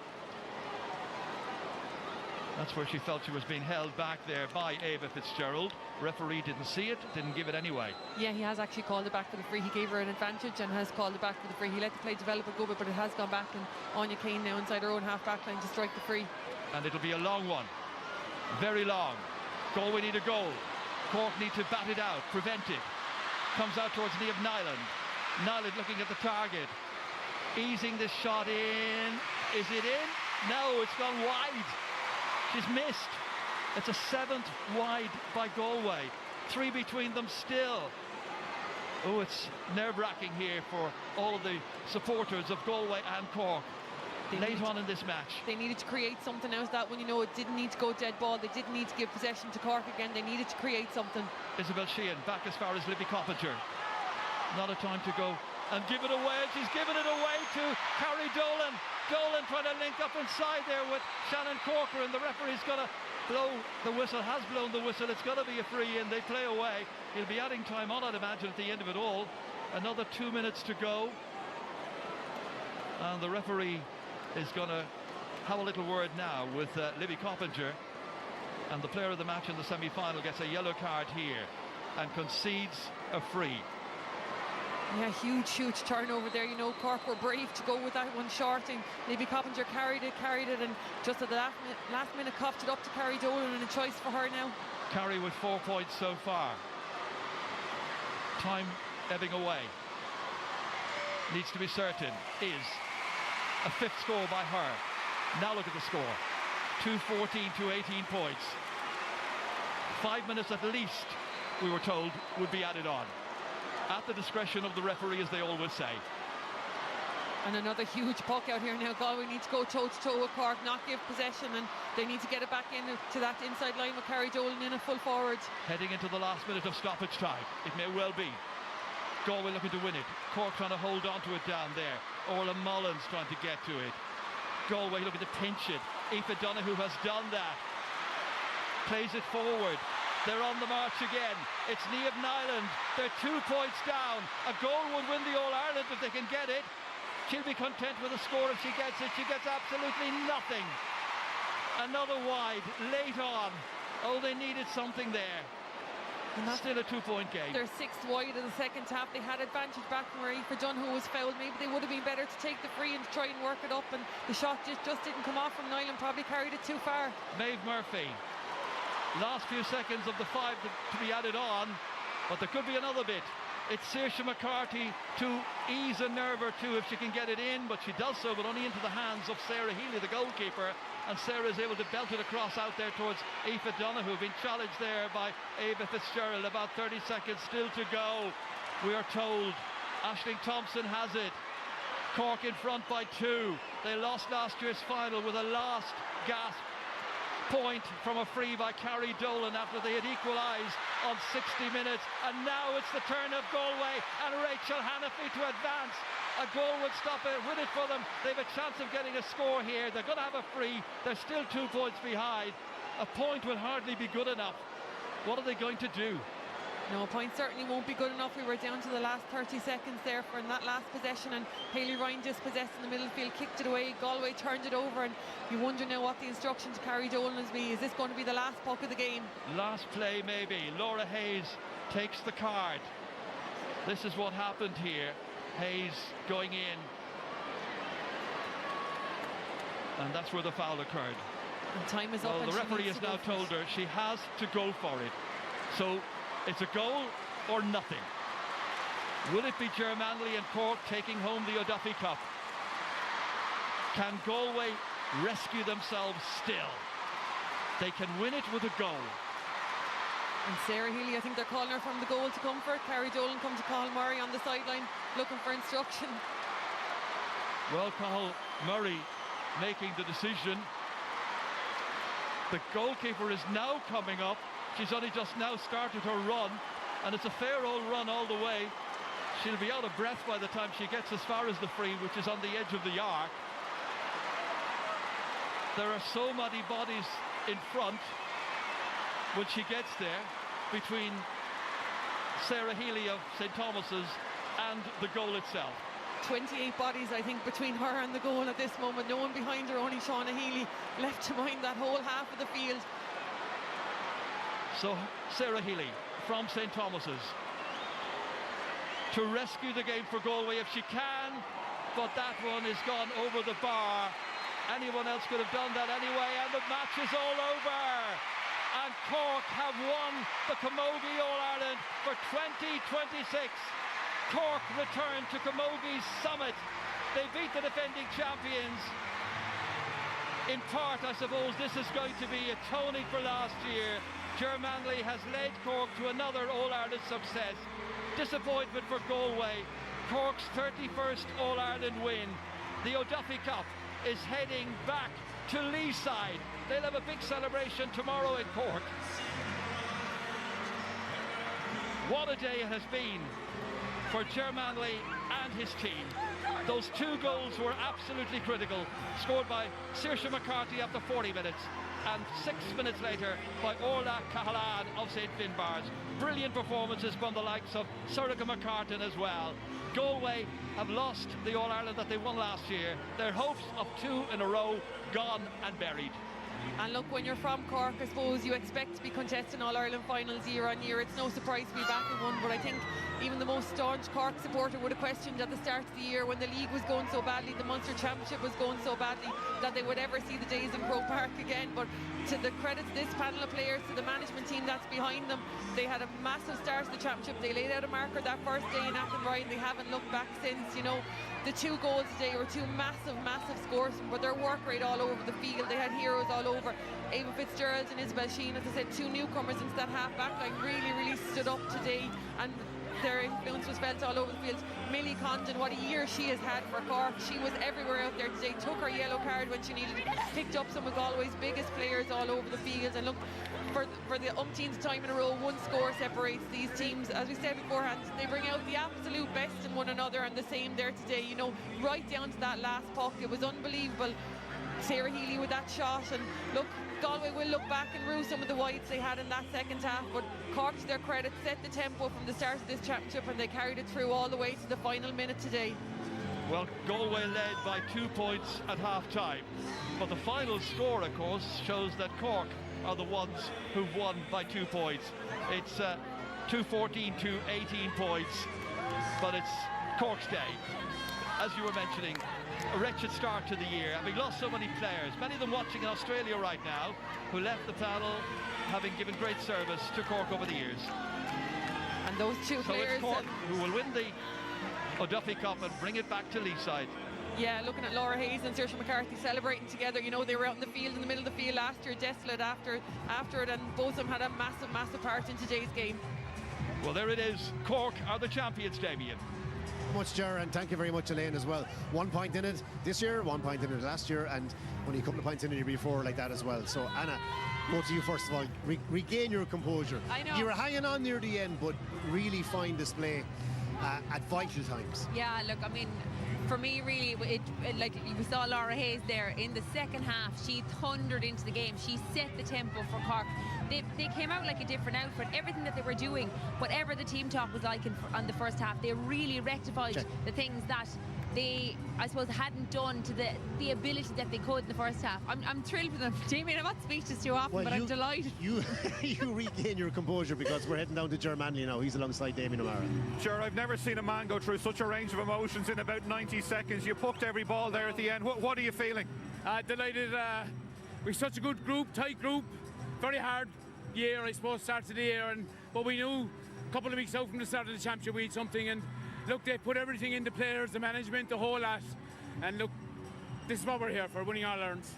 Speaker 5: That's where she felt she was being held back there by Ava Fitzgerald. Referee didn't see it, didn't give it anyway.
Speaker 4: Yeah, he has actually called it back for the free. He gave her an advantage and has called it back for the free. He let the play develop a go bit, but it has gone back, and Anya Kane now inside her own half-back line to strike the free.
Speaker 5: And it'll be a long one. Very long. Galway need a goal. Cork need to bat it out, prevent it. Comes out towards Niamh Nyland. Nyland looking at the target. Easing this shot in. Is it in? No, it's gone wide. She's missed. It's a 7th wide by Galway. 3 between them still. Oh, it's nerve-wracking here for all of the supporters of Galway and Cork. Late on in this match.
Speaker 4: They needed to create something out of that one. You know, it didn't need to go dead ball. They didn't need to give possession to Cork again. They needed to create something.
Speaker 5: Isabel Sheehan back as far as Libby Coppinger. Not a time to go and give it away. She's given it away to Carrie Dolan. Dolan trying to link up inside there with Shannon Corcoran. The referee's going to blow the whistle, has blown the whistle. It's going to be a free in. They play away. He'll be adding time on, I'd imagine, at the end of it all. Another 2 minutes to go. And the referee is going to have a little word now with Libby Coppinger. And the player of the match in the semi-final gets a yellow card here and concedes a free.
Speaker 4: Yeah, huge turnover there. You know, Cork were brave to go with that one short, and Libby Coppinger carried it, and just at the last minute coughed it up to Carrie Dolan, and a choice for her now.
Speaker 5: Carrie with 4 points so far. Time ebbing away. Needs to be certain. Is a 5th score by her. Now look at the score. 2-14 to 18 points. 5 minutes at least, we were told, would be added on. At the discretion of the referee, as they always say.
Speaker 4: And another huge puck out here now. Galway need to go toe-to-toe with Cork, not give possession, and they need to get it back into that inside line with Carrie Dolan in a full forward.
Speaker 5: Heading into the last minute of stoppage time. It may well be. Galway looking to win it. Cork trying to hold on to it down there. Orla Mullins trying to get to it. Galway looking to pinch it. Aoife Donoghue has done that. Plays it forward. They're on the march again. It's Niamh Nyland. They're 2 points down. A goal would win the All-Ireland if they can get it. She'll be content with a score if she gets it. She gets absolutely nothing. Another wide, late on. Oh, they needed something there. Still a 2-point game.
Speaker 4: They're 6th wide in the second half. They had advantage back from where Aoife Donoghue was fouled. Maybe they would have been better to take the free and to try and work it up, and the shot just didn't come off from Nyland. Probably carried it too far.
Speaker 5: Maeve Murphy. Last few seconds of the 5 to be added on, but there could be another bit. It's Saoirse McCarthy to ease a nerve or two if she can get it in, but she does so, but only into the hands of Sarah Healy, the goalkeeper, and Sarah is able to belt it across out there towards Aoife Donoghue, being challenged there by Ava Fitzgerald. About 30 seconds still to go. We are told Aisling Thompson has it. Cork in front by 2. They lost last year's final with a last gasp point from a free by Carrie Dolan after they had equalised on 60 minutes, and now it's the turn of Galway and Rachel Hannafy to advance. A goal would stop it, win it for them. They've a chance of getting a score here. They're going to have a free. They're still 2 points behind. A point will hardly be good enough. What are they going to do?
Speaker 4: No, points certainly won't be good enough. We were down to the last 30 seconds there for that last possession, and Hayley Ryan dispossessed in the middle field, kicked it away. Galway turned it over, and you wonder now what the instruction to Carrie Dolan is be. Is this going to be the last puck of the game?
Speaker 5: Last play maybe. Laura Hayes takes the card. This is what happened here. Hayes going in, and that's where the foul occurred.
Speaker 4: And time is up.
Speaker 5: Well,
Speaker 4: and
Speaker 5: the referee has now told her she has to go for it. So it's a goal or nothing. Will it be Germanley and Cork taking home the O'Duffy Cup? Can Galway rescue themselves still? They can win it with a goal.
Speaker 4: And Sarah Healy, I think they're calling her from the goal to come for it. Carrie Dolan come to Cathal Murray on the sideline looking for instruction.
Speaker 5: Well, Cathal Murray making the decision. The goalkeeper is now coming up. She's only just now started her run, and it's a fair old run all the way. She'll be out of breath by the time she gets as far as the free, which is on the edge of the arc. There are so many bodies in front when she gets there, between Sarah Healy of St. Thomas's and the goal itself.
Speaker 4: 28 bodies, I think, between her and the goal at this moment. No one behind her, only Shauna Healy left to mind that whole half of the field.
Speaker 5: So Sarah Healy from St. Thomas's to rescue the game for Galway if she can, but that one is gone over the bar. Anyone else could have done that anyway, and the match is all over. And Cork have won the Camogie All-Ireland for 2026. Cork return to Camogie's summit. They beat the defending champions. In part, I suppose, this is going to be atoning for last year. Germanley has led Cork to another All-Ireland success. Disappointment for Galway. Cork's 31st All-Ireland win. The O'Duffy Cup is heading back to Leeside. They'll have a big celebration tomorrow in Cork. What a day it has been for Germanley and his team. Those two goals were absolutely critical, scored by Saoirse McCarthy after 40 minutes, and 6 minutes later by Orla Cahalan of St. Finbarr's. Brilliant performances from the likes of Sorcha McCartan as well. Galway have lost the All-Ireland that they won last year. Their hopes of 2 in a row gone and buried.
Speaker 4: And look, when you're from Cork, I suppose you expect to be contesting All-Ireland finals year on year. It's no surprise to be back in one, but I think even the most staunch Cork supporter would have questioned at the start of the year, when the league was going so badly, the Munster Championship was going so badly, that they would ever see the days in Croke Park again. But to the credit to this panel of players, to the management team that's behind them, they had a massive start to the championship. They laid out a marker that first day in Athenry, and they haven't looked back since. You know, the 2 goals today were 2 massive scores, but their work rate all over the field. They had heroes all over. Ava Fitzgerald and Isabel Sheen, as I said, 2 newcomers into that half-back line, really stood up today, and their influence was felt all over the field. Millie Condon, what a year she has had for Cork. She was everywhere out there today, took her yellow card when she needed it, picked up some of Galway's biggest players all over the field, and look, for the umpteenth time in a row, 1 score separates these teams. As we said beforehand, they bring out the absolute best in one another, and the same there today, you know, right down to that last puck. It was unbelievable. Sarah Healy with that shot, and look, Galway will look back and rue some of the wides they had in that second half, but Cork, to their credit, set the tempo from the start of this championship, and they carried it through all the way to the final minute today.
Speaker 5: Well, Galway led by 2 points at half-time, but the final score, of course, shows that Cork are the ones who've won by 2 points. It's 2-14 to 18 points, but it's Cork's day. As you were mentioning, a wretched start to the year, having lost so many players, many of them watching in Australia right now, who left the panel having given great service to Cork over the years.
Speaker 4: And those 2 players...
Speaker 5: It's Cork who will win the O'Duffy Cup and bring it back to Leeside.
Speaker 4: Yeah, looking at Laura Hayes and Saoirse McCarthy celebrating together. You know, they were out in the field, in the middle of the field last year, desolate after it, and both of them had a massive part in today's game.
Speaker 5: Well, there it is. Cork are the champions, Damien.
Speaker 1: Much, Ger, and thank you very much, Elaine, as well. 1 point in it this year, 1 point in it last year, and only a couple of points in it the year before, like that as well. So, Anna, go to you first of all. Regain your composure.
Speaker 7: I know.
Speaker 1: You were hanging on near the end, but really fine display at vital times.
Speaker 7: Yeah, look, I mean, for me, really, like we saw Laura Hayes there in the second half. She thundered into the game. She set the tempo for Cork. They came out like a different outfit. Everything that they were doing, whatever the team talk was like on the first half, they really rectified the things that they, I suppose, hadn't done to the ability that they could in the first half. I'm thrilled for them. Damien, I'm not speechless too often, but I'm delighted.
Speaker 1: You regain your composure because we're heading down to Germany now. He's alongside Damien O'Mara.
Speaker 13: Sure, I've never seen a man go through such a range of emotions in about 90 seconds. You pucked every ball there at the end. What are you feeling?
Speaker 14: Delighted. We're such a good group, tight group. Very hard year, I suppose, start of the year. But we knew a couple of weeks out from the start of the championship we had something. And look, they put everything in, the players, the management, the whole lot. And look, this is what we're here for, winning All-Irelands.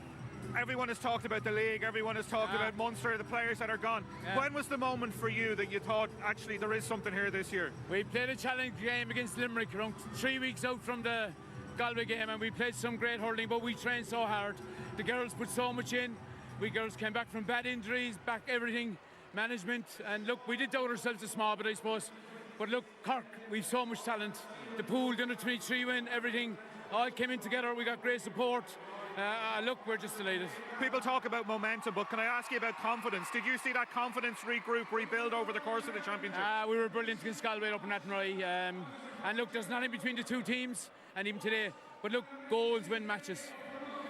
Speaker 13: Everyone has talked about the league, everyone has talked about Munster, the players that are gone. When was the moment for you that you thought, actually, there is something here this year?
Speaker 14: We played a challenge game against Limerick around 3 weeks out from the Galway game, and we played some great hurling, but we trained so hard. The girls put so much in. We girls came back from bad injuries, back everything, management, and look, we did doubt ourselves a small bit, I suppose. But look, Cork, we've so much talent. The pool, the under 23 win, everything, all came in together. We got great support. Look, we're just delighted.
Speaker 13: People talk about momentum, but can I ask you about confidence? Did you see that confidence regroup, rebuild over the course of the championship?
Speaker 14: We were brilliant against Galway up in Athenry. And look, there's nothing between the two teams, and even today. But look, goals win matches.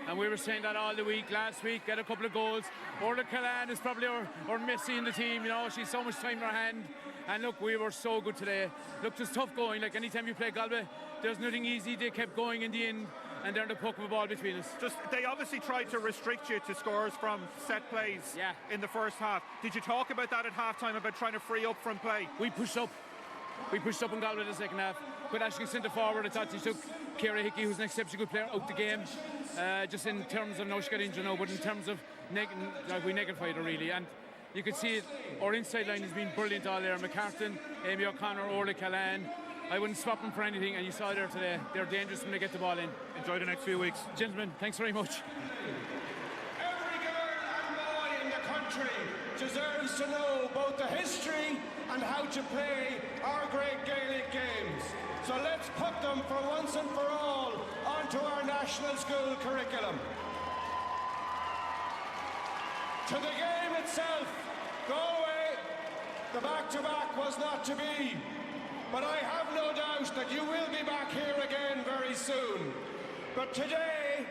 Speaker 14: And we were saying that all the week, last week, get a couple of goals. Orla Callan is probably our Messi in the team, you know, she's so much time in her hand. And look, we were so good today. Look, it was tough going, like anytime you play Galway, there's nothing easy. They kept going in the end, and they're in the puck of a ball between us.
Speaker 13: They obviously tried to restrict you to scores from set plays in the first half. Did you talk about that at half-time, about trying to free up from play?
Speaker 14: We pushed up. We pushed up in Galway in the second half. But actually centre forward, I thought she took Ciara Hickey, who's an exceptionally good player, out the game. Just in terms of, no, she got injured now, but in terms of, we negatified her really. And you could see it, our inside line has been brilliant all there. McCartan, Amy O'Connor, Orla Callan. I wouldn't swap them for anything, and you saw there today. They're dangerous when they get the ball in.
Speaker 13: Enjoy the next few weeks.
Speaker 14: Gentlemen, thanks very much.
Speaker 15: Every girl and boy in the country deserves to know both the history and how to play our great Gaelic games. So let's put them for once and for all onto our national school curriculum. To the game itself, Galway, the back-to-back was not to be. But I have no doubt that you will be back here again very soon. But today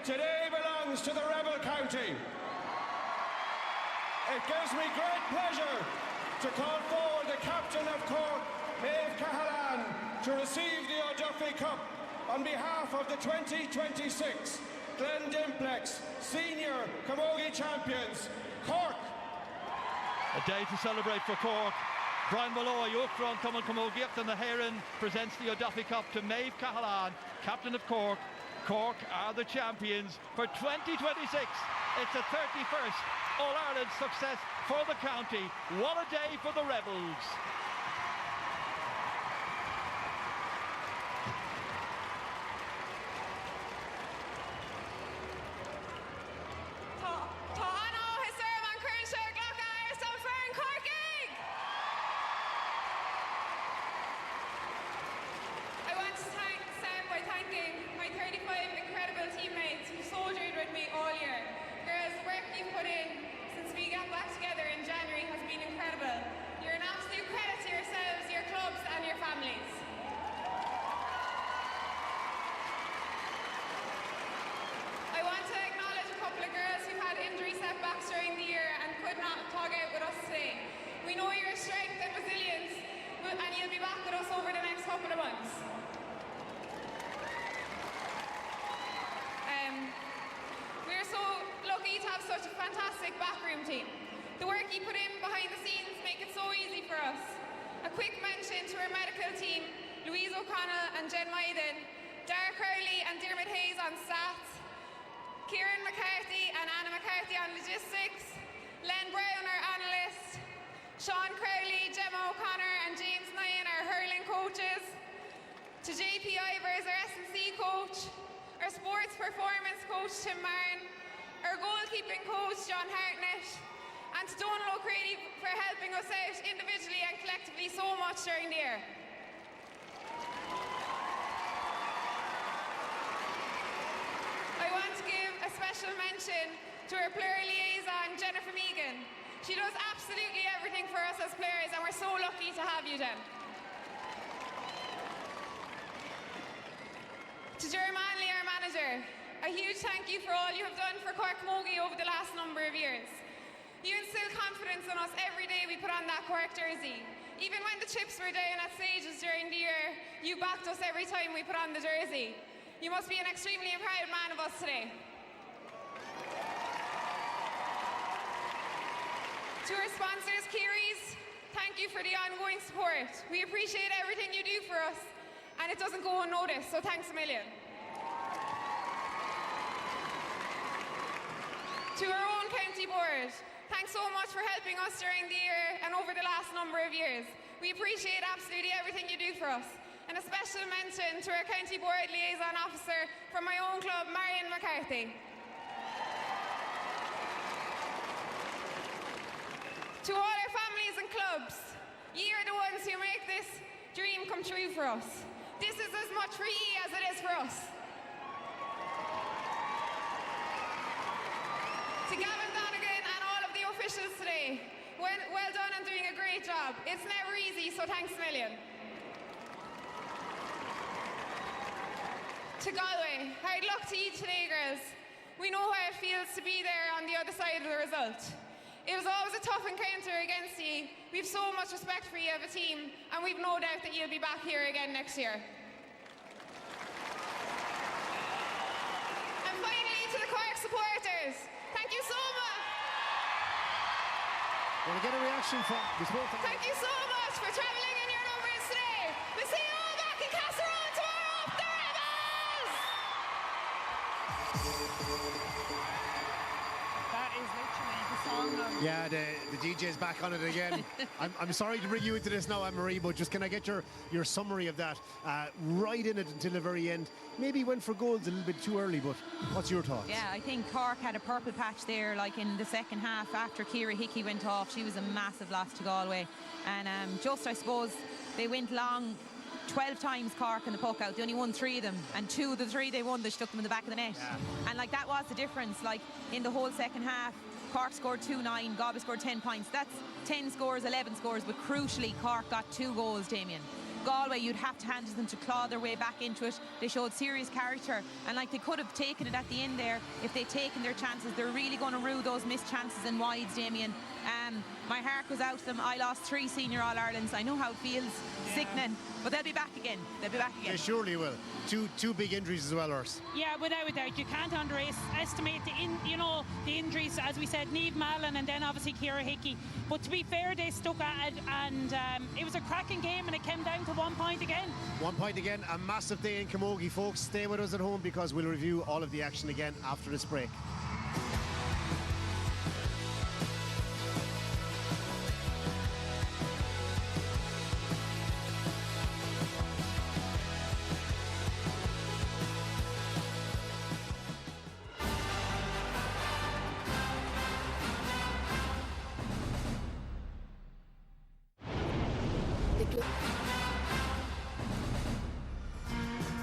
Speaker 15: belongs to the Rebel County. It gives me great pleasure to call forward the captain of Cork, Maeve Cahalane, to receive the O'Duffy Cup on behalf of the 2026 Glendimplex Senior Camogie Champions, Cork.
Speaker 5: A day to celebrate for Cork. Brian Malloy, Oakron, Cummon Camogie, and the Heron presents the O'Duffy Cup to Maeve Cahalane, captain of Cork. Cork are the champions for 2026. It's a 31st All-Ireland success for the county. What a day for the Rebels.
Speaker 16: To JP Ivers, our S&C coach, our sports performance coach, Tim Martin, our goalkeeping coach, John Hartnett, and to Donal O'Cready for helping us out individually and collectively so much during the year. special mention to our player liaison, Jennifer Megan. She does absolutely everything for us as players, and we're so lucky to have you, Jen. To Ger Manley, our manager, a huge thank you for all you have done for Cork Camogie over the last number of years. You instill confidence in us every day we put on that Cork jersey. Even when the chips were down at stages during the year, you backed us every time we put on the jersey. You must be an extremely proud man of us today. To our sponsors, Kiri's, thank you for the ongoing support. We appreciate everything you do for us, and it doesn't go unnoticed, so thanks a million. To our own county board, thanks so much for helping us during the year and over the last number of years. We appreciate absolutely everything you do for us. And a special mention to our county board liaison officer from my own club, Marion McCarthy. To all our families and clubs, ye are the ones who make this dream come true for us. This is as much for ye as it is for us. To Gavin Donegan and all of the officials today, well done and doing a great job. It's never easy, so thanks a million. To Galway, hard luck to you today, girls. We know how it feels to be there on the other side of the result. It was always a tough encounter against you. We've so much respect for you as a team, and we've no doubt that you'll be back here again next year. And finally, to the Cork supporters, thank you so much.
Speaker 1: Want to get a reaction from this both?
Speaker 16: Thank you so much for travelling in your numbers today. We'll see you all back in Casserole tomorrow. Up the Rebels!
Speaker 8: That is literally the song of...
Speaker 1: Yeah, the DJ's back on it again. I'm sorry to bring you into this now, Anne-Marie, but just can I get your summary of that? Right in it until the very end. Maybe went for goals a little bit too early, but what's your thoughts?
Speaker 6: Yeah, I think Cork had a purple patch there, like in the second half after Ciara Hickey went off. She was a massive loss to Galway. And just, I suppose, they went long 12 times Cork in the puck out. They only won 3 of them, and 2 of the 3 they won, they stuck them in the back of the net.
Speaker 1: Yeah.
Speaker 6: And like that was the difference. Like in the whole second half, Cork scored 2-9, Galway scored 10 points. That's 10 scores, 11 scores, but crucially Cork got 2 goals, Damien. Galway, you'd have to hand them to claw their way back into it. They showed serious character, and like they could have taken it at the end there if they'd taken their chances. They're really going to rue those missed chances and wides, Damien. My heart goes out to them. I lost 3 senior All-Irelands. I know how it feels, sickening, but they'll be back again. They'll be back again.
Speaker 1: They surely will. Two big injuries as well, Urs.
Speaker 8: Yeah, without a doubt. You can't underestimate the injuries, as we said, Niamh Mallon and then obviously Ciara Hickey. But to be fair, they stuck at it, and it was a cracking game, and it came down to 1 point again.
Speaker 1: 1 point again, a massive day in Camogie, folks. Stay with us at home because we'll review all of the action again after this break.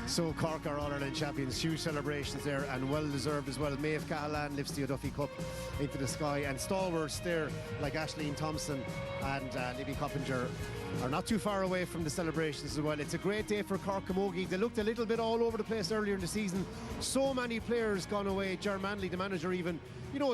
Speaker 1: So Cork are All-Ireland champions, huge celebrations there and well deserved as well. Maeve Cahalane lifts the O'Duffy Cup into the sky, and stalwarts there like Aisling Thompson and Libby Coppinger are not too far away from the celebrations as well. It's a great day for Cork Camogie. They looked a little bit all over the place earlier in the season. So many players gone away. Ger Manley, the manager, even,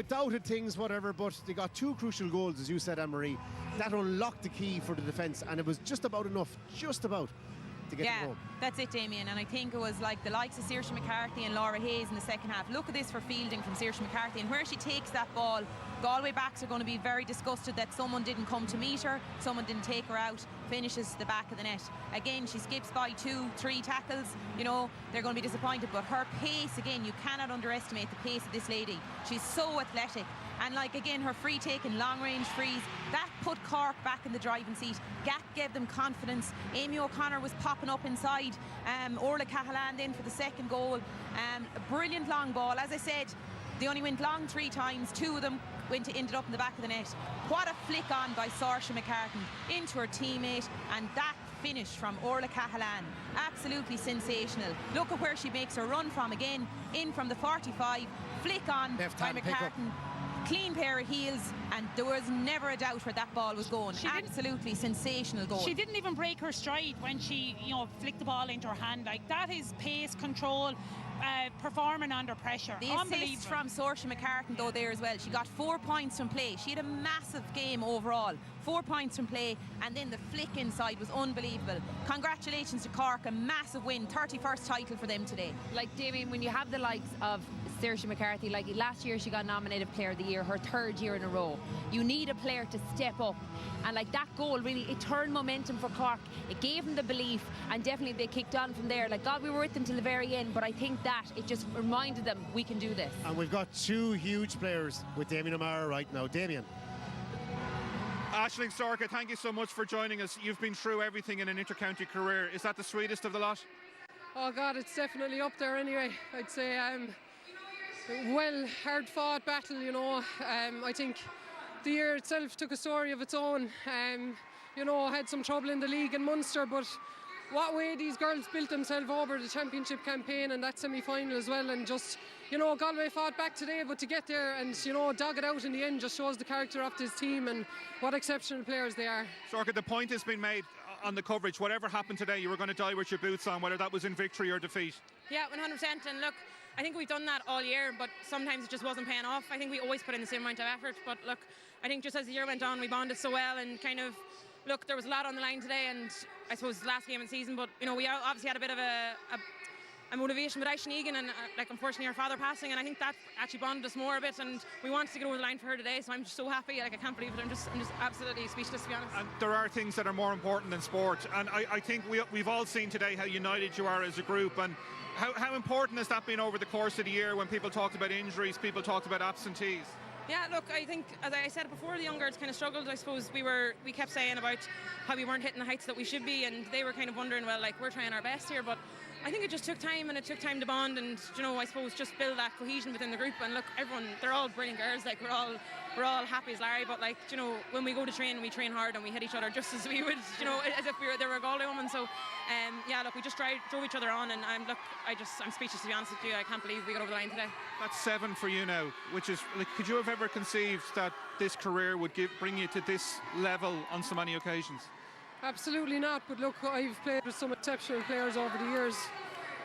Speaker 1: doubted things, whatever, but they got 2 crucial goals, as you said, Anne-Marie. That unlocked the key for the defence, and it was just about enough, to get them home.
Speaker 6: That's it, Damien, and I think it was like the likes of Saoirse McCarthy and Laura Hayes in the second half. Look at this for fielding from Saoirse McCarthy, and where she takes that ball, Galway backs are going to be very disgusted that someone didn't come to meet her, someone didn't take her out, finishes the back of the net. Again, she skips by 2-3 tackles, they're going to be disappointed, but her pace, again, you cannot underestimate the pace of this lady. She's so athletic, and again, her free taking, long range frees, that put Cork back in the driving seat. Gat gave them confidence. Amy O'Connor was popping up inside. Orla Cahalane then for the second goal. A brilliant long ball. As I said, they only went long 3 times. 2 of them ended up in the back of the net. What a flick on by Saoirse McCarthy into her teammate, and that finish from Orla Cahalane, absolutely sensational. Look at where she makes her run from again, in from the 45, flick on by McCartan. Clean pair of heels, and there was never a doubt where that ball was going. Absolutely sensational goal.
Speaker 8: She didn't even break her stride when she, flicked the ball into her hand. Like, that is pace, control, performing under pressure.
Speaker 6: The assist from Saoirse McCartan though there as well. She got 4 points from play. She had a massive game overall. 4 points from play, and then the flick inside was unbelievable. Congratulations to Cork, a massive win, 31st title for them today.
Speaker 7: Like, Damien, when you have the likes of Saoirse McCarthy, like last year she got nominated Player of the Year, her 3rd year in a row. You need a player to step up, and like that goal really, it turned momentum for Cork. It gave them the belief, and definitely they kicked on from there. Like, God, we were with them till the very end, but I think that it just reminded them we can do this.
Speaker 1: And we've got 2 huge players with Damien O'Meara right now. Damien.
Speaker 13: Aisling Sorka, thank you so much for joining us. You've been through everything in an inter-county career. Is that the sweetest of the lot?
Speaker 17: Oh God, it's definitely up there anyway. I'd say well, hard fought battle, I think the year itself took a story of its own. Had some trouble in the league in Munster, but what way these girls built themselves over the championship campaign and that semi-final as well, and just, Galway fought back today, but to get there and, dog it out in the end just shows the character of this team and what exceptional players they are.
Speaker 13: Sorka, the point has been made on the coverage. Whatever happened today, you were going to die with your boots on, whether that was in victory or defeat.
Speaker 18: Yeah, 100%. And look, I think we've done that all year, but sometimes it just wasn't paying off. I think we always put in the same amount of effort, but look, I think just as the year went on, we bonded so well, and kind of, look, there was a lot on the line today, and I suppose the last game of the season, but we obviously had a bit of a motivation with Aisling Egan, and unfortunately her father passing, and I think that actually bonded us more a bit, and we wanted to get over the line for her today, so I'm just so happy. I can't believe it. I'm just absolutely speechless, to be honest.
Speaker 13: And there are things that are more important than sport, and I think we've all seen today how united you are as a group, and how important has that been over the course of the year when people talked about injuries, people talked about absentees?
Speaker 18: Yeah, look, I think, as I said before, the young girls kind of struggled. I suppose we kept saying about how we weren't hitting the heights that we should be, and they were kind of wondering, well, like, we're trying our best here, but I think it just took time, and it took time to bond, and I suppose just build that cohesion within the group. And look, everyone, they're all brilliant girls. Like, we're all happy as Larry, but like, when we go to train, we train hard and we hit each other just as we would, as if they were a Galway woman. So yeah, look, we just drove each other on, and I'm speechless, to be honest with you. I can't believe we got over the line today. That's
Speaker 13: 7 for you now, which is, like, could you have ever conceived that this career would bring you to this level on so many occasions?
Speaker 17: Absolutely not, but look, I've played with some exceptional players over the years.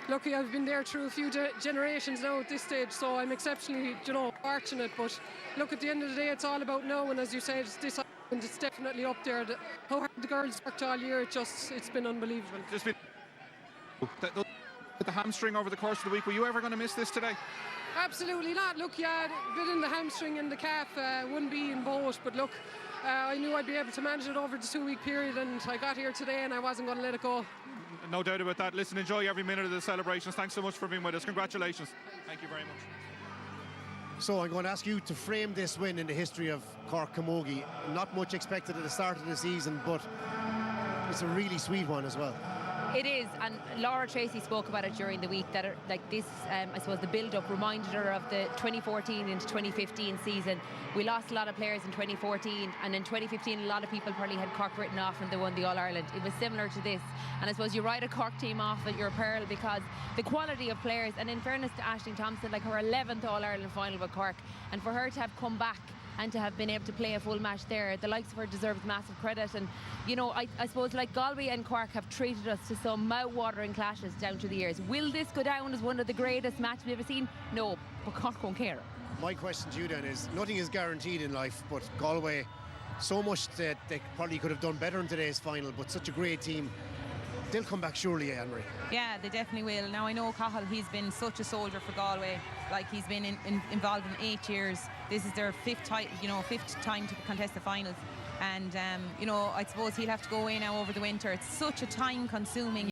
Speaker 17: Lucky I've been there through a few generations now at this stage, so I'm exceptionally, fortunate. But look, at the end of the day, it's all about now, and as you said, it's definitely up there. How hard the girls worked all year, it's been unbelievable.
Speaker 13: The hamstring over the course of the week, were you ever going to miss this today?
Speaker 17: Absolutely not. Look, yeah, a bit in the hamstring and the calf, wouldn't be in both, but look, I knew I'd be able to manage it over the 2-week period, and I got here today and I wasn't going to let it go.
Speaker 13: No doubt about that. Listen, enjoy every minute of the celebrations. Thanks so much for being with us. Congratulations. Thank you very much.
Speaker 1: So I'm going to ask you to frame this win in the history of Cork Camogie. Not much expected at the start of the season, but it's a really sweet one as well.
Speaker 7: It is, and Laura Tracy spoke about it during the week, that this, I suppose, the build-up reminded her of the 2014 into 2015 season. We lost a lot of players in 2014, and in 2015 a lot of people probably had Cork written off and they won the All-Ireland. It was similar to this, and I suppose you write a Cork team off at your peril because the quality of players, and in fairness to Aisling Thompson, like her 11th All-Ireland final with Cork, and for her to have come back and to have been able to play a full match there, the likes of her deserves massive credit. And I suppose, like, Galway and Cork have treated us to some mouth-watering clashes down through the years. Will this go down as one of the greatest matches we've ever seen? No, but Cork won't care.
Speaker 1: My question to you then is, nothing is guaranteed in life, but Galway, so much that they probably could have done better in today's final, but such a great team. They'll come back surely, Anne-Marie.
Speaker 6: Yeah, they definitely will. Now, I know Cahill, he's been such a soldier for Galway. Like, he's been involved in 8 years. This is their fifth time to contest the finals. And, I suppose he'll have to go away now over the winter. It's such a time-consuming